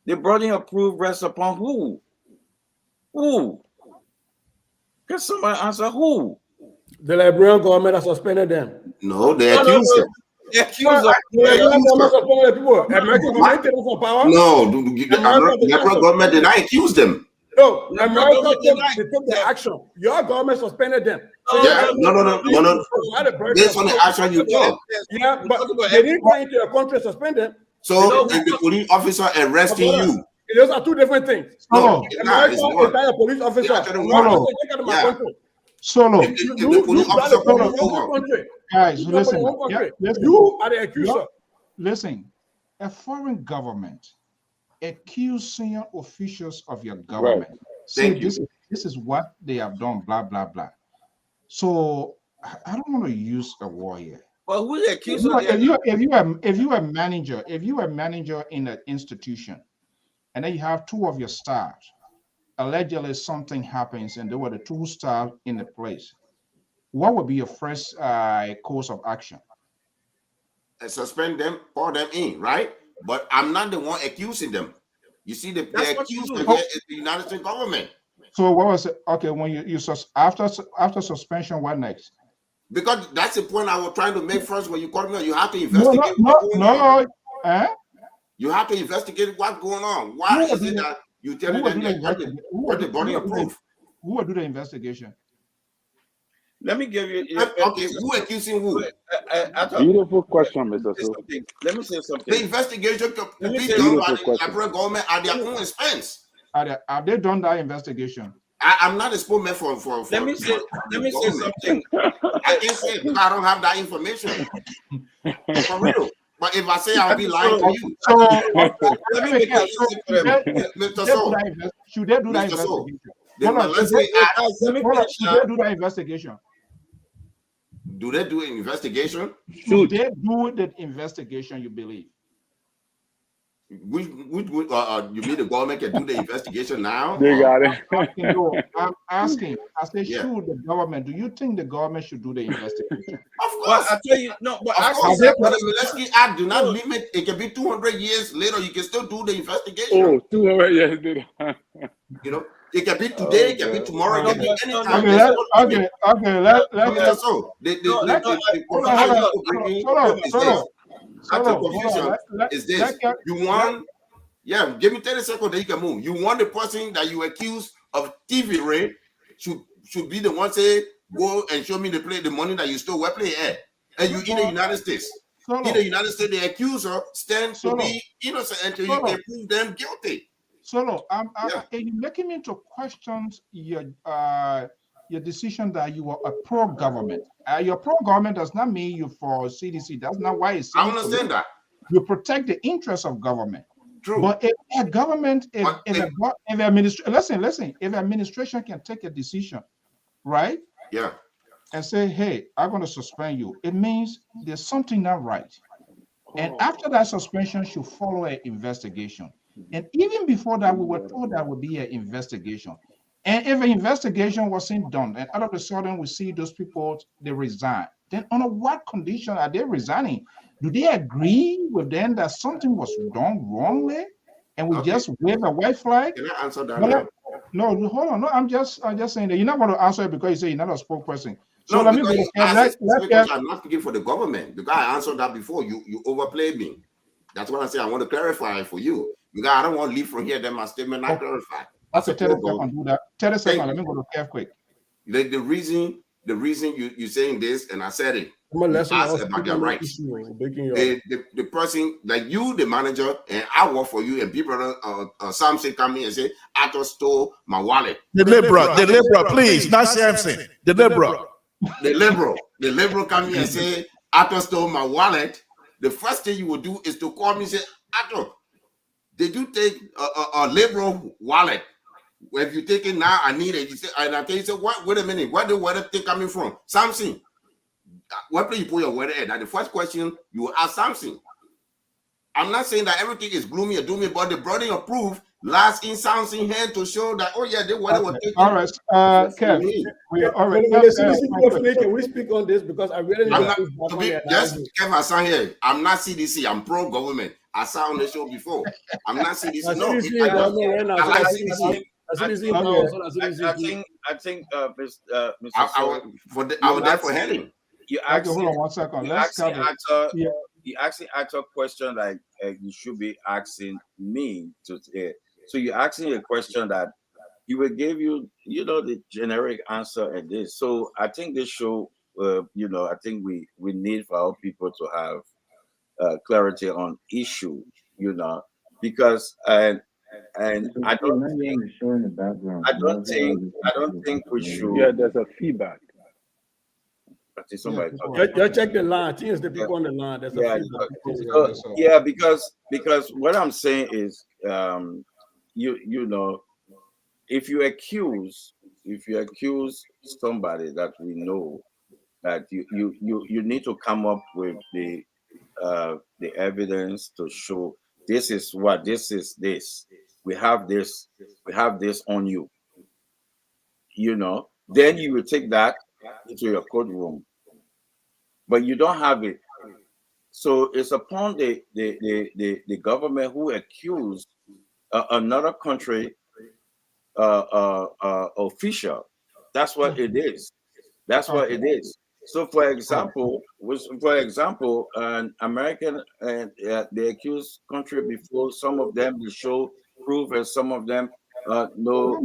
The burden of proof rests upon who? Who? Can somebody answer who? The Liberian government has suspended them. No, they accused them. They accused them. American government for power. No, the Liberian government did not accuse them. No, America they took the action. Your government suspended them. So No. Based on the action you took. Yeah, but they didn't go into your country and suspend them. So if the police officer arresting you. Those are two different things. No, America is not a police officer. Solo. If the police officer comes over. Guys, listen. You are the accuser. Listen, a foreign government accusing officials of your government. Right. Say this is what they have done, blah, blah, blah. So I don't want to use a word here. Well, who the accuser? If you are a manager in an institution, and then you have two of your staff, allegedly something happens and they were the two staff in the place, what would be your first course of action? Suspend them, pour them in, right? But I'm not the one accusing them. You see, the accused is the United States government. So what was it? Okay, when you after suspension, what next? Because that's the point I was trying to make first. When you called me, you have to investigate. You have to investigate what's going on. Why is it that you tell them what the body of proof? Who will do the investigation? Let me give you. Okay, who accusing who? Beautiful question, Mr. So. Let me say something. The investigation could be done by the Liberal government at their own expense. Have they done that investigation? I'm not a spokesman for Let me say something. I can't say it because I don't have that information. For real. But if I say I'll be lying to you. So let me make it easy for them. Mr. So. Should they do that investigation? Should they do that investigation? Do they do an investigation? Should they do the investigation, you believe? You mean the government can do the investigation now? They got it. I'm asking. I say, should the government? Do you think the government should do the investigation? Of course. I tell you, no. But the Milesky Act do not limit. It can be 200 years later. You can still do the investigation. Oh, 200 years. You know, it can be today. It can be tomorrow. It can be anytime. Is this you want? Yeah, give me 30 seconds that you can move. You want the person that you accuse of TV rape should be the one say go and show me the money that you stole. Where play at? And you in the United States. In the United States, the accuser stands to be innocent until you can prove them guilty. Solo, you're making me to question your decision that you are a pro-government. Your pro-government does not mean you for CDC. That's not why it's. I understand that. You protect the interests of government. True. But if a government, if administration can take a decision, right? Yeah. And say, hey, I'm going to suspend you. It means there's something not right. And after that suspension should follow an investigation. And even before that, we were told that would be an investigation. And if an investigation wasn't done, and all of a sudden we see those people, they resign, then under what condition are they resigning? Do they agree with them that something was done wrongly? And we just wave a white flag? Can I answer that? No, hold on. No, I'm just saying that you're not going to answer it because you say you're not a spokesperson. So no, I'm not speaking for the government because I answered that before. You overplayed me. That's what I say. I want to clarify for you because I don't want to leave from here. Then my statement not clarified. Okay, 30 seconds. Do that. 30 seconds. Let me go to Kev quick. The reason you saying this, and I said it. Ask about their rights. The person like you, the manager, and I work for you, and people, Samson come in and say, I just stole my wallet. The liberal, please, not Samson. The liberal come in and say, Ato stole my wallet. The first thing you will do is to call me and say, Ato, did you take a liberal wallet? If you take it now, I need it. You say, and I tell you, say, what? Wait a minute, where the wallet thing coming from? Samson, where do you put your wallet at? That's the first question you will ask Samson. I'm not saying that everything is gloomy or doomy, but the burden of proof lies in Samson's hand to show that, oh yeah, the wallet was taken. All right, Kev. Can we speak on this because I really just Kev Hassan here. I'm not CDC. I'm pro-government. I saw on the show before. I'm not CDC. No, I like CDC. I think, Mr. I was there for heading. You hold on 1 second. You actually asked a question like you should be asking me to. So you're asking a question that he will give you, the generic answer at this. So I think this show, I think we need for our people to have clarity on issue, because and I don't think we should. Yeah, there's a feedback. I think somebody Just check the line. I think it's the people on the line. There's a feedback. Because what I'm saying is, if you accuse somebody that we know, that you need to come up with the evidence to show this is what this is. We have this on you. Then you will take that into your courtroom, but you don't have it. So it's upon the government who accused another country official. That's what it is. That's what it is. So, for example, an American, they accuse country before. Some of them they show proof, and some of them no.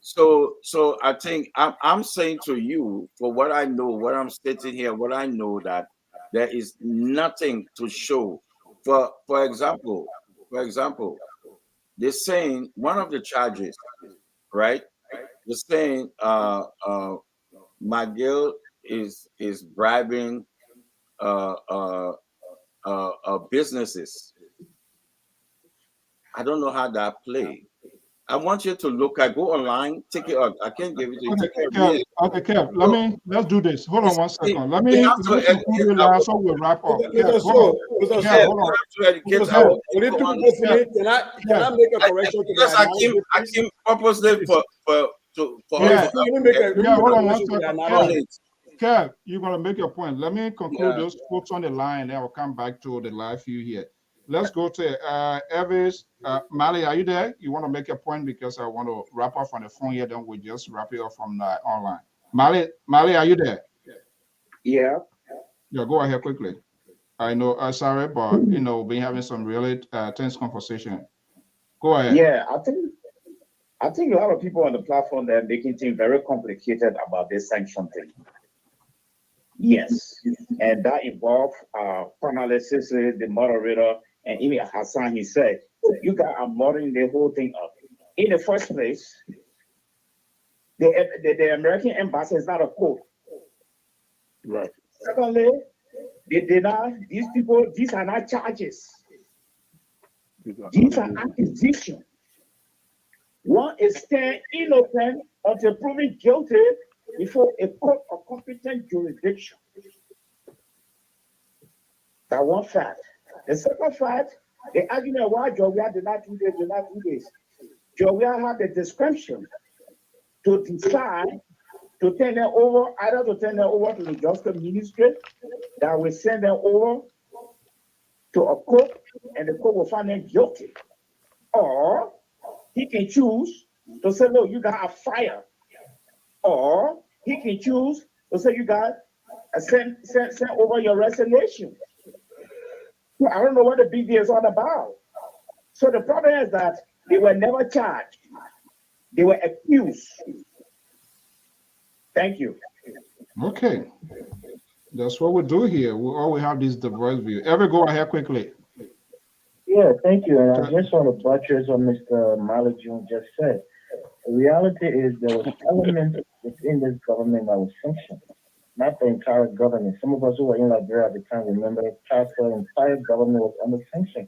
So I think I'm saying to you, for what I know, what I'm stating here, what I know, that there is nothing to show. For example, they're saying one of the charges, right? They're saying McGill is bribing businesses. I don't know how that play. I want you to go online, take it out. I can't give it to you. Okay, Kev, let's do this. Hold on one second. Let me conclude the line so we'll wrap up. Kev, hold on. Can I make a correction to that? I came purposely for hold on one second. Kev, you're gonna make your point. Let me conclude those folks on the line, and then I'll come back to the live view here. Let's go to Elvis. Mali, are you there? You want to make a point, because I want to wrap up on the phone here, then we just wrap it up from online. Mali, are you there? Yeah. Yeah, go ahead quickly. I know, sorry, but we've been having some really tense conversation. Go ahead. Yeah, I think a lot of people on the platform, they're making things very complicated about this sanction thing. Yes, and that involves analysis, the moderator, and even Hassan. He said, "You guys are moderating the whole thing up." In the first place, the American embassy is not a court. Right. Secondly, they deny these people. These are not charges. These are accusations. One is staying innocent until proven guilty before a court of competent jurisdiction. That one fact. The second fact, the argument why Georgia did not do this. Georgia had the discretion to decide to turn them over, either to turn them over to the justice ministry, that will send them over to a court, and the court will find them guilty. Or he can choose to say, no, you got a fire. Or he can choose to say, you got send over your resignation. I don't know what the big deal is all about. So the problem is that they were never charged. They were accused. Thank you. Okay. That's what we do here. We always have this diverse view. Go ahead quickly. Yeah, thank you. And I just want to buttress what Mr. Malajun just said. The reality is there was elements within this government that was sanctioned, not the entire government. Some of us who were in Liberia at the time remember the entire government was under sanction.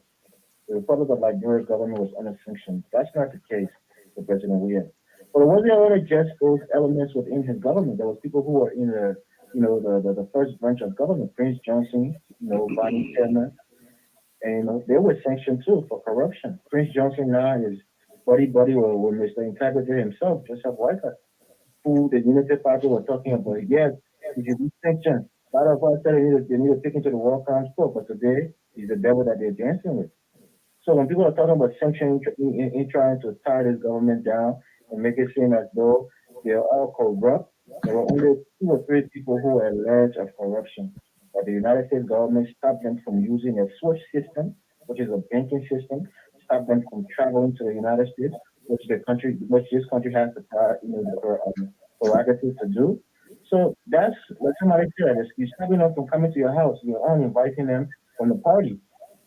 The Republic of Liberia government was under sanction. That's not the case for President William. But it wasn't only just those elements within his government. There was people who were in the first branch of government, Prince Johnson, Bonnie Chairman, and they were sanctioned too for corruption. Prince Johnson now is buddy with Mr. Integrity himself, Joseph Whitehead, who the Unity Party were talking about. Yes, he should be sanctioned. A lot of us said they need to take him to the World Crimes Court, but today he's the devil that they're dancing with. So when people are talking about sanctioning in trying to tie this government down and make it seem as though they're all corrupt, there were only 2 or 3 people who were alleged of corruption. But the United States government stopped them from using a SWIFT system, which is a banking system, stopped them from traveling to the United States, which this country has the prerogative to do. So that's like somebody said, you're stopping them from coming to your house. You're only inviting them from the party.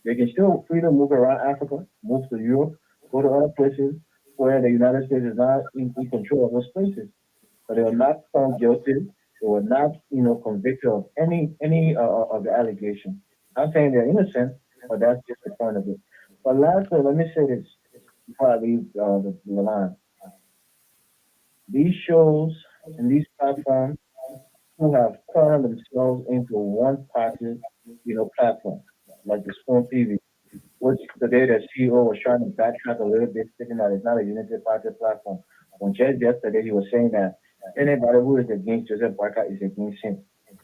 They can still freely move around Africa, move to Europe, go to other places where the United States is not in control of those places. But they were not found guilty. They were not, convicted of any of the allegation. I'm saying they're innocent, but that's just the point of it. But lastly, let me say this before I leave the line. These shows and these platforms who have turned themselves into one party, platform, like the Spoon TV, which today the CEO was trying to backtrack a little bit, thinking that it's not a Unity Party platform. When just yesterday he was saying that anybody who is against Joseph Boyka is against him.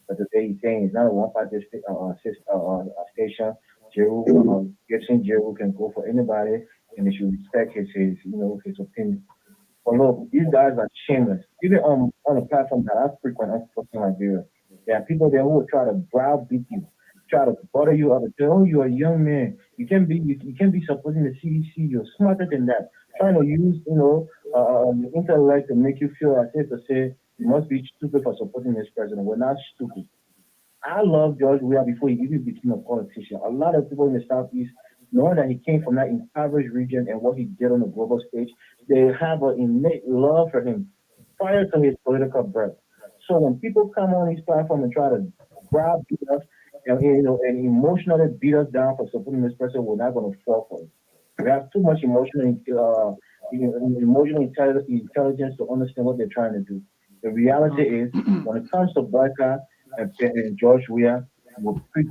But today he's saying it's not a one-party station. Gibson Jeru can go for anybody, and they should respect his opinion. But look, these guys are shameless. Even on a platform that I frequent, in Nigeria, there are people there who will try to browbeat you, try to butter you up and say, "Oh, you're a young man. You can't be supporting the CDC. You're smarter than that." Trying to use, the intellect to make you feel as if to say you must be stupid for supporting this president. We're not stupid. I love George Weah before he even became a politician. A lot of people in the Southeast, knowing that he came from that impoverished region and what he did on the global stage, they have an innate love for him prior to his political birth. So when people come on these platforms and try to browbeat us and emotionally beat us down for supporting this person, we're not going to fall for it. We have too much emotional intelligence to understand what they're trying to do. The reality is, when it comes to Boyka and George Weah, we'll pick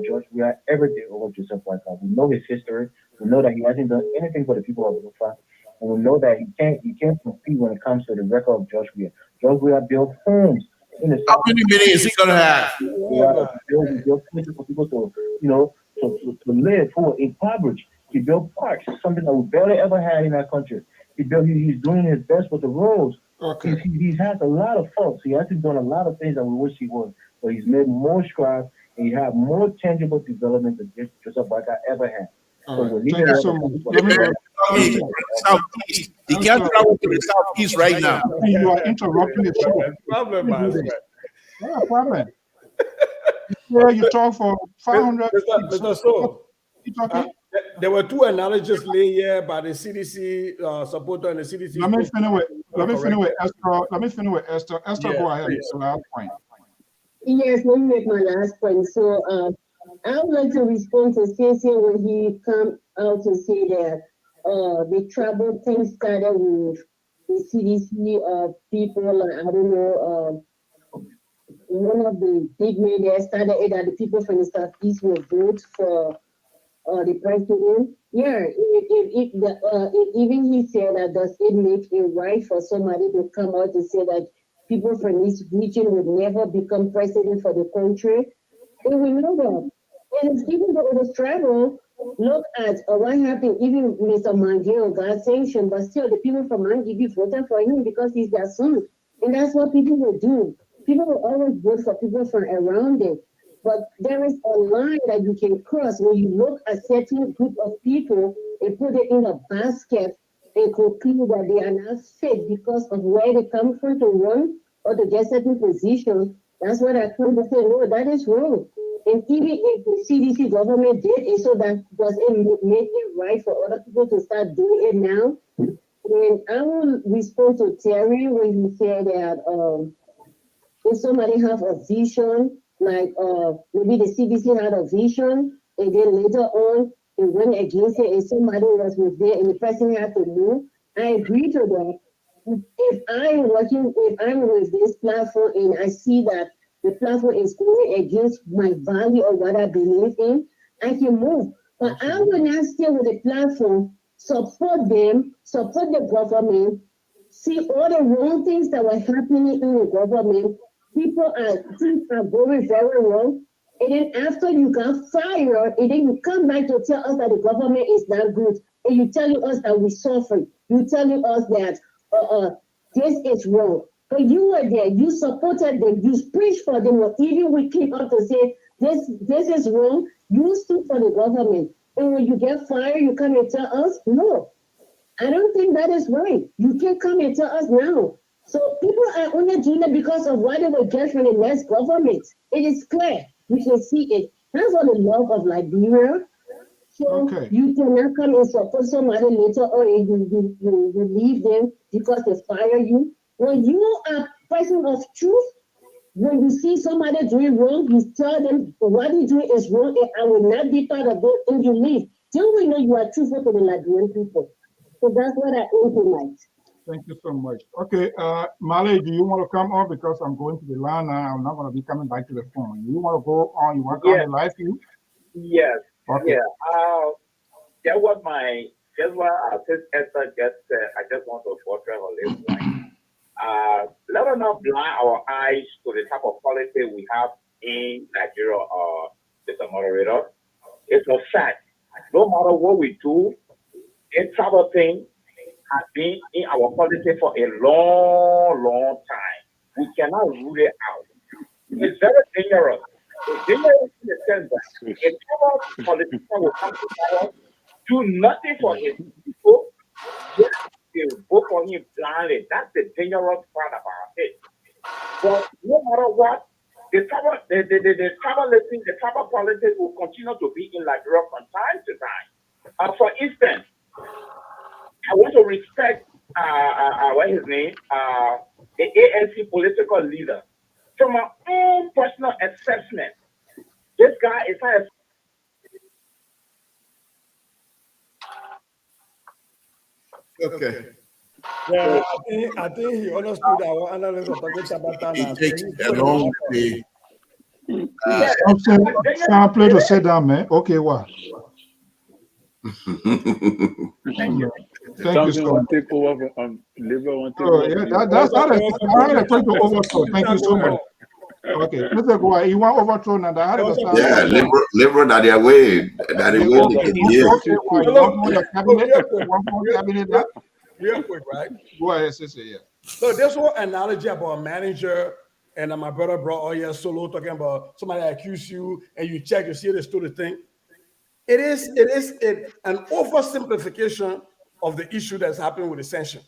George Weah every day over Joseph Boyka. We know his history. We know that he hasn't done anything for the people of Rufa. And we know that he can't compete when it comes to the record of George Weah. George Weah built homes in the How many minutes is he gonna have? He built places for people to live who were impoverished. He built parks, something that we barely ever had in our country. He's doing his best with the roads. Okay. He's had a lot of faults. He hasn't done a lot of things that we wish he would. But he's made more strides and he had more tangible development than Joseph Boyka ever had. All right. Thank you so much. Let me go. Southeast. He can't travel to the Southeast right now. You are interrupting the show. Problem, No problem. You talk for 500. Mr. So, there were two analogies laid here by the CDC supporter and the CDC. Let me finish with Esther. Let me finish with Esther. Esther, go ahead. Last point. Yes, let me make my last point. So I would like to respond to Stacey when he come out to say that the trouble thing started with the CDC people. I don't know. One of the big media started it that the people from the Southeast will vote for the president. Yeah, even he said that does it make it right for somebody to come out to say that people from this region would never become president for the country? And we know that. And even though it was tribal, look at what happened. Even Mr. Mangio got sanctioned, but still the people from Mangibi voted for him because he's their son. And that's what people will do. People will always vote for people from around them. But there is a line that you can cross when you look at certain group of people and put it in a basket and conclude that they are not fit because of where they come from to run or to get certain positions. That's what I come to say, no, that is wrong. And even if the CDC government did it, so that does it make it right for other people to start doing it now? And I will respond to Terry when he said that if somebody have a vision, like maybe the CDC had a vision, and then later on it went against it, and somebody was with there, and the person had to move. I agree to that. If I'm with this platform and I see that the platform is going against my value or what I believe in, I can move. But I will not stay with the platform, support them, support the government, see all the wrong things that were happening in the government. Things are going very wrong. And then after you got fired, and then you come back to tell us that the government is not good. And you telling us that we suffer. You telling us that this is wrong. But you were there, you supported them, you preached for them, or even we came up to say this is wrong. You stood for the government. And when you get fired, you come and tell us, no. I don't think that is right. You can't come and tell us now. So people are only doing it because of what they will get from the next government. It is clear. We can see it. That's what the love of Liberia. So you cannot come and support somebody later, or you leave them because they fire you. When you are a person of truth, when you see somebody doing wrong, you tell them what you doing is wrong and I will not be part of it, and you leave. Then we know you are truthful to the Liberian people. So that's what I implement. Thank you so much. Okay, Male, do you want to come on? Because I'm going to the line now. I'm not going to be coming back to the phone. You want to go on? You want to come on live view? Yes. Okay. Yeah. That was my, just what Esther just said. I just want to portray on this point. Let us not blind our eyes to the type of politics we have in Nigeria, Mr. Moderator. It's a fact. No matter what we do, this type of thing has been in our politics for a long time. We cannot rule it out. It's very dangerous. It's dangerous in the sense that a type politician will come to power, do nothing for his people, just to vote for him blindly. That's the dangerous part about it. But no matter what, the tribal politics will continue to be in Liberia from time to time. For instance, I want to respect what is his name, the ANC political leader. From my own personal assessment, this guy is high. Okay. Yeah, I think he understood our analysis of talking It takes a long way. Sample to say that, man. Okay, what? Thank you. Thank you so much. Take over from Liver. Yeah, that's not a quick overthrow. Thank you so much. Okay, Mr. Goa, you want overthrow now? Yeah, liberal that their way. That they will get real quick, right? Go ahead, sister. Yeah. So this whole analogy about a manager and my brother brought Solo talking about somebody accuse you and you check to see the story thing. It is an oversimplification of the issue that's happening with the sanction.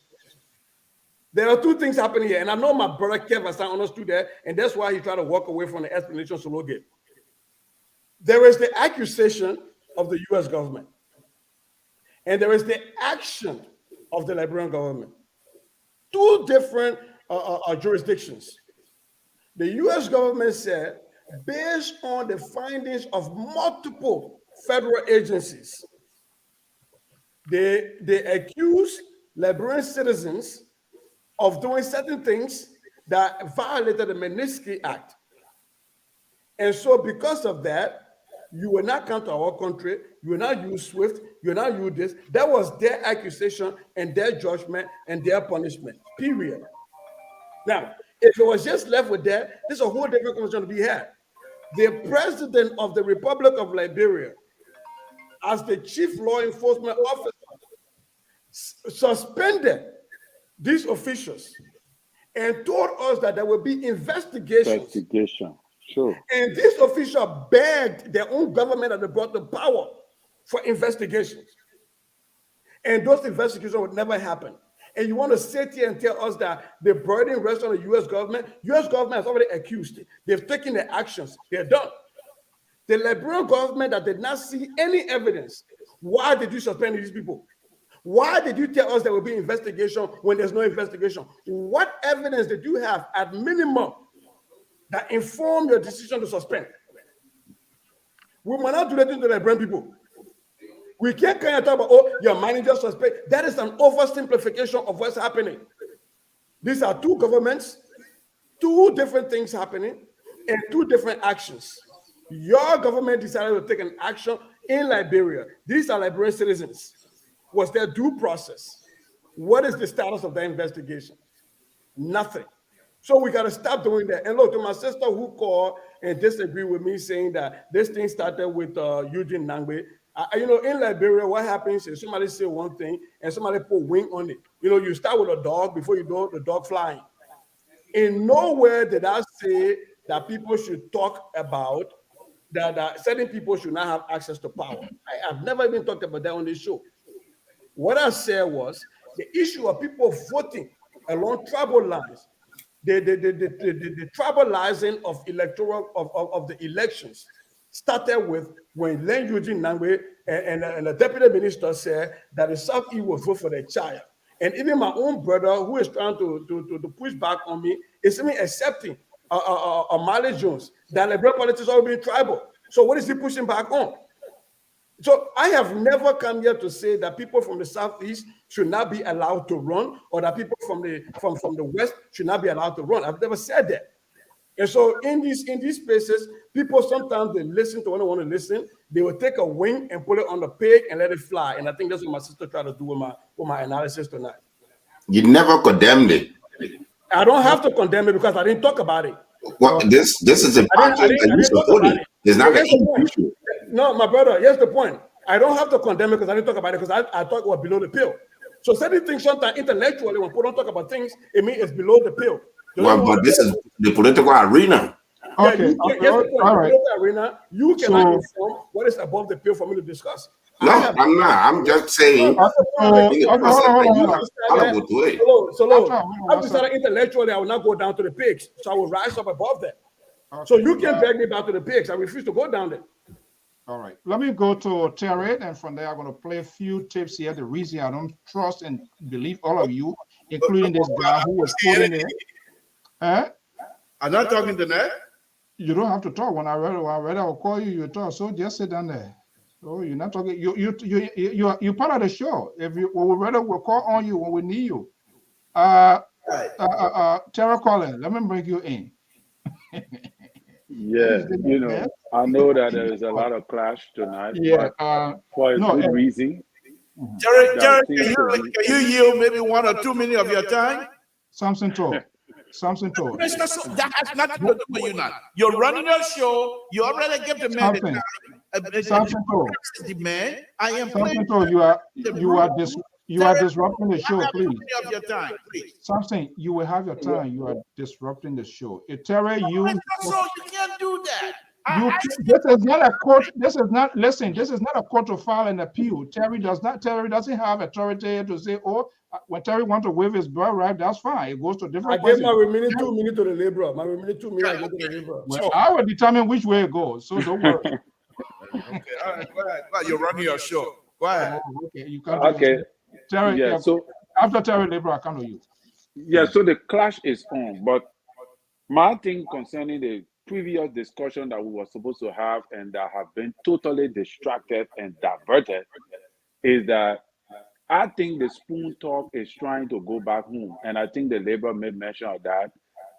There are two things happening here, and I know my brother Kev has not understood that, and that's why he tried to walk away from the explanation Solo gave. There is the accusation of the U.S. government, and there is the action of the Liberian government. Two different jurisdictions. The U.S. government said, based on the findings of multiple federal agencies, they accuse Liberian citizens of doing certain things that violated the Magnitsky Act. And so because of that, you will not come to our country, you will not use SWIFT, you will not use this. That was their accusation and their judgment and their punishment, period. Now, if it was just left with that, this is a whole different conversation to be had. The president of the Republic of Liberia, as the chief law enforcement officer, suspended these officials and told us that there will be investigations. Sure. And this official begged their own government that they brought the power for investigations. And those investigations would never happen. And you want to sit here and tell us that the burden rests on the U.S. government? U.S. government has already accused it. They've taken the actions. They're done. The Liberian government that did not see any evidence. Why did you suspend these people? Why did you tell us there will be investigation when there's no investigation? What evidence did you have at minimum that informed your decision to suspend? We might not do that to the Liberian people. We can't kind of talk about, oh, your manager suspect. That is an oversimplification of what's happening. These are two governments, two different things happening, and two different actions. Your government decided to take an action in Liberia. These are Liberian citizens. Was there due process? What is the status of that investigation? Nothing. So we got to stop doing that. And look, to my sister who called and disagreed with me saying that this thing started with Eugene Nangbe. In Liberia, what happens is somebody say one thing and somebody put wing on it. You start with a dog before you do the dog flying. In nowhere did I say that people should talk about that certain people should not have access to power. I have never even talked about that on this show. What I said was the issue of people voting along tribal lines, the tribalizing of electoral of the elections started with when Len Eugene Nangwe and the deputy minister said that the Southeast will vote for the child. And even my own brother, who is trying to push back on me, is even accepting Mali Jones that liberal politics are being tribal. So what is he pushing back on? So I have never come here to say that people from the Southeast should not be allowed to run, or that people from the West should not be allowed to run. I've never said that. And so in these spaces, people sometimes they listen to when they want to listen. They will take a wing and put it on the pig and let it fly. And I think that's what my sister tried to do with my analysis tonight. You never condemned it. I don't have to condemn it because I didn't talk about it. Well, this is a pattern that you support it. It's not an issue. No, my brother, here's the point. I don't have to condemn it because I didn't talk about it because I thought it was below the pill. So certain things sometimes intellectually, when people don't talk about things, it means it's below the pill. Well, but this is the political arena. Okay, all right. Arena, you cannot inform what is above the pill for me to discuss. No, I'm not. I'm just saying. So I've decided intellectually I will not go down to the pigs, so I will rise up above that. So you can drag me back to the pigs. I refuse to go down there. All right, let me go to Terry, and from there I'm going to play a few tips here. The reason I don't trust and believe all of you, including this guy who was putting it. I'm not talking to that. You don't have to talk. When I read, I will call you. You talk. So just sit down there. Oh, you're not talking. You're part of the show. If you we'll call on you when we need you. Terry Collins, let me bring you in. Yeah, you know, I know that there is a lot of clash tonight. Yeah, for a good reason. Jerry, can you yield maybe 1 or 2 minutes of your time? Something told. Something told. That has nothing to do with you now. You're running your show. You already give the man something told. The man. I am something told. You are disrupting the show, please. Of your time, please. Something you will have your time. You are disrupting the show. Terry, you can't do that. This is not a court. This is not. Listen. This is not a court to file an appeal. Terry doesn't have authority to say, "Oh, when Terry wants to waive his birth right, that's fine." It goes to different. I gave my remaining 2 minutes to the liberal. My remaining 2 minutes I go to the liberal. Well, I will determine which way it goes. So don't worry. Okay, all right, go ahead. You're running your show. Go ahead. Okay, you can. Okay. Terry, yeah. So after Terry liberal, I come to you. Yeah. So the clash is on, but my thing concerning the previous discussion that we were supposed to have and that have been totally distracted and diverted is that I think the spoon talk is trying to go back home. And I think the Labour made mention of that.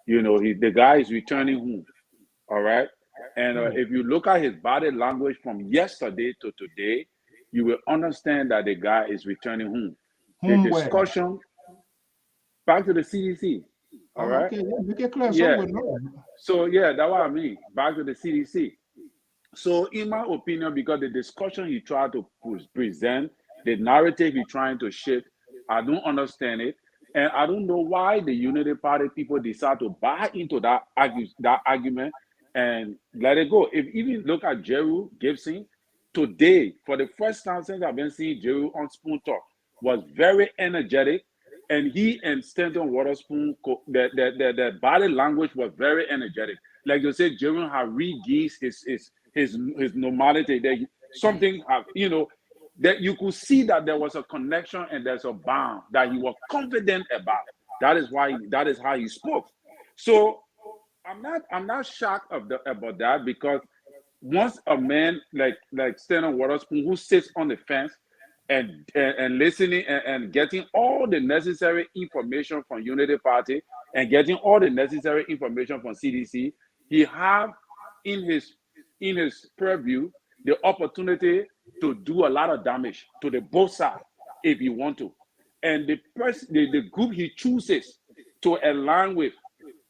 You know, the guy is returning home. All right. And if you look at his body language from yesterday to today, you will understand that the guy is returning home. The discussion back to the CDC. All right. Okay, make it clear. Yeah. So yeah, that's what I mean. Back to the CDC. So in my opinion, because the discussion he tried to present, the narrative he's trying to shift, I don't understand it. And I don't know why the Unity Party people decide to buy into that argument and let it go. If even look at Jeru Gibson, today, for the first time since I've been seeing Jeru on Spoon Talk, was very energetic. And he and Stanton Waterspoon, the body language was very energetic. Like you said, Jeru had regained his normality. That something, you know, that you could see that there was a connection and there's a bond that he was confident about. That is how he spoke. So I'm not shocked about that, because once a man like Stanton Waterspoon, who sits on the fence and listening and getting all the necessary information from Unity Party and getting all the necessary information from CDC, he have in his purview the opportunity to do a lot of damage to the both sides if he want to. And the group he chooses to align with,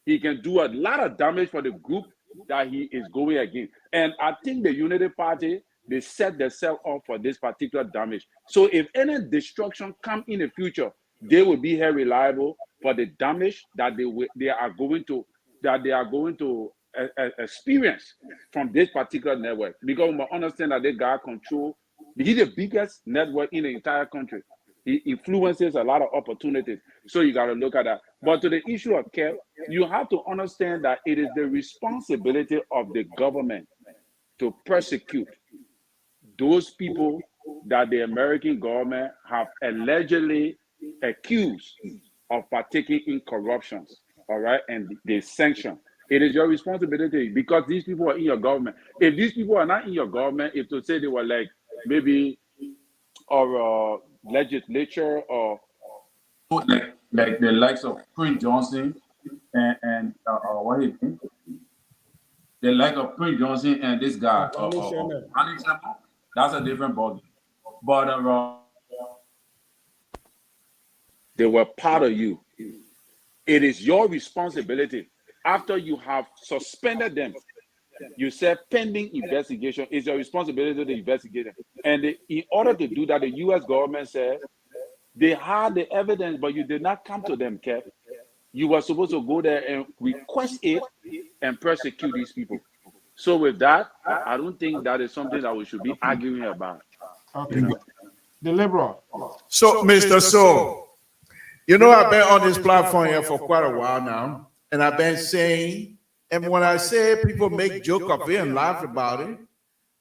he can do a lot of damage for the group that he is going against. And I think the Unity Party, they set themselves up for this particular damage. So if any destruction come in the future, they will be held reliable for the damage that they are going to experience from this particular network. Because we understand that they got control. He's the biggest network in the entire country. It influences a lot of opportunities. So you got to look at that. But to the issue of care, you have to understand that it is the responsibility of the government to persecute those people that the American government have allegedly accused of partaking in corruptions, all right, and they sanction. It is your responsibility because these people are in your government. If these people are not in your government, if to say they were like maybe or legislature or like the likes of Prince Johnson and what is it? The like of Prince Johnson and this guy, Annie Sherman, that's a different ballgame. But they were part of you. It is your responsibility after you have suspended them. You said pending investigation is your responsibility to investigate them. And in order to do that, the U.S. government said they had the evidence, but you did not come to them, Kev. You were supposed to go there and request it and persecute these people. So with that, I don't think that is something that we should be arguing about. Okay. The liberal. So, Mr. So, you know, I've been on this platform here for quite a while now, and I've been saying, and when I say people make joke of it and laugh about it,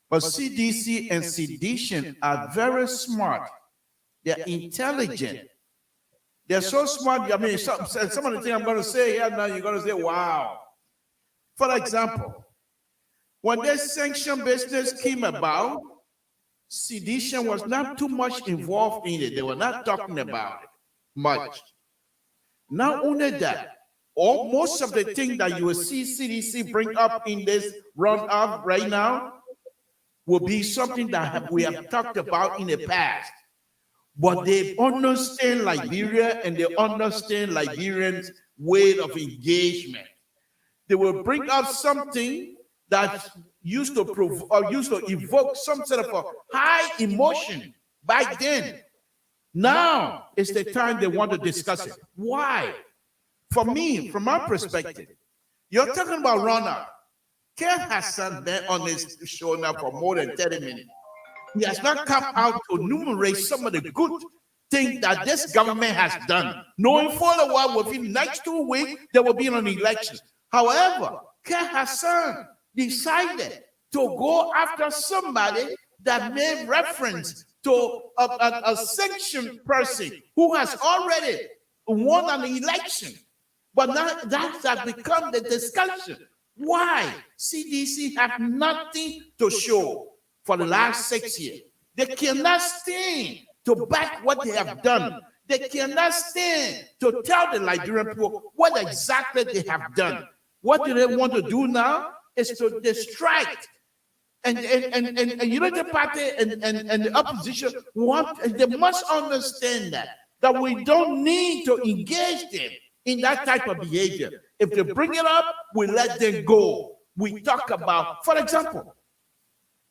but CDC and sedition are very smart. They're intelligent. They're so smart. I mean, some of the things I'm going to say here now, you're going to say, wow. For example, when this sanction business came about, sedition was not too much involved in it. They were not talking about it much. Not only that, most of the things that you will see CDC bring up in this runoff right now will be something that we have talked about in the past. But they understand Liberia and they understand Liberians' way of engagement. They will bring up something that used to evoke some sort of a high emotion back then. Now is the time they want to discuss it. Why? For me, from my perspective, you're talking about Runoff. Ken Hassan been on this show now for more than 30 minutes. He has not come out to enumerate some of the good things that this government has done, knowing full well within the next 2 weeks there will be an election. However, Ken Hassan decided to go after somebody that made reference to a sanctioned person who has already won an election. But now that has become the discussion. Why? CDC have nothing to show for the last 6 years. They cannot stand to back what they have done. They cannot stand to tell the Liberian people what exactly they have done. What do they want to do now? Is to distract. And Unity Party and the opposition they must understand that we don't need to engage them in that type of behavior. If they bring it up, we let them go. We talk about, for example,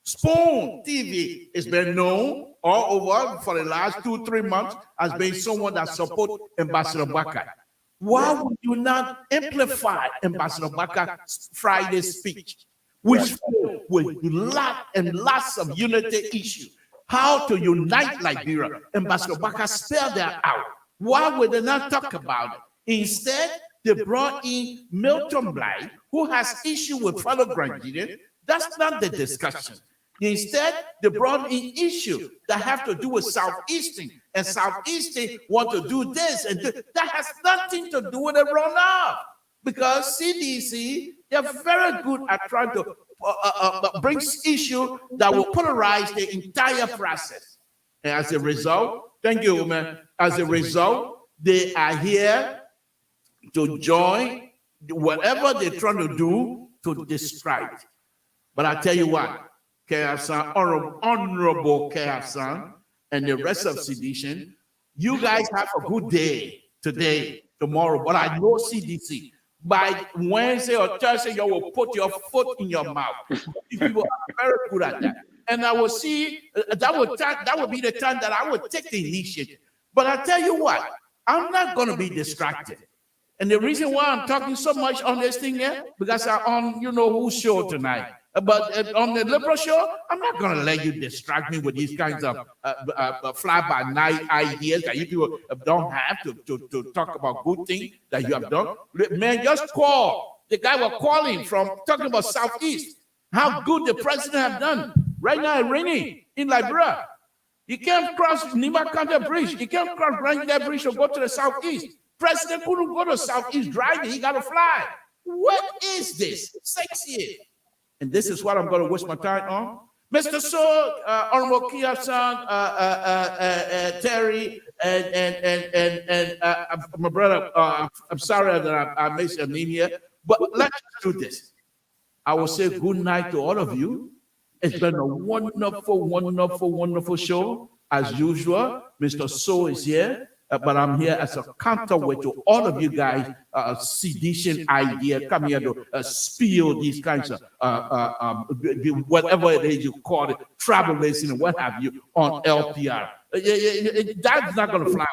Spoon TV has been known all over for the last 2-3 months as being someone that supports Ambassador Baka. Why would you not amplify Ambassador Baka's Friday speech, which filled with lots of unity issues? How to unite Liberia? Ambassador Baka spelled that out. Why would they not talk about it? Instead, they brought in Milton Bly, who has issue with fellow Grandian. That's not the discussion. Instead, they brought in issues that have to do with Southeastern, and Southeastern want to do this and that has nothing to do with the runoff, because CDC, they're very good at trying to bring issues that will polarize the entire process. And as a result, thank you, man. As a result, they are here to join whatever they're trying to do to distract. But I tell you what, Hassan, Honorable Hassan, and the rest of sedition, you guys have a good day today, tomorrow. But I know CDC, by Wednesday or Thursday, you will put your foot in your mouth. People are very good at that. And I will see, that would be the time that I would take the initiative. But I tell you what, I'm not going to be distracted. And the reason why I'm talking so much on this thing here, because I'm on, you know whose show tonight. But on the liberal show, I'm not going to let you distract me with these kinds of fly-by-night ideas that you people don't have to talk about good things that you have done. Man, just call. The guy was calling from talking about Southeast, how good the president have done. Right now, it's raining in Liberia. You can't cross Nima County Bridge. You can't cross that bridge to go to the Southeast. President couldn't go to Southeast driving. He got to fly. What is this? 6 years. And this is what I'm going to waste my time on. Mr. So, Honorable Kia-san, Terry, and my brother, I'm sorry that I missed your name here, but let's do this. I will say good night to all of you. It's been a wonderful, wonderful, wonderful show. As usual, Mr. So is here. But I'm here as a counterweight to all of you guys, sedition idea, come here to spill these kinds of, whatever it is you call it, travelation and what have you, on LPR. That's not going to fly.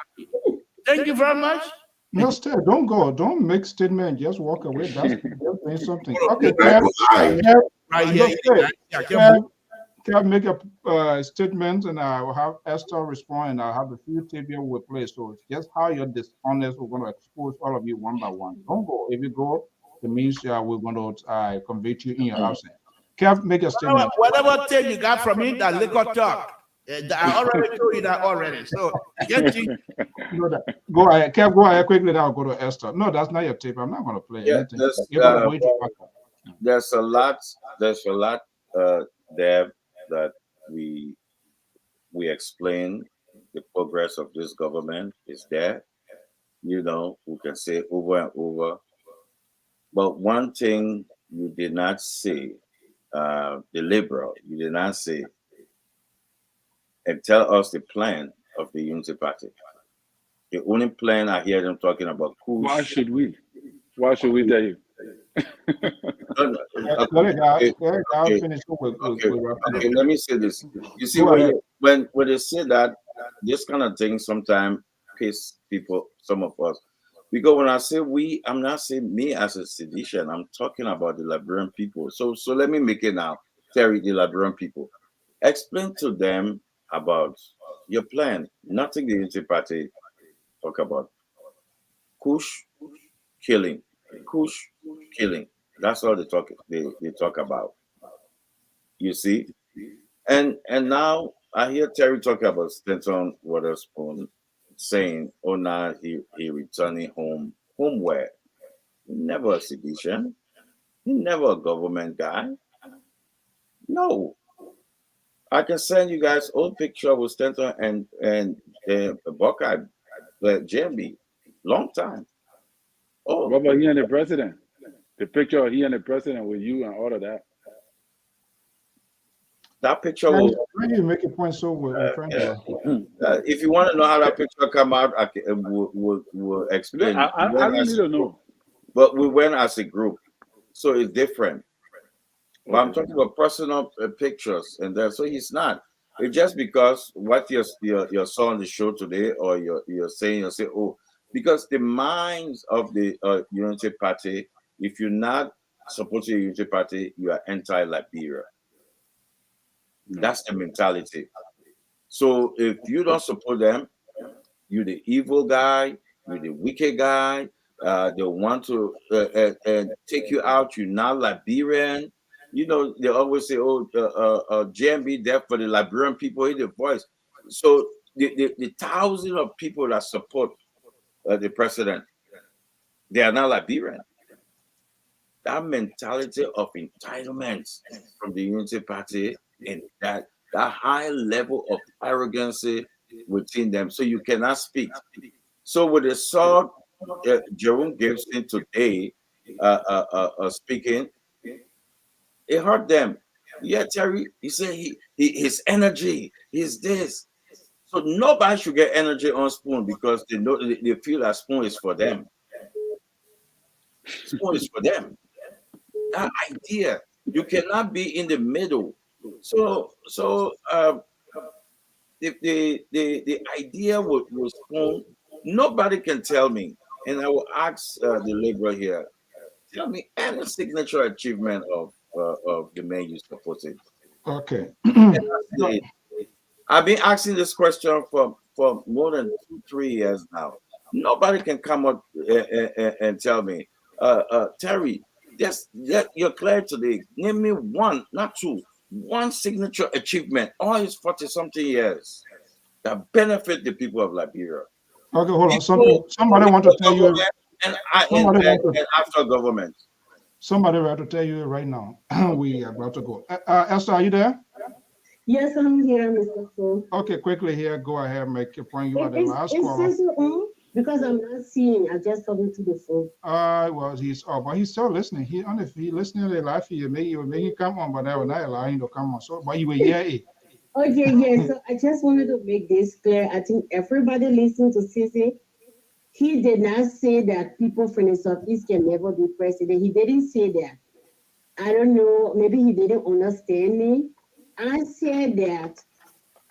Thank you very much. No, stay. Don't go. Don't make statement. Just walk away. That's saying something. Okay, Can make a statement, and I will have Esther respond, and I'll have a few tables will play. So it's just how you're dishonest. We're going to expose all of you one by one. Don't go. If you go, it means we're going to convict you in your absence. Kev, make a statement. Whatever tape you got from me, that liquor talk. I already told you that already. So get you. Go ahead, Kev. Go ahead quickly. Then I'll go to Esther. No, that's not your tape. I'm not going to play anything. There's a lot. There's a lot there that we explain. The progress of this government is there. You know, we can say over and over. But one thing you did not say, the liberal, you did not say, and tell us the plan of the Unity Party. The only plan I hear them talking about. Why should we? Why should we tell you? Okay, let me say this. You see, when they say that, this kind of thing sometimes piss people, some of us. Because when I say we, I'm not saying me as a sedition. I'm talking about the Liberian people. So let me make it now. Terry, the Liberian people. Explain to them about your plan. Nothing the Unity Party talk about. Kush killing. Kush killing. That's all they talk about. You see? And now I hear Terry talking about Stanton Waterspoon saying, oh, now he returning home. Home where? Never a sedition. He never a government guy. No. I can send you guys old picture with Stanton and Buckeye, JMB. Long time. Oh, what about he and the president? The picture of he and the president with you and all of that. That picture will. Why do you make a point so if you want to know how that picture come out, we'll explain. I really don't know. But we went as a group, so it's different. But I'm talking about personal pictures, and then so he's not. It's just because what you saw on the show today, or you're saying, you say, oh, because the minds of the Unity Party, if you're not supporting the Unity Party, you are anti-Liberia. That's the mentality. So if you don't support them, you're the evil guy, you're the wicked guy. They want to take you out. You're not Liberian. You know, they always say, oh, JMB there for the Liberian people, hear the voice. So the thousands of people that support the president, they are not Liberian. That mentality of entitlement from the Unity Party and that high level of arrogance within them, so you cannot speak. So when they saw Jerome Gibson today speaking, it hurt them. Yeah, Terry, he said his energy, his this. So nobody should get energy on Spoon because they know they feel that Spoon is for them. Spoon is for them. That idea, you cannot be in the middle. So the idea was Spoon. Nobody can tell me, and I will ask the liberal here. Tell me any signature achievement of the man you supported. Okay. And that's it. I've been asking this question for more than 2-3 years now. Nobody can come up and tell me, Terry, yes, you're clear today. Name me one, not two, one signature achievement, all his 40-something years that benefit the people of Liberia. Okay, hold on. Somebody want to tell you. And after government. Somebody want to tell you right now. We are about to go. Esther, are you there? Yes, I'm here, Mr. Fu. Okay, quickly here. Go ahead, make your point. You are the last caller. Because I'm not seeing. I just talking to the phone. Well, but he's still listening. He listening to the live. He make him come on, but I will not allow him to come on. So, but you will hear it. Okay, yeah. So I just wanted to make this clear. I think everybody listening to Sisi, he did not say that people from the Southeast can never be president. He didn't say that. I don't know. Maybe he didn't understand me. I said that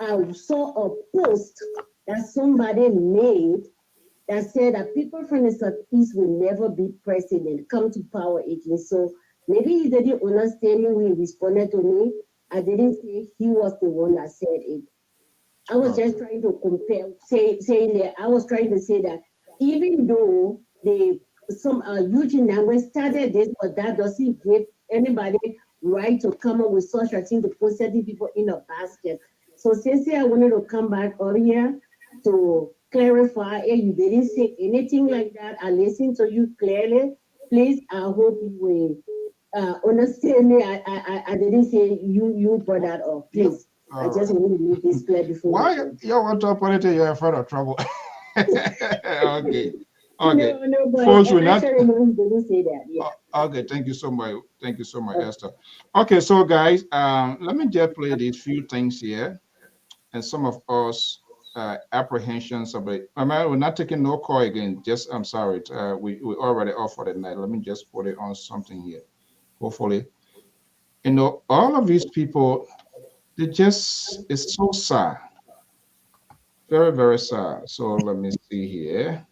I saw a post that somebody made that said that people from the Southeast will never be president, come to power again. So maybe he didn't understand me when he responded to me. I didn't say he was the one that said it. I was just trying to compare, saying that I was trying to say that even though some Eugene Nangwe started this, but that doesn't give anybody right to come up with such a thing to put certain people in a basket. So since I wanted to come back earlier to clarify, you didn't say anything like that. I listened to you clearly. Please, I hope you will understand me. I didn't say you brought that up. Please, I just want to make this clear before. Why you want to put it? You're in front of trouble. Okay. Okay. No, but Folks, we're not. Didn't say that. Yeah. Okay, thank you so much. Thank you so much, Esther. Okay, so guys, let me just play these few things here, and some of us apprehensions of it. We're not taking no call again. Just I'm sorry, we already offered it night. Let me just put it on something here. Hopefully, all of these people, it's so sad, very very sad. So let me see here.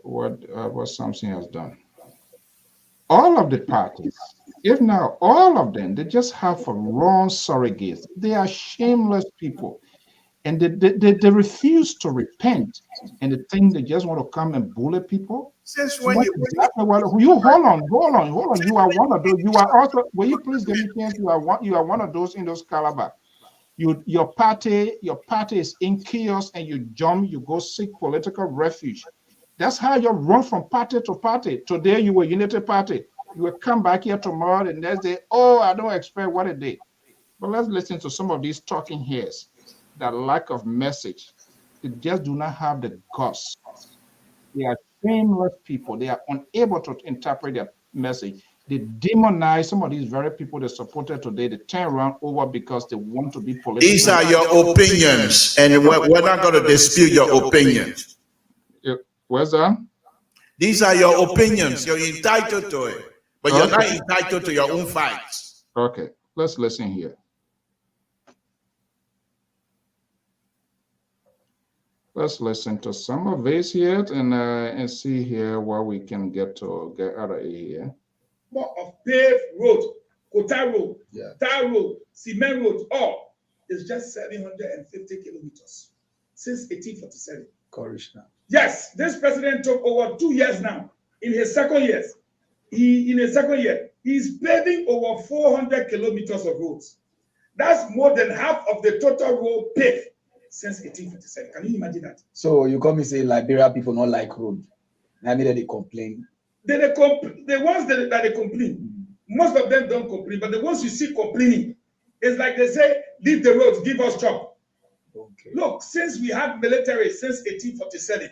What something has done. All of the parties, if not all of them, they just have a wrong surrogates. They are shameless people, and they refuse to repent, and they think they just want to come and bully people. Since So when you hold on. You are one of those. You are also. Will you please give me a chance? You are one of those in those caliber. Your party is in chaos, and you go seek political refuge. That's how you run from party to party. Today you were Unity Party. You will come back here tomorrow, the next day. Oh, I don't expect what a day. But let's listen to some of these talking heads. That lack of message. They just do not have the guts. They are shameless people. They are unable to interpret their message. They demonize some of these very people they supported today. They turn around over because they want to be political. These are your opinions, and we're not going to dispute your opinions. Where's that? These are your opinions. You're entitled to it, but you're not entitled to your own facts. Okay, let's listen here. Let's listen to some of this here and see here what we can get out of it here. Of paved road, Kota road, tar road, cement road, all is just 750 kilometers since 1847. Courage now. Yes, this president took over 2 years now. In his second year, he's paving over 400 kilometers of roads. That's more than half of the total road paved since 1857. Can you imagine that? So you come and say Liberia people don't like road. I mean, they complain. The ones that they complain, most of them don't complain, but the ones you see complaining, it's like they say, leave the roads, give us job. Okay. Look, since we had military since 1847,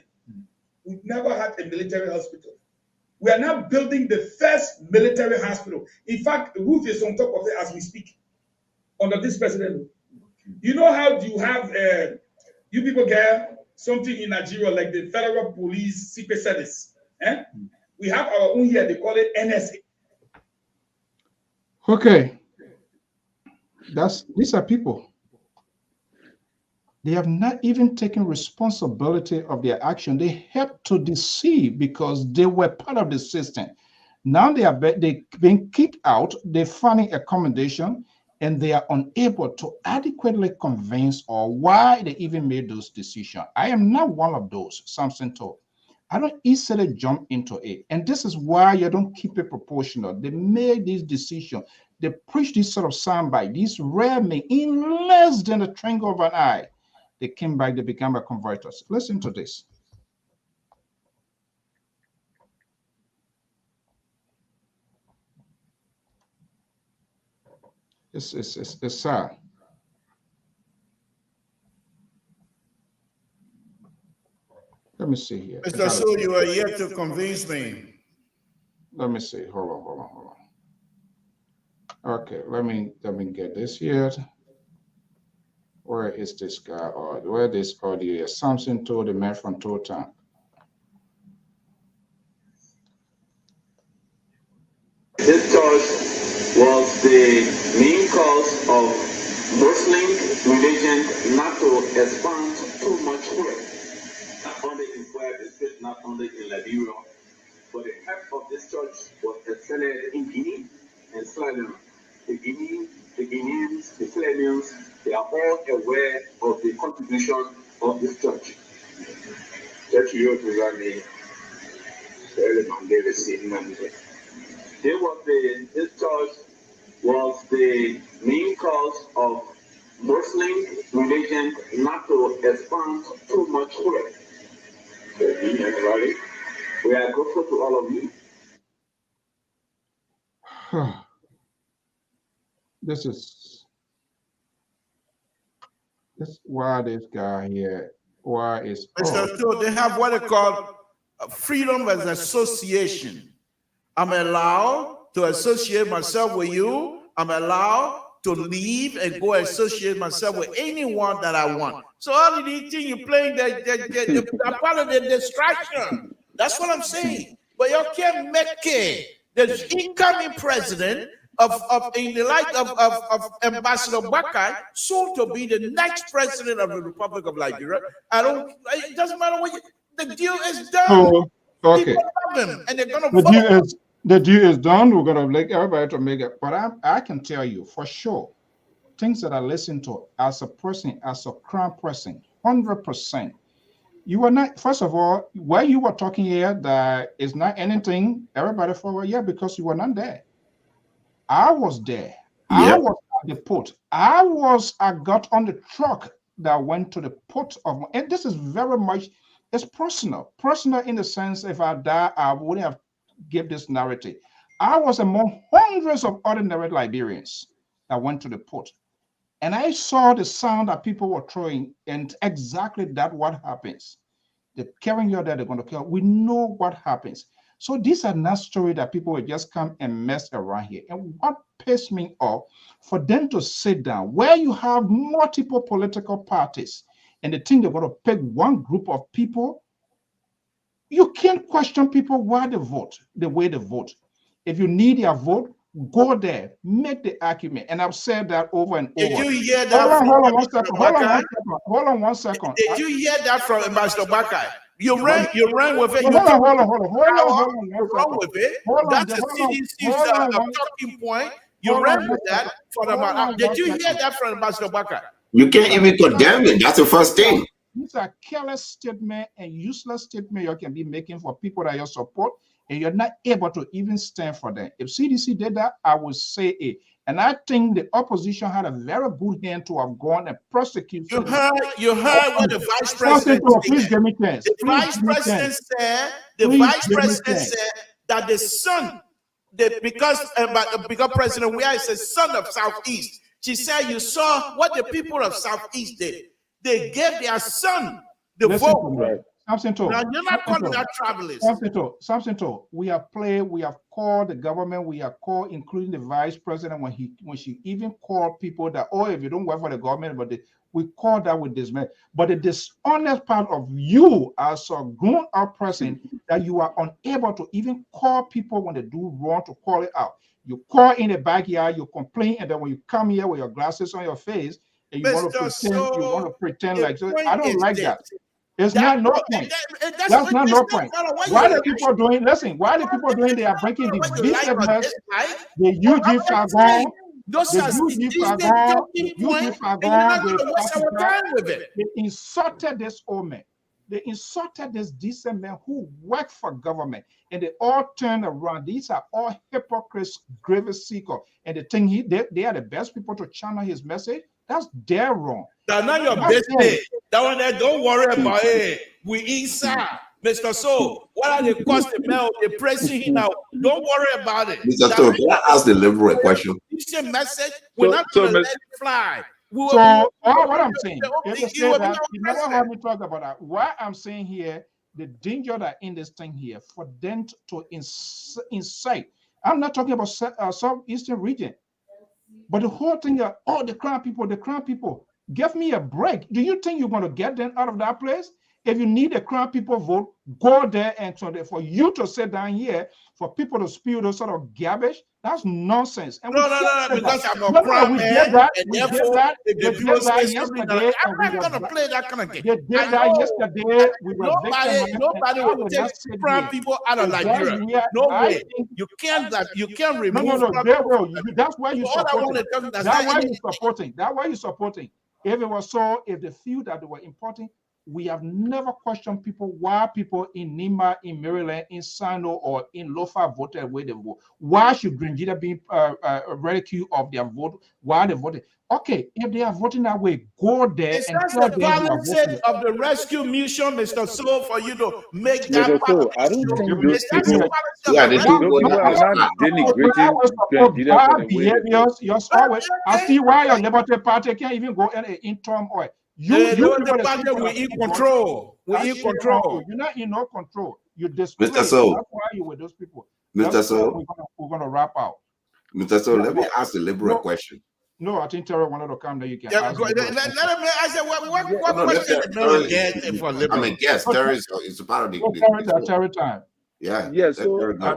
we've never had a military hospital. We are now building the first military hospital. In fact, the roof is on top of it as we speak, under this president. You know how you have, you people get something in Nigeria like the Federal Police Secret Service. We have our own here, they call it NSA. Okay. These are people. They have not even taken responsibility of their action. They helped to deceive because they were part of the system. Now they've been kicked out, they're finding accommodation, and they are unable to adequately convince or why they even made those decisions. I am not one of those, Samson told. I don't easily jump into it. And this is why you don't keep it proportional. They made this decision. They preach this sort of soundbite, these rare men in less than a twinkle of an eye. They came back, they became a converters. Listen to this. It's sad. Let me see here. Mr. So, you are yet to convince me. Let me see. Hold on. Okay, let me get this here. Where is this guy? Or where this audio is? Samson told the man from Total. This charge was the main cause of Muslim religion not to expand too much here. Not only in Puerto Rico, not only in Liberia, but the head of this church was excelled in Guinea and Sierra Leone. The Guineans, the Sierra Leoneans, they are all aware of the contribution of this church. Church youth is on the this church was the main cause of Muslim religion not to expand too much here. We are grateful to all of you. This is why this guy here. Why is Mr. Sto, they have what they call freedom of association. I'm allowed to associate myself with you. I'm allowed to leave and go associate myself with anyone that I want. So all of these things you're playing, they're part of the distraction. That's what I'm saying. But you can't make it. The incoming president in the light of Ambassador Bakai, soon to be the next president of the Republic of Liberia. It doesn't matter what the deal is done. Oh, okay. People love him, and they're gonna vote. The deal is done. We're gonna make everybody to make it. But I can tell you for sure, things that I listen to as a person, as a crown person, 100%. You were not, first of all, where you were talking here, that is not anything, everybody forward, yeah, because you were not there. I was there. Yep. I was at the port. I got on the truck that went to the port of, and this is very much, it's personal. Personal in the sense, if I die, I wouldn't have give this narrative. I was among hundreds of ordinary Liberians that went to the port. And I saw the sound that people were throwing, and exactly that what happens. They're carrying you there, they're going to kill. We know what happens. So these are not stories that people will just come and mess around here. And what pissed me off, for them to sit down where you have multiple political parties and they think they're going to pick one group of people. You can't question people why they vote, the way they vote. If you need their vote, go there, make the argument. And I've said that over and over. Did you hear that? Hold on 1 second. Hold on 1 second. Did you hear that from Ambassador Bakai? You ran with it. Hold on. Wrong with it. That's a CDC's talking point. You ran with that for the. Did you hear that from Ambassador Bakai? You can't even condemn it. That's the first thing. These are careless statement and useless statement you can be making for people that you support, and you're not able to even stand for them. If CDC did that, I would say it. And I think the opposition had a very good hand to have gone and prosecuted. You heard what the vice president said. Please give me chance. The vice president said that the son, because President Weah is a son of Southeast. She said you saw what the people of Southeast did. They gave their son the vote. Now you're not calling that travelers. Samson, we have called the government, we have called, including the vice president, when she even called people that, oh, if you don't work for the government, but we call that with dismay. But the dishonest part of you as a grown-up person, that you are unable to even call people when they do wrong, to call it out. You call in the backyard, you complain, and then when you come here with your glasses on your face, and you want to pretend like so. I don't like that. It's That- not no no, point. and That's what not this no is, point. brother, what Why you the people doing? Listen, why the people doing? They are breaking the what you like or business. dislike, The UG Fagon, those the are UG strategic Fagon, talking the points, UG and Fagon, you're not the going to waste our time with it. They insulted this old man. They insulted this decent man who work for government, and they all turn around. These are all hypocrites, grievous seekers, and they think they are the best people to channel his message. That's dead wrong. That's not your business. That one there, don't worry about it. We inside, Mr. So. What are they costing now? They're pressing him now. Don't worry about it. Mr. So, can I ask the liberal a question? This message, we're not so going to Mr. let it fly. So what I'm saying, if you say that, you never heard me talk about that. What I'm saying here, the danger that in this thing here, for them to incite. I'm not talking about southeastern region, but the whole thing of the Crown people. Give me a break. Do you think you're going to get them out of that place? If you need a Crown people vote, go there and for you to sit down here, for people to spew those sort of garbage, that's nonsense. And No, because I'm a Crown man, and therefore, if the people say something, I'm not going to play that kind of game. They did that yesterday. Nobody will take Crown people out of Liberia. No way. You can't remove. No. That's why you're supporting. That's why you're supporting. If it was so, if they feel that they were important, we have never questioned people why people in Nima, in Maryland, in Sano, or in Lofa voted the way they vote. Why should Grangida be ridiculed of their vote? Why they voted? Okay, if they are voting that way, go there it's and not the policy of the rescue mission, Mr. So, for you to make that So I don't think those people. People are not denigrating Grangida for the way. I see why your Liberty Party can't even go in turmoil. The party we in control. We in control. You're not in no control. You display. Mr. So, that's why you with those people. Mr. So, we're gonna wrap out. Mr. So, let me ask the liberal question. No, I think Terry wanted to come there. You can. Let him. I said, what question did Mary get for liberal? I mean, yes, Terry is a part of the Terry time. Yeah. So I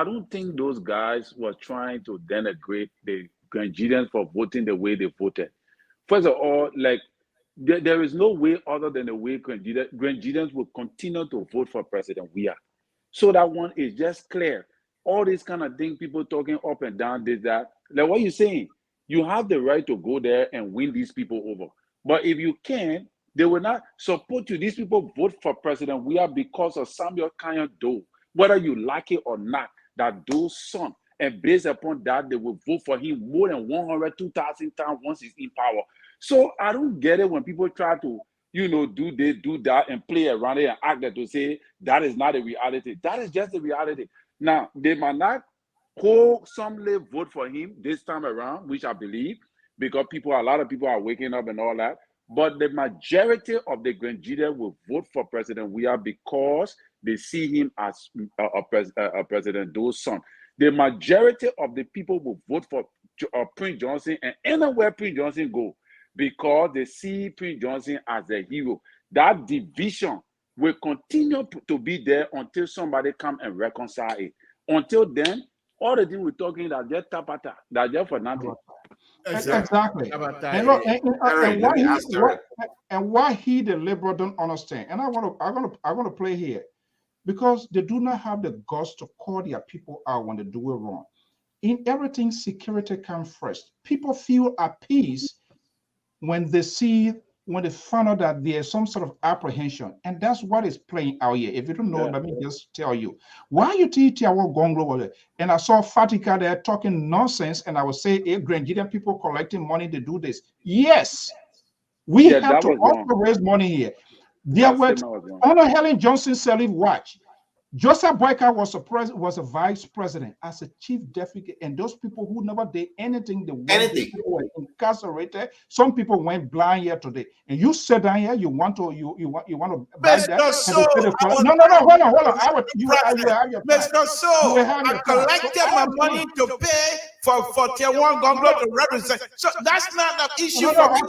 don't think those guys were trying to denigrate the Grangidians for voting the way they voted. First of all, like there is no way other than the way Grangidians will continue to vote for President Weah. So that one is just clear. All these kind of things, people talking up and down, this, that. Like what you're saying, you have the right to go there and win these people over. But if you can, they will not support you. These people vote for President Weah because of Samuel Kanye Doe, whether you like it or not, that Doe's son. And based upon that, they will vote for him more than 102,000 times once he's in power. So I don't get it when people try to, do this, do that, and play around it and act that to say that is not a reality. That is just the reality. Now, they might not wholesomely vote for him this time around, which I believe, because a lot of people are waking up and all that. But the majority of the Grangidians will vote for President Weah because they see him as a President Doe's son. The majority of the people will vote for Prince Johnson, and anywhere Prince Johnson go, because they see Prince Johnson as a hero. That division will continue to be there until somebody come and reconcile it. Until then, all the things we're talking that just tapata, that just for nothing. Exactly. And why he the liberal don't understand. And I'm gonna play here. Because they do not have the guts to call their people out when they do it wrong. In everything, security comes first. People feel at peace when they find out that there's some sort of apprehension. And that's what is playing out here. If you don't know, let me just tell you. Why you teach Gonglo? And I saw Fatika there talking nonsense, and I would say, hey, Grangidian people collecting money to do this. Yes, we have to also raise money here. There were Honor Helen Johnson Sirleaf watch. Joseph Boyka was a vice president as a chief deputy, and those people who never did anything, were incarcerated. Some people went blind here today, and you sit down here. You want to buy that? Hold on. Mr. So, I collected my money to pay for Tier 1 Gonglo to represent. So that's not an issue for me.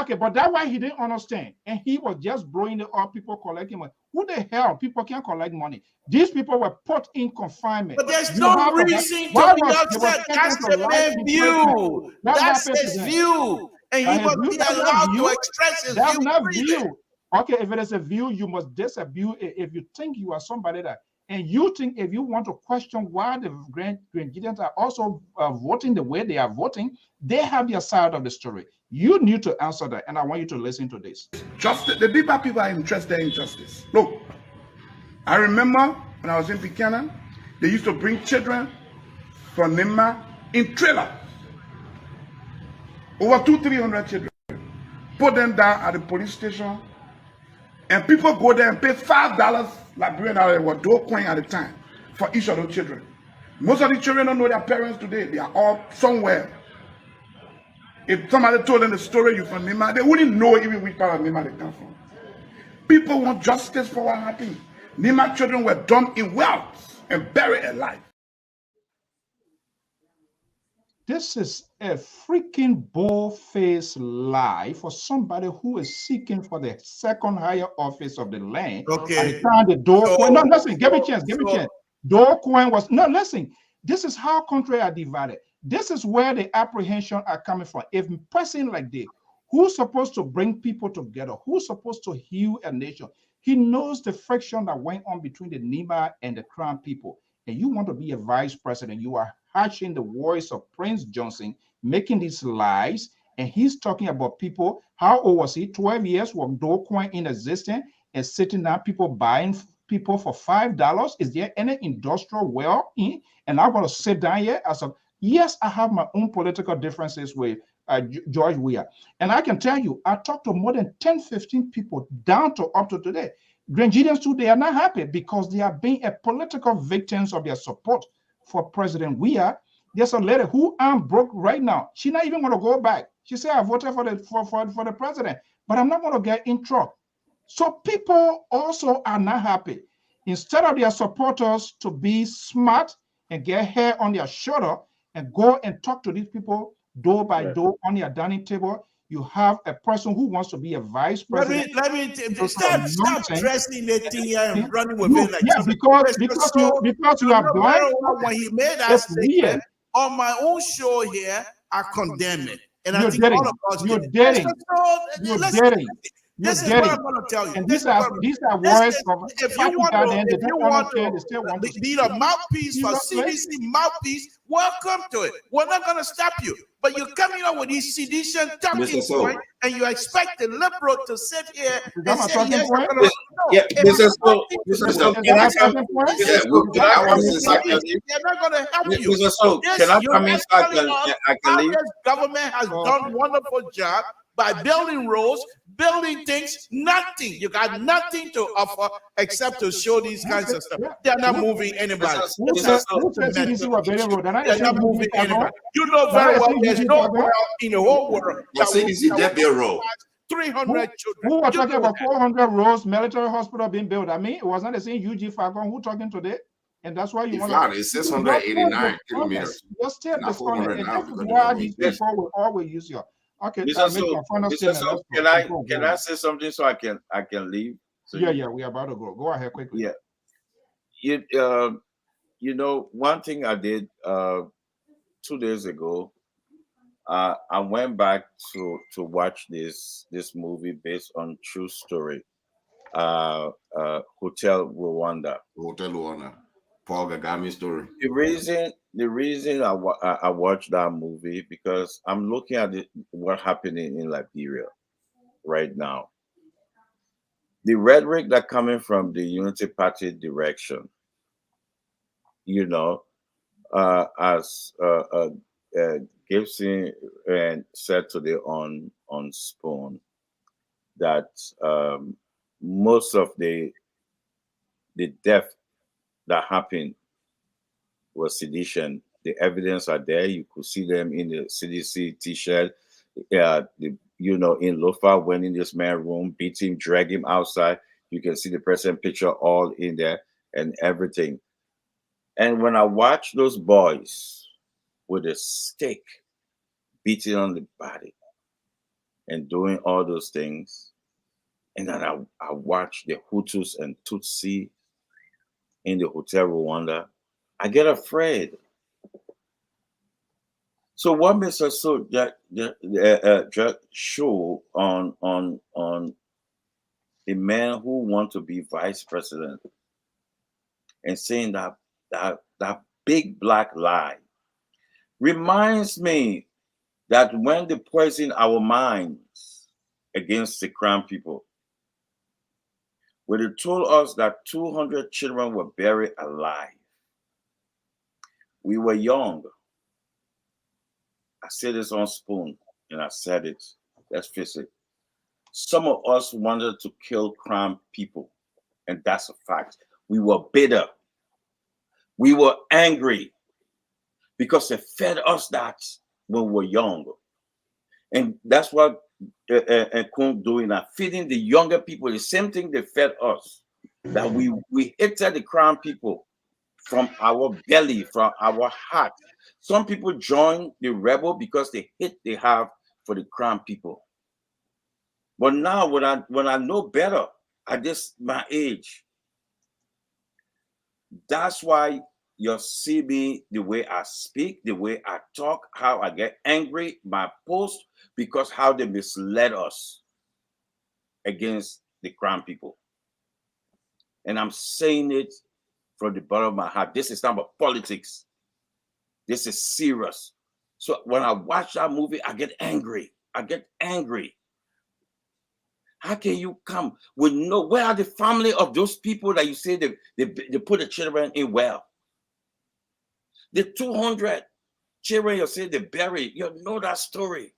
Okay, but that's why he didn't understand, and he was just blowing it up. People collecting money. Who the hell? People can't collect money. These people were put in confinement. But there's no reason to be upset. That's the main view. That's his view. and he must be allowed to express his That's view not freely. view. Okay, if it is a view, you must disabuse it. If you think you are somebody that, and you think if you want to question why the Grenadians are also voting the way they are voting, they have their side of the story. You need to answer that, and I want you to listen to this. Justice, the deeper people are interested in justice. Look, I remember when I was in Buchanan, they used to bring children from Nima in trailer. Over 200-300 children. Put them down at the police station, and people go there and pay $5 Liberian or $2 at a time for each of those children. Most of the children don't know their parents today. They are all somewhere. If somebody told them the story you from Nima, they wouldn't know even which part of Nima they come from. People want justice for what happened. Nima children were dumped in wells and buried alive. This is a freaking bull-faced lie for somebody who is seeking for the second higher office of the land. Okay. At the time, the Coin. No, listen, give me a chance. Coin was no. Listen, this is how countries are divided. This is where the apprehension are coming from. If a person like this, who's supposed to bring people together, who's supposed to heal a nation, he knows the friction that went on between the Nima and the Crown people. And you want to be a vice president, you are hatching the voice of Prince Johnson, making these lies, and he's talking about people. How old was he? 12 years was Coin in existence, and sitting down, people buying people for $5. Is there any industrial well in? And I'm going to sit down here as a, yes, I have my own political differences with George Weah. And I can tell you, I talked to more than 10, 15 people down to up to today. Grenadians too, they are not happy because they are being a political victims of their support for President Weah. There's a lady who I'm broke right now. She's not even going to go back. She said, I voted for the president, but I'm not going to get in trouble. So people also are not happy. Instead of their supporters to be smart and get hair on their shoulder and go and talk to these people door by door on their dining table, you have a person who wants to be a vice president. Let me stop dressing that thing here and running with it like because you are blind. When he made that statement on my own show here, I condemn it. And I think all of us you're dating. This is what I'm going to tell you. And these are words of if you want to be a mouthpiece for CDC mouthpiece, welcome to it. We're not going to stop you. But you're coming up with these sedition talking points, and you expect the liberal to sit here and say, yes, we're going to. They're not going to help you. This government has done a wonderful job by building roads, building things, nothing. You got nothing to offer except to show these kinds of stuff. They're not moving anybody. They're not moving anybody. You know very well there's no world in the whole world that will 300 children. Who was talking about 400 roads, military hospital being built? I mean, it was not the same UG Fagon who talking today. And that's why you want to. It's 689 kilometers. You're still disappointed. And this is why these people will always use your. Okay, can I say something so I can leave? So yeah, we are about to go. Go ahead quickly. Yeah, you know, one thing I did 2 days ago, I went back to watch this movie based on true story, Hotel Rwanda. Hotel Rwanda, Paul Kagame story. The reason I watched that movie because I'm looking at what's happening in Liberia right now. The rhetoric that coming from the Unity Party direction, you know, as Gibson said today on Spoon, that most of the death that happened was sedition. The evidence are there. You could see them in the CDC t-shirt. In Lofa, went in this man's room, beat him, drag him outside. You can see the present picture all in there and everything. And when I watch those boys with a stick beating on the body and doing all those things, and then I watch the Hutus and Tutsi in the Hotel Rwanda, I get afraid. So what Mr. So just show on a man who wants to be vice president and saying that big black lie reminds me that when they poison our minds against the crown people, when they told us that 200 children were buried alive, we were young. I said this on Spoon, and I said it. Let's face it. Some of us wanted to kill crown people, and that's a fact. We were bitter. We were angry because they fed us that when we were young. And that's what Kun doing now, feeding the younger people the same thing they fed us. That we hated the crown people from our belly, from our heart. Some people join the rebel because the hate they have for the crown people. But now when I know better at this my age, that's why you see me the way I speak, the way I talk, how I get angry, my post, because how they misled us against the crown people. And I'm saying it from the bottom of my heart. This is not about politics. This is serious. So when I watch that movie, I get angry. I get angry. How can you come with no? Where are the family of those people that you say they put the children in well? The 200 children you say they buried, you know that story.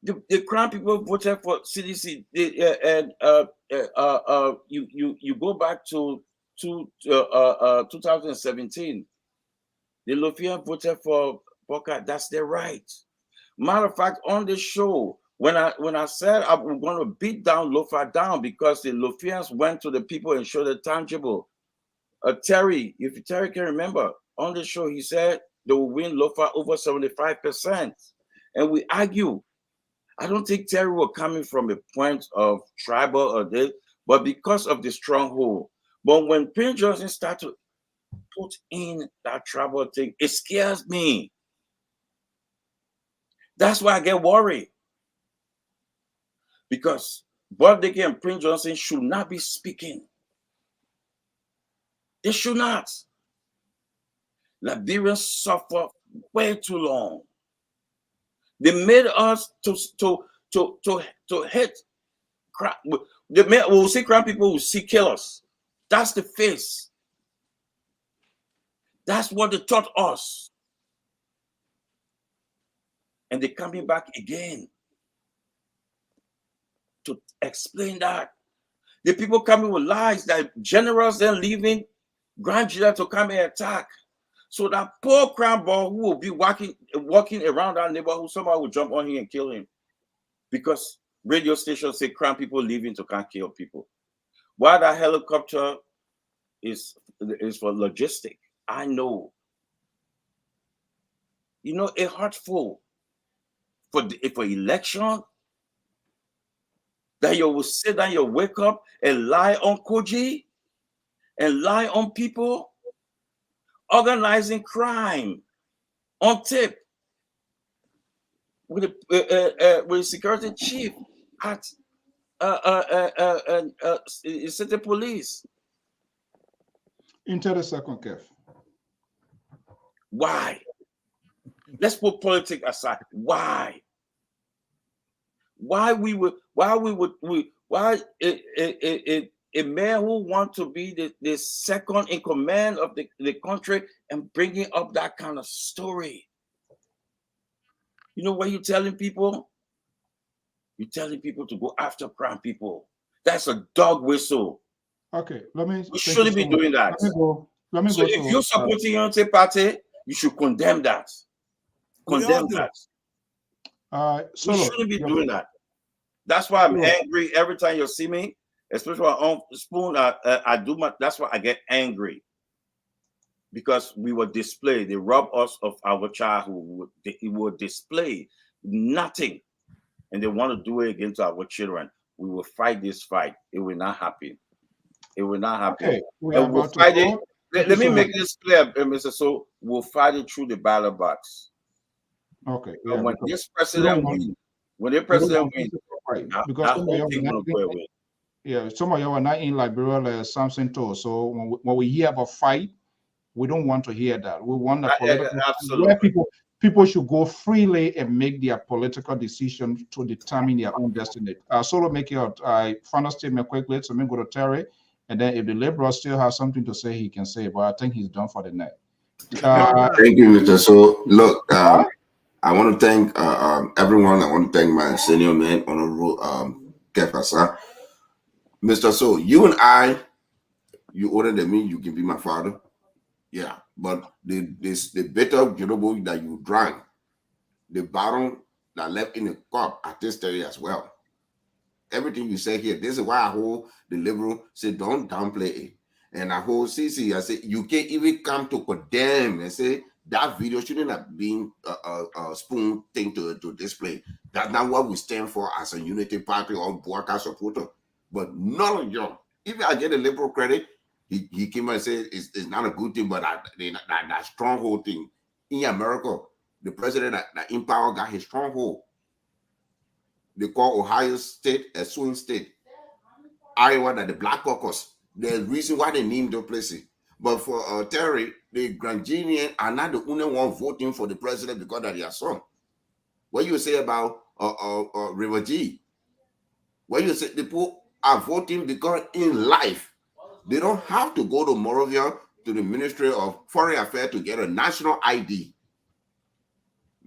The crown people voted for CDC, you go back to 2017. The Lofian voted for Boca. That's their right. Matter of fact, on the show, when I said I'm going to beat down Lofa down because the Lofians went to the people and showed it tangible. Terry, if Terry can remember, on the show he said they will win Lofa over 75%, and we argue. I don't think Terry was coming from a point of tribal or this, but because of the stronghold. But when Prince Johnson started to put in that tribal thing, it scares me. That's why I get worried. Because Bob Dickey and Prince Johnson should not be speaking. They should not. Liberians suffer way too long. They made us to hate. We'll see crown people will see kill us. That's the face. That's what they taught us. And they're coming back again to explain that. The people coming with lies that generals then leaving grandchildren to come and attack. So that poor crown boy who will be walking around our neighborhood, somebody will jump on him and kill him. Because radio stations say crown people leaving to can't kill people. Why that helicopter is for logistic. I know. You know, a heartful for election that you will sit down, you wake up and lie on Koji and lie on people, organizing crime on tape with the security chief at city police. Into the second, Kev. Why? Let's put politics aside. Why? Why a man who wants to be the second in command of the country and bringing up that kind of story? You know what you're telling people? You're telling people to go after crown people. That's a dog whistle. Okay, let me. You shouldn't be doing that. Let me so go if to, you're supporting your own party, you should condemn that. Condemn that. so you shouldn't be doing that. That's why I'm angry every time you see me, especially on Spoon. I do my. That's why I get angry because we were displayed. They rob us of our childhood. They will display nothing, and they want to do it against our children. We will fight this fight. It will not happen. It will not happen. Okay, we and are we'll about fight to it. Let me make this clear, Mr. So will fight it through the ballot box. Okay. But Yeah. when Because this we don't president want, wins, when the we don't president want wins, people to fight because that some of whole y'all thing were gonna not go away. yeah, some of y'all are not in Liberia as something too. So when we hear about fight, we don't want to hear that. We want a political where Absolutely. people should go freely and make their political decision to determine their own destiny. Solo, make your final statement quickly. So me go to Terry, and then if the liberal still has something to say, he can say. But I think he's done for the night. Thank you, Mr. So. Look, I want to thank everyone. I want to thank my senior man, Honorable Kefasa. Mr. So, you and I, you older than me, you can be my father. Yeah, but the bitter Jerobo that you drank, the bottom that left in the cup, I taste it as well. Everything you say here, this is why I hold the liberal say don't downplay it. And I hold CC, I say you can't even come to condemn and say that video shouldn't have been a spoon thing to display. That's not what we stand for as a unity party or Boaka supporter. But none of y'all, even I get a liberal credit, he came and said it's not a good thing, but that stronghold thing in America, the president that in power got his stronghold. They call Ohio State a swing state. Iowa that the Black Caucus. There's reason why they named those places. But for Terry, the Grandian are not the only one voting for the president because of their son. What you say about River G? What you say people are voting because in life they don't have to go to Morovia to the Ministry of Foreign Affairs to get a national ID.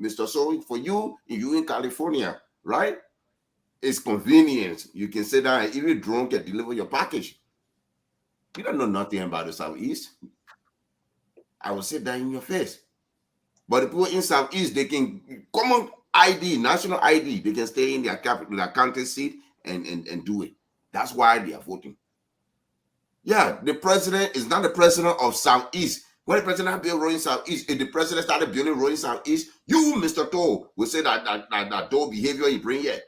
Mr. So for you in California, right? It's convenient. You can sit down and even drunk and deliver your package. You don't know nothing about the Southeast. I will sit down in your face. But the people in Southeast, they can common ID, national ID, they can stay in their capital, their county seat and do it. That's why they are voting. Yeah, the president is not the president of Southeast. When the president built road in Southeast, if the president started building road in Southeast, you, Mr. Toll, will say that Toll behavior you bring here.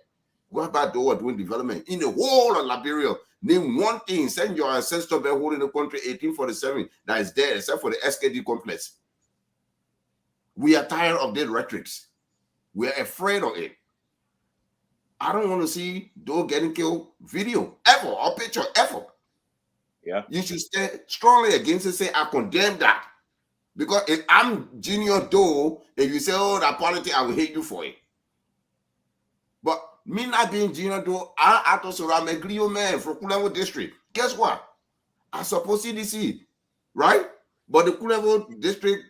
What about those doing development in the whole of Liberia? Name one thing. Send your ancestors been holding the country 1847 that is there, except for the SKD complex. We are tired of their rhetorics. We are afraid of it. I don't want to see Doe getting killed video ever or picture ever. Yeah. You should stand strongly against it. Say I condemn that. Because if I'm Junior Doe, if you say, oh, that politics, I will hate you for it. But me not being Junior Doe, I'm a Glio man from Kulevo district. Guess what? I support CDC, right? But the Kulevo district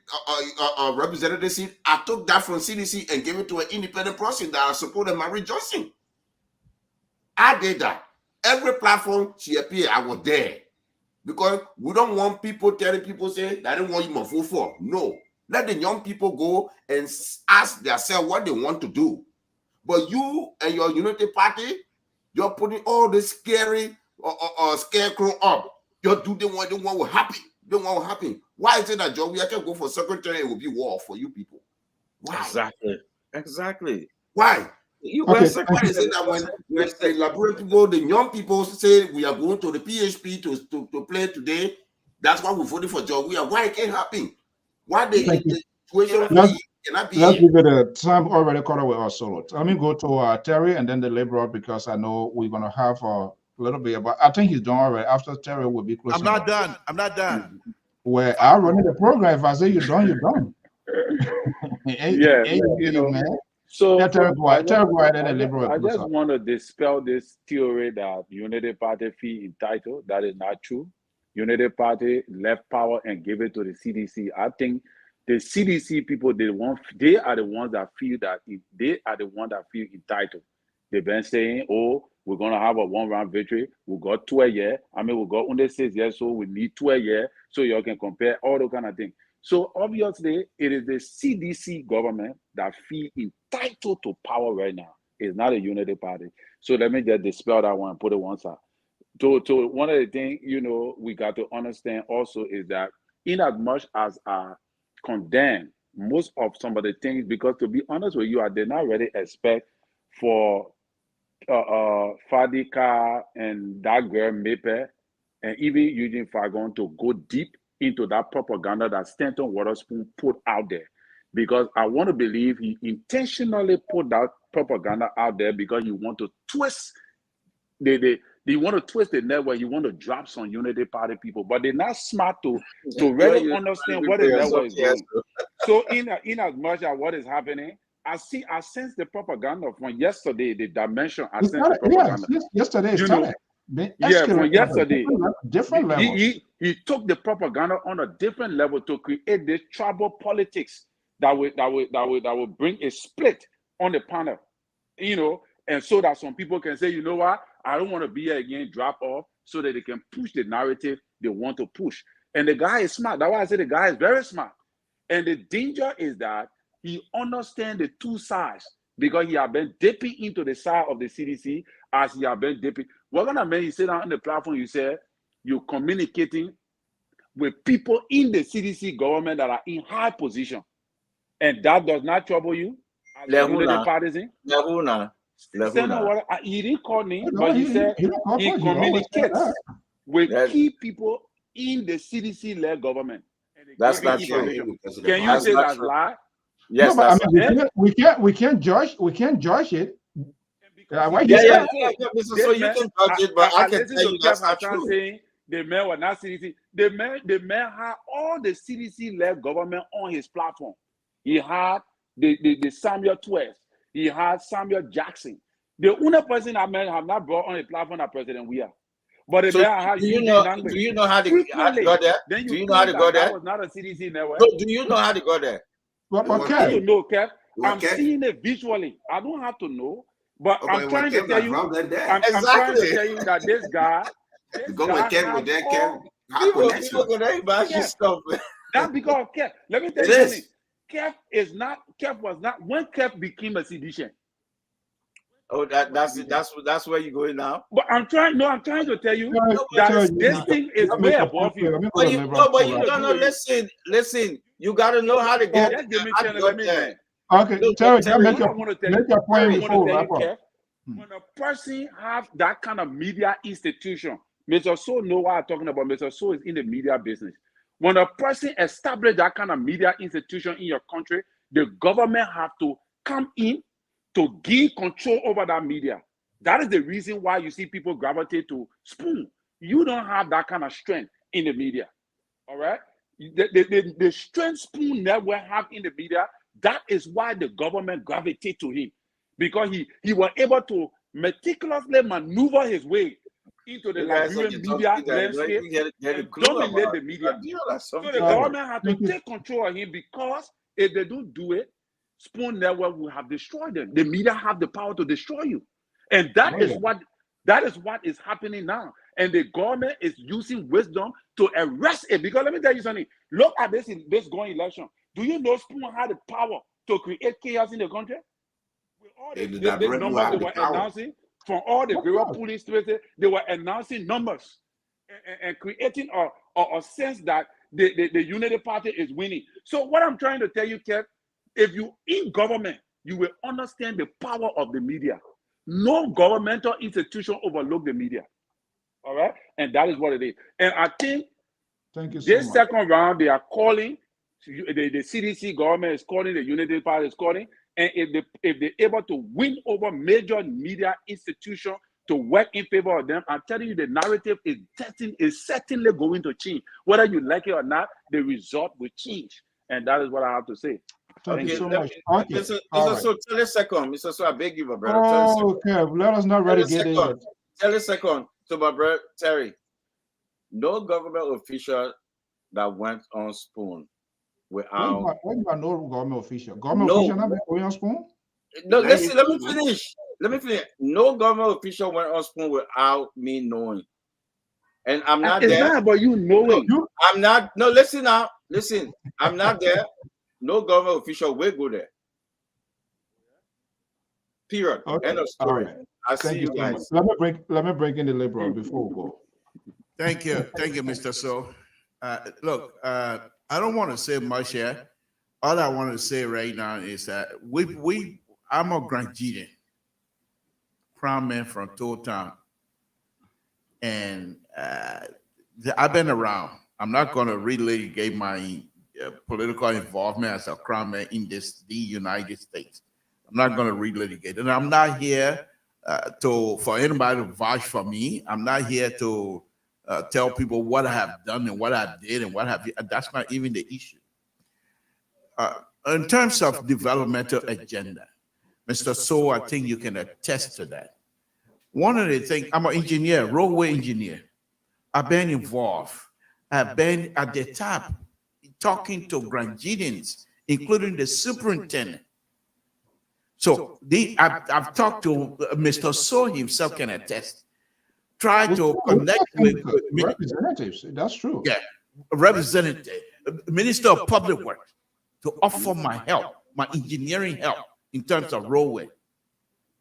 representative seat, I took that from CDC and gave it to an independent person that I supported, Marie Johnson. I did that. Every platform she appeared, I was there. Because we don't want people telling people say, I don't want you to vote for. No. Let the young people go and ask themselves what they want to do. But you and your unity party, you're putting all this scary scarecrow up. You do the one will happen. The one will happen. Why is it that John, we can go for secretary, it will be war for you people? Why? Exactly. Why? Okay, Why is it that when the Liberian people, the young people say we are going to the PHP to play today, that's why we voted for John Weir. Why it can't happen? Why the situation cannot be Let's here? give it a time already caught up with our solo. Let me go to Terry and then the liberal because I know we're going to have a little bit, but I think he's done already. After Terry, will be closing. I'm not done. I'm not done. Well, I'm running the program. If I say you're done, you're done. Yeah, you know. Man. So Yeah, Terry, go ahead. And the I liberal. just want to dispel this theory that Unity Party feel entitled. That is not true. Unity Party left power and gave it to the CDC. I think the CDC people, they are the ones that feel entitled. They've been saying, oh, we're going to have a one-round victory. We got 12 years. I mean, we got only 6 years, so we need 12 years so you can compare all those kind of things. So obviously, it is the CDC government that feel entitled to power right now. It's not a unity party. So let me just dispel that one and put it one side. To one of the things, we got to understand also is that in as much as I condemn most of some of the things, because to be honest with you, I did not really expect for Fadika and that girl Maple and even Eugene Fagon to go deep into that propaganda that Stanton Waterspoon put out there. Because I want to believe he intentionally put that propaganda out there because he want to twist they want to twist the network. You want to drop some Unity Party people, but they're not smart to really understand what the network is doing. So in as much as what is happening, I sense the propaganda from yesterday, the dimension. I sense the propaganda. Yes, yesterday it started. Yeah, from yesterday, different levels. He took the propaganda on a different level to create this tribal politics that will bring a split on the panel, you know, and so that some people can say, you know what, I don't want to be here again, drop off, so that they can push the narrative they want to push. And the guy is smart. That's why I say the guy is very smart. And the danger is that he understands the two sides because he has been dipping into the side of the CDC as he has been dipping. What kind of man you sit down on the platform, you say you're communicating with people in the CDC government that are in high position, and that does not trouble you as a unity partisan? He didn't call me, but he said he communicates with key people in the CDC-led government. That's not true. Can you say that's lie? Yes, no, but I mean, we can't judge it. So you can judge it, but I can tell you that's not true. Saying the man was not CDC. The man had all the CDC-led government on his platform. He had the Samuel Twist. He had Samuel Jackson. The only person I met have not brought on a platform that President we are. But the man do you know how to go there? Do you know how to go there? That was not a CDC network. No, do you know how to go there? Okay. You know, Kev. I'm seeing it visually. I don't have to know, but I'm trying to tell you. I'm trying to tell you that this guy. Go with Kev with that Kev. How connection? That's because Kev. Let me tell you something. Kev was not when Kev became a seditious. Oh, that's where you're going now. But I'm trying to tell you that this thing is way above you. But you don't know. Listen. You got to know how to get. Okay, Terry, make your point before we wrap up. When a person have that kind of media institution, Mr. So know what I'm talking about. Mr. So is in the media business. When a person establish that kind of media institution in your country, the government have to come in to give control over that media. That is the reason why you see people gravitate to Spoon. You don't have that kind of strength in the media. All right? The strength Spoon Network have in the media, that is why the government gravitate to him. Because he was able to meticulously maneuver his way into the Liberian media landscape and dominate the media. So the government had to take control of him because if they don't do it, Spoon Network will have destroyed them. The media have the power to destroy you. And that is what is happening now. And the government is using wisdom to arrest it. Because let me tell you something. Look at this going election. Do you know Spoon had the power to create chaos in the country? With all the numbers they were announcing from all the various polling places, they were announcing numbers and creating a sense that the Unity Party is winning. So what I'm trying to tell you, Kev, if you in government, you will understand the power of the media. No governmental institution overlook the media. All right? And that is what it is. And I think this second round, they are calling, the CDC government is calling, the Unity Party is calling, and if they're able to win over major media institutions to work in favor of them, I'm telling you, the narrative is certainly going to change. Whether you like it or not, the result will change. And that is what I have to say. Thank you so much. Mr. So, tell a second. Mr. So, I beg you, my brother. Okay, let us not ready to get in. Tell a second to my brother Terry. No government official that went on Spoon without. What do you no government official? Government official not going on Spoon? No, listen, let me finish. No government official went on Spoon without me knowing. And I'm not there. It's not about you knowing. I'm not. No, listen now. Listen, I'm not there. No government official will go there. Period. Okay. End of story. Right. I see you guys. Let me bring in the liberal before we go. Thank you, Mr. So. Look, I don't want to say much here. All I want to say right now is that I'm a Grand Gideon, crown man from Town, and I've been around. I'm not going to relitigate my political involvement as a crown man in the United States. I'm not going to relitigate, and I'm not here for anybody to vouch for me. I'm not here to tell people what I have done and what I did and what have you. That's not even the issue. In terms of developmental agenda, Mr. So, I think you can attest to that. One of the things, I'm an engineer, roadway engineer. I've been involved. I've been at the top talking to Grangidians, including the superintendent. So I've talked to Mr. So himself can attest. Try to connect with representatives. That's true. Yeah, representative, Minister of Public Works, to offer my help, my engineering help in terms of roadway.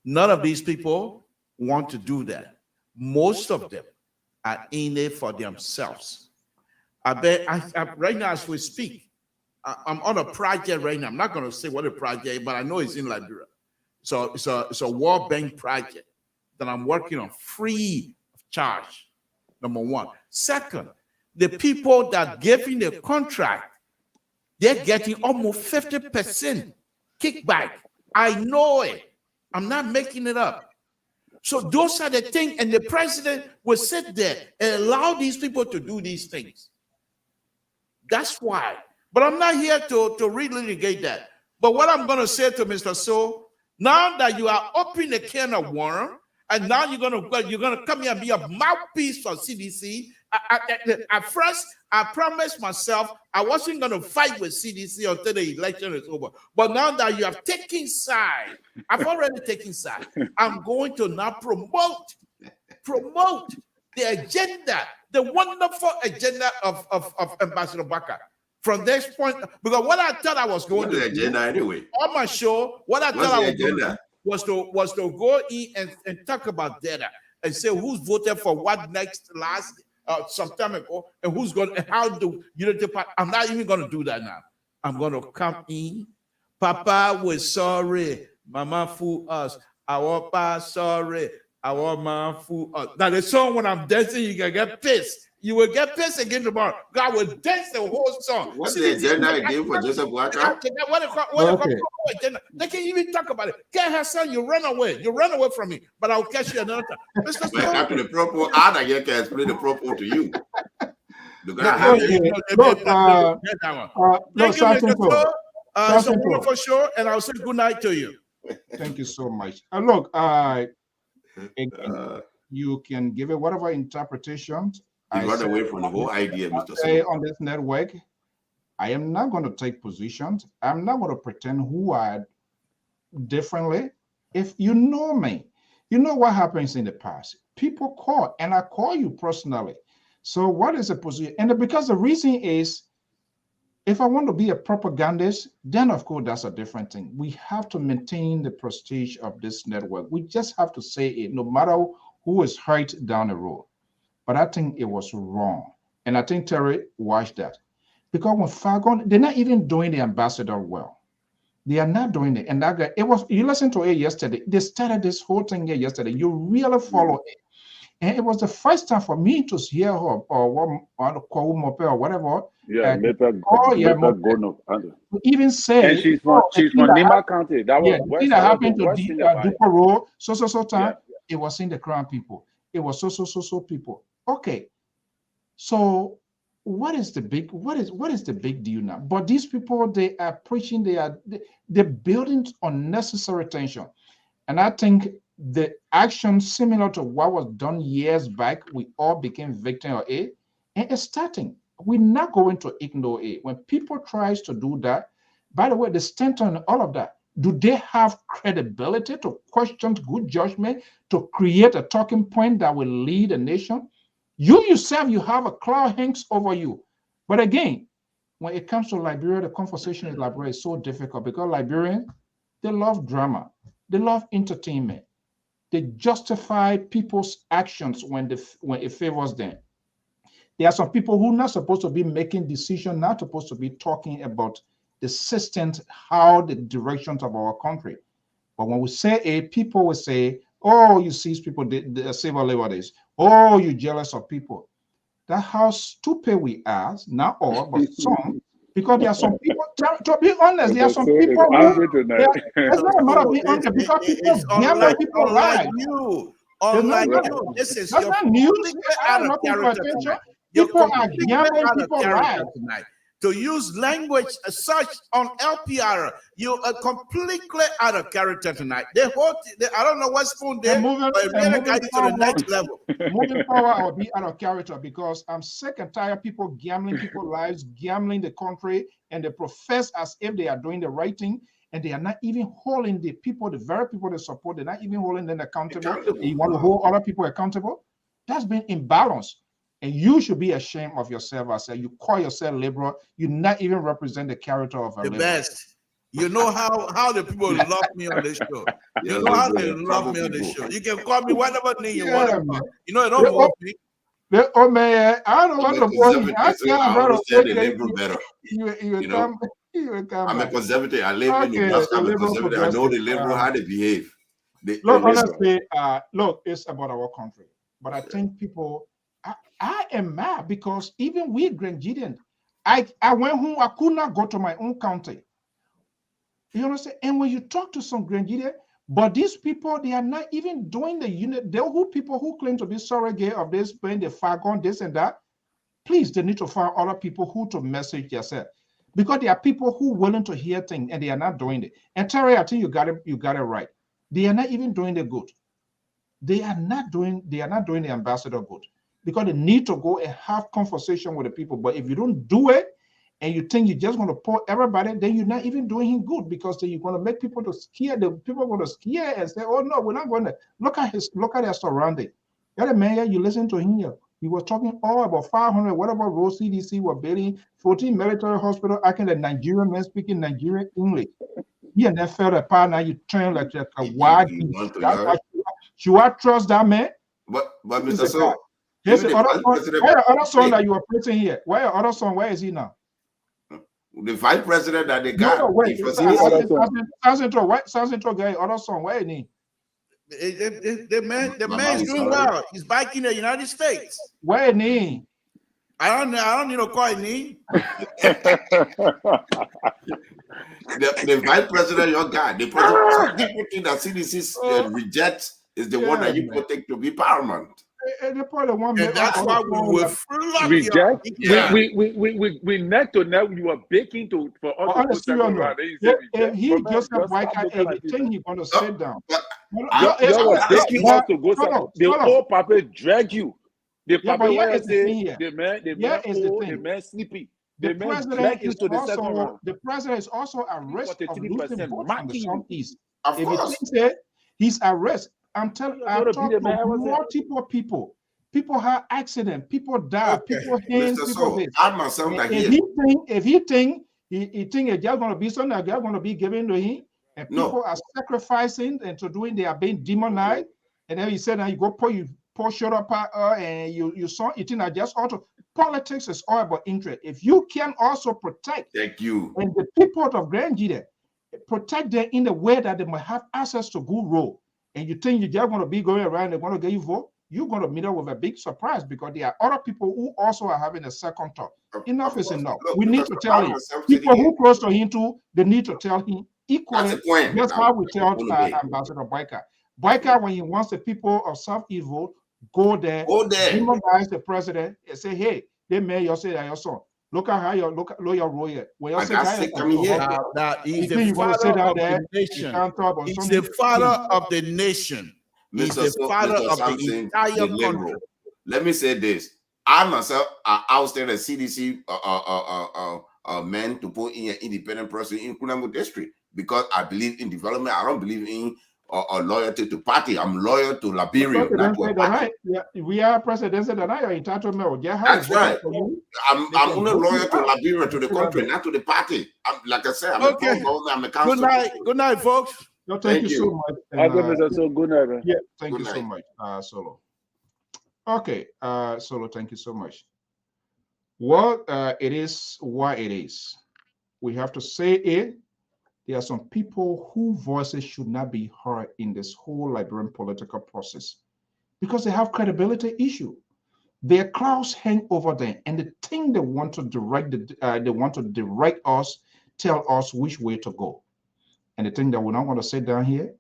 None of these people want to do that. Most of them are in it for themselves. Right now as we speak, I'm on a project right now. I'm not going to say what the project is, but I know it's in Liberia. So it's a World Bank project that I'm working on free of charge, number one. Second, the people that gave me the contract, they're getting almost 50% kickback. I know it. I'm not making it up. So those are the things, and the president will sit there and allow these people to do these things. That's why. But I'm not here to relitigate that. But what I'm going to say to Mr. So, now that you are opening a can of worm, and now you're gonna come here and be a mouthpiece for CDC. At first, I promised myself I wasn't gonna fight with CDC until the election is over. But now that you have taken side, I've already taken side. I'm going to now promote the agenda, the wonderful agenda of Ambassador Baka. From this point, because what I thought I was going to do anyway on my show, what I thought I was going to do was to go in and talk about data and say who's voted for what last some time ago, and who's going and how the unity party. I'm not even going to do that now. I'm going to come in. Papa was sorry, Mama fool us. Our papa sorry, our mama fool us. Now the song when I'm dancing, you can get pissed. You will get pissed again tomorrow. God will dance the whole song. What's the agenda again for Joseph Waka? They can even talk about it. Get her son, you run away. You run away from me, but I'll catch you another time. After the propo, I can explain the propo to you. It's a wonderful show, and I'll say good night to you. Thank you so much. You can give it whatever interpretations. You run away from the whole idea, Mr. Say on this network, I am not going to take positions. I'm not going to pretend who I differently. If you know me, you know what happens in the past. People call, and I call you personally. So what is the position? And because the reason is, if I want to be a propagandist, then of course that's a different thing. We have to maintain the prestige of this network. We just have to say it, no matter who is hurt down the road. But I think it was wrong. And I think Terry watched that. Because when Fargon, they're not even doing the ambassador well. They are not doing it. And that guy, you listened to it yesterday. They started this whole thing here yesterday. You really follow it. And it was the first time for me to hear her or whatever. Yeah, even say, and she's from Nima County. That was West. That happened to Dupero, time. It was in the Crown people. It was so people. Okay, so what is the big deal now? But these people, they are preaching, they're building unnecessary tension, and I think the action similar to what was done years back, we all became victim of it, and it's starting. We're not going to ignore it. When people tries to do that, by the way, the stand on all of that. Do they have credibility to question good judgment, to create a talking point that will lead a nation? You yourself, you have a cloud hangs over you. But again, when it comes to Liberia, the conversation in Liberia is so difficult because Liberians, they love drama. They love entertainment. They justify people's actions when it favors them. There are some people who are not supposed to be making decisions, not supposed to be talking about the systems, how the directions of our country. But when we say it, people will say, oh, you see people, the civil liberties. Oh, you're jealous of people. That's how stupid we are. Not all, but some. Because there are some people, to be honest, there are some people who, it's not a matter of being honest, because people gamble people's lives. Unlike you, this is that's your not news. completely out of character tonight. People are gambling people's lives. Tonight. To use language as such on LPR, you are completely out of character tonight. I don't know what spoon they moving but really got you to the next level. Moving forward, I will be out of character because I'm sick and tired of people gambling people's lives, gambling the country, and they profess as if they are doing the right thing, and they are not even holding the people, the very people they support, they're not even holding them accountable. And you want to hold other people accountable? That's been imbalanced. And you should be ashamed of yourself. I said, you call yourself liberal, you not even represent the character of a liberal. Best. You know how the people love me on this show. You know how they love me on this show. You can call me whatever name you want to call. You know, they don't want me. Oh man, I don't know what to call you. I understand the liberal better. I'm a conservative. I live in Nebraska. I'm a conservative. I know the liberal how they behave. Look, honestly, look, it's about our country. But I think people, I am mad because even we Grenadians, I went home, I could not go to my own county. You understand? And when you talk to some Grenadians, but these people, they are not even doing the unit. There are people who claim to be surrogate of this, playing the fagon, this and that. Please, they need to find other people who to message yourself. Because there are people who are willing to hear things and they are not doing it. And Terry, I think you got it right. They are not even doing the good. They are not doing the ambassador good. Because they need to go and have conversation with the people. But if you don't do it and you think you're just going to pour everybody, then you're not even doing him good because then you're going to make people to scare. The people are going to scare and say, "Oh no, we're not going to look at their surrounding." The other man, you listen to him here. He was talking all about 500, whatever road CDC were building, 14 military hospital, acting like Nigerian men speaking Nigerian English. Yeah, and then fell apart. Now you turn like a wild beast. Should I trust that man? But Mr. So. Here's the other song that you were putting here. Where your other song? Where is he now? The vice president that they got. No, wait. South Central guy, other song. Where is he? The man is doing well. He's back in the United States. Where is he? I don't need to call him name. The vice president, your guy. The president, people think that CDC rejects is the one that you protect to be paramount. And that's why we will reject. We neck to neck. You are baking for all the if he just have white guy, everything he's going to sit down. You are baking us to go. The old papa drag you. The papa where say the man sleepy. The president is also the president is also at risk of losing votes from the Southeast. If you think he's at risk. I'm telling you, I've talked to multiple people. People have accidents, people die, people hands, people this. If he think it's just going to be something that's going to be given to him, and people are sacrificing and to doing, they are being demonized, and then he said, now you go pour sugar and you saw it in just auto. Politics is all about interest. If you can also protect and the people of Grenada, protect them in a way that they might have access to good road. And you think you're just going to be going around and want to get you vote, you're going to meet up with a big surprise because there are other people who also are having a second thought. Enough is enough. We need to tell him. People who close to him too, they need to tell him equally. That's how we tell Ambassador Boyka. Boyka, when he wants the people of Southeast vote, go there, demonize the president, and say, hey, they may you say that your son. Look at how your role here. When you say that he's the father of the nation. He's the father of the nation. He's the father of the entire country. Let me say this. I myself are ousted as CDC men to put in an independent person in Kunango district because I believe in development. I don't believe in loyalty to party. I'm loyal to Liberia. We are presidents and I are entitled. That's right. I'm only loyal to Liberia, to the country, not to the party. Like I said, I'm a council. Good night, folks. No, thank you so much. Good night. Yeah, thank you so much, Solo. Okay, Solo, thank you so much. Well, it is why it is. We have to say it. There are some people whose voices should not be heard in this whole Liberian political process because they have credibility issue. Their clouds hang over them, and the thing they want to direct us, tell us which way to go. And the thing that we don't want to sit down here,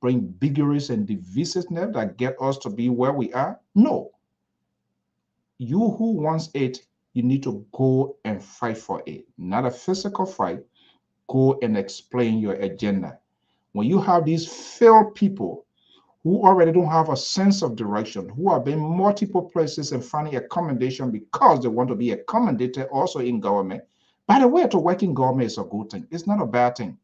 bring bigotry and divisiveness that get us to be where we are. No. You who wants it, you need to go and fight for it. Not a physical fight. Go and explain your agenda. When you have these failed people who already don't have a sense of direction, who have been multiple places and finding accommodation because they want to be accommodated also in government. By the way, to work in government is a good thing. It's not a bad thing.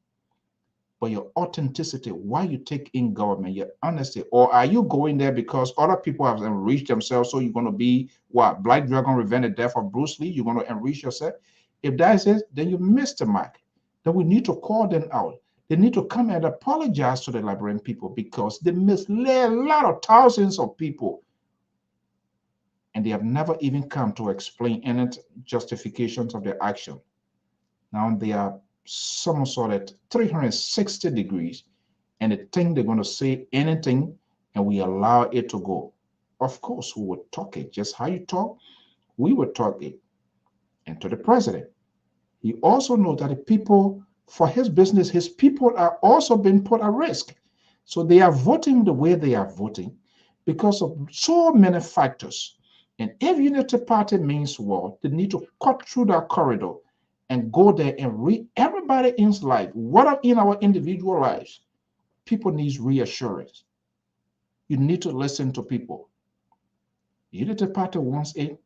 But your authenticity, why you take in government, your honesty, or are you going there because other people have enriched themselves, so you're going to be what? Black Dragon Revenge the Death of Bruce Lee, you're going to enrich yourself? If that is it, then you missed the mark. Then we need to call them out. They need to come and apologize to the Liberian people because they misled a lot of thousands of people. And they have never even come to explain any justifications of their action. Now they are somersaulted 360 degrees, and they think they're going to say anything, and we allow it to go. Of course, we would talk it. Just how you talk, we would talk it. And to the president, he also knows that the people, for his business, his people are also being put at risk. So they are voting the way they are voting because of so many factors. And if Unity Party means war, they need to cut through that corridor and go there and read everybody in's life. What are in our individual lives? People need reassurance. You need to listen to people. Unity Party wants it,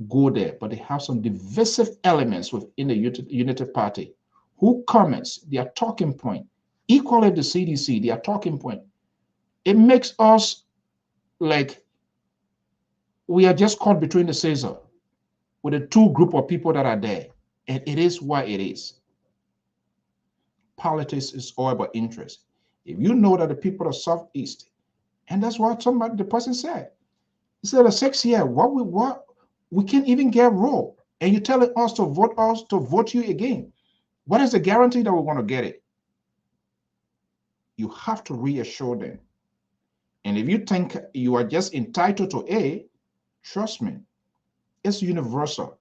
go there, but they have some divisive elements within the Unity Party. Who comments, their talking point, equally the CDC, their talking point. It makes us like we are just caught between the scissors with the two group of people that are there. And it is what it is. Politics is all about interest. If you know that the people of Southeast, and that's what the person said. He said, a 6 year, what we can't even get rolled. And you're telling us to vote you again. What is the guarantee that we're going to get it? You have to reassure them. And if you think you are just entitled to A, trust me, it's universal.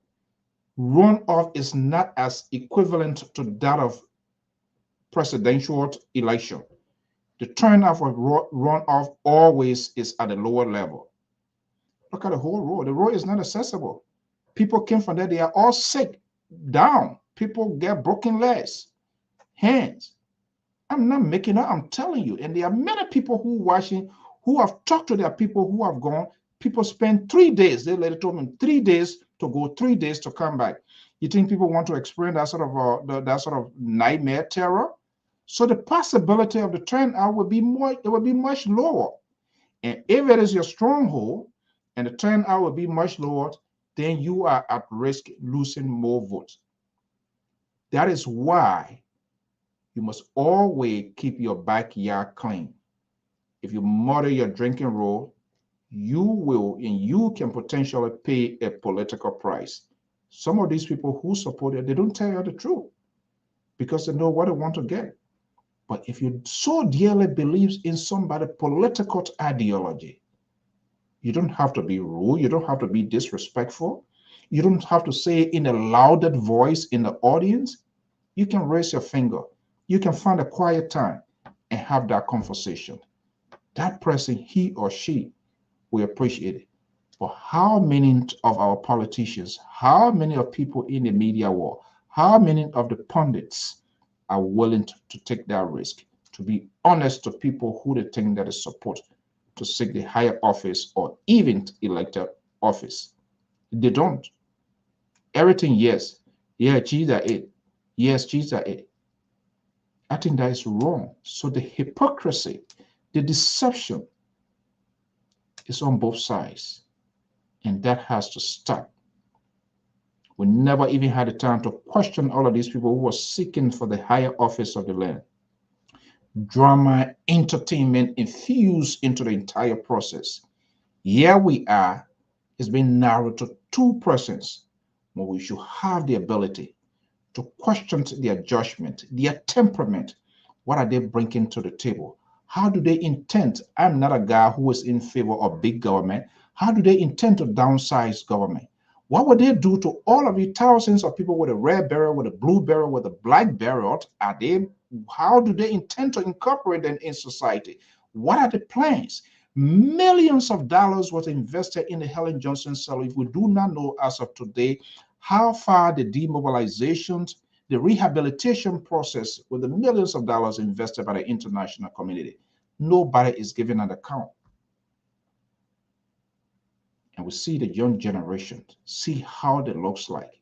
Runoff is not as equivalent to that of presidential election. The turnout of runoff always is at a lower level. Look at the whole road. The road is not accessible. People came from there. They are all sick, down. People get broken legs, hands. I'm not making up. I'm telling you. And there are many people who have talked to their people who have gone. People spend 3 days. They later told me 3 days to go, 3 days to come back. You think people want to experience that sort of nightmare terror? So the possibility of the turnout would be much lower. And if it is your stronghold and the turnout will be much lower, then you are at risk losing more votes. That is why you must always keep your backyard clean. If you murder your drinking role, you can potentially pay a political price. Some of these people who support it, they don't tell you the truth because they know what they want to get. But if you so dearly believe in somebody's political ideology, you don't have to be rude. You don't have to be disrespectful. You don't have to say in a louder voice in the audience. You can raise your finger. You can find a quiet time and have that conversation. That person, he or she, will appreciate it. But how many of our politicians, how many of people in the media world, how many of the pundits are willing to take that risk, to be honest to people who they think that is support to seek the higher office or even elected office? They don't. Everything, yes. Yeah, cheese are it. Yes, cheese are it. I think that is wrong. So the hypocrisy, the deception is on both sides. And that has to stop. We never even had the time to question all of these people who were seeking for the higher office of the land. Drama, entertainment infused into the entire process. Here we are, it's been narrowed to 2 persons, but we should have the ability to question their judgment, their temperament. What are they bringing to the table? How do they intend? I'm not a guy who is in favor of big government. How do they intend to downsize government? What would they do to all of the thousands of people with a red burial, with a blue burial, with a black burial? How do they intend to incorporate them in society? What are the plans? Millions of dollars was invested in the Helen Johnson cell. If we do not know as of today how far the demobilizations, the rehabilitation process with the millions of dollars invested by the international community, nobody is giving an account. And we see the young generation, see how it looks like.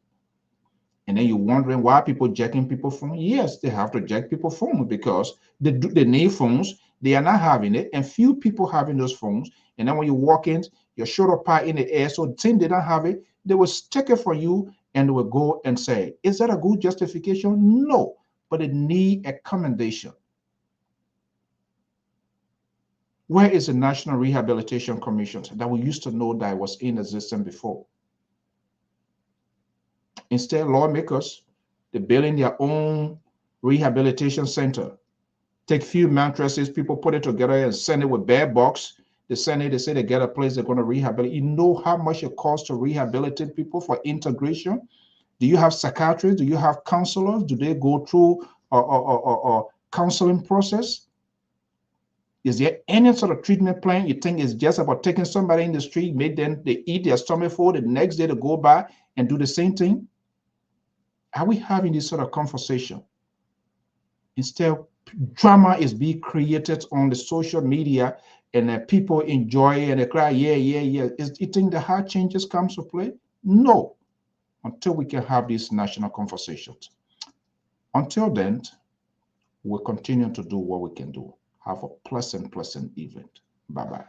And then you're wondering why people jacking people's phones. Yes, they have to jack people's phones because they need phones. They are not having it, and few people having those phones. And then when you walk in, your shoulder pad in the air, so since they don't have it, they will take it from you and they will go and say, is that a good justification? No, but it need a commendation. Where is the National Rehabilitation Commission that we used to know that was in existence before? Instead, lawmakers, they're building their own rehabilitation center. Take few mattresses, people put it together and send it with bed box. They send it, they say they get a place they're going to rehabilitate. You know how much it costs to rehabilitate people for integration? Do you have psychiatrists? Do you have counselors? Do they go through a counseling process? Is there any sort of treatment plan you think is just about taking somebody in the street, make them they eat their stomach full, the next day to go by and do the same thing? Are we having this sort of conversation? Instead, drama is being created on the social media and people enjoy it and they cry, yeah, yeah, yeah. You think the hard changes comes to play? No, until we can have these national conversations. Until then, we'll continue to do what we can do. Have a pleasant evening. Bye-bye.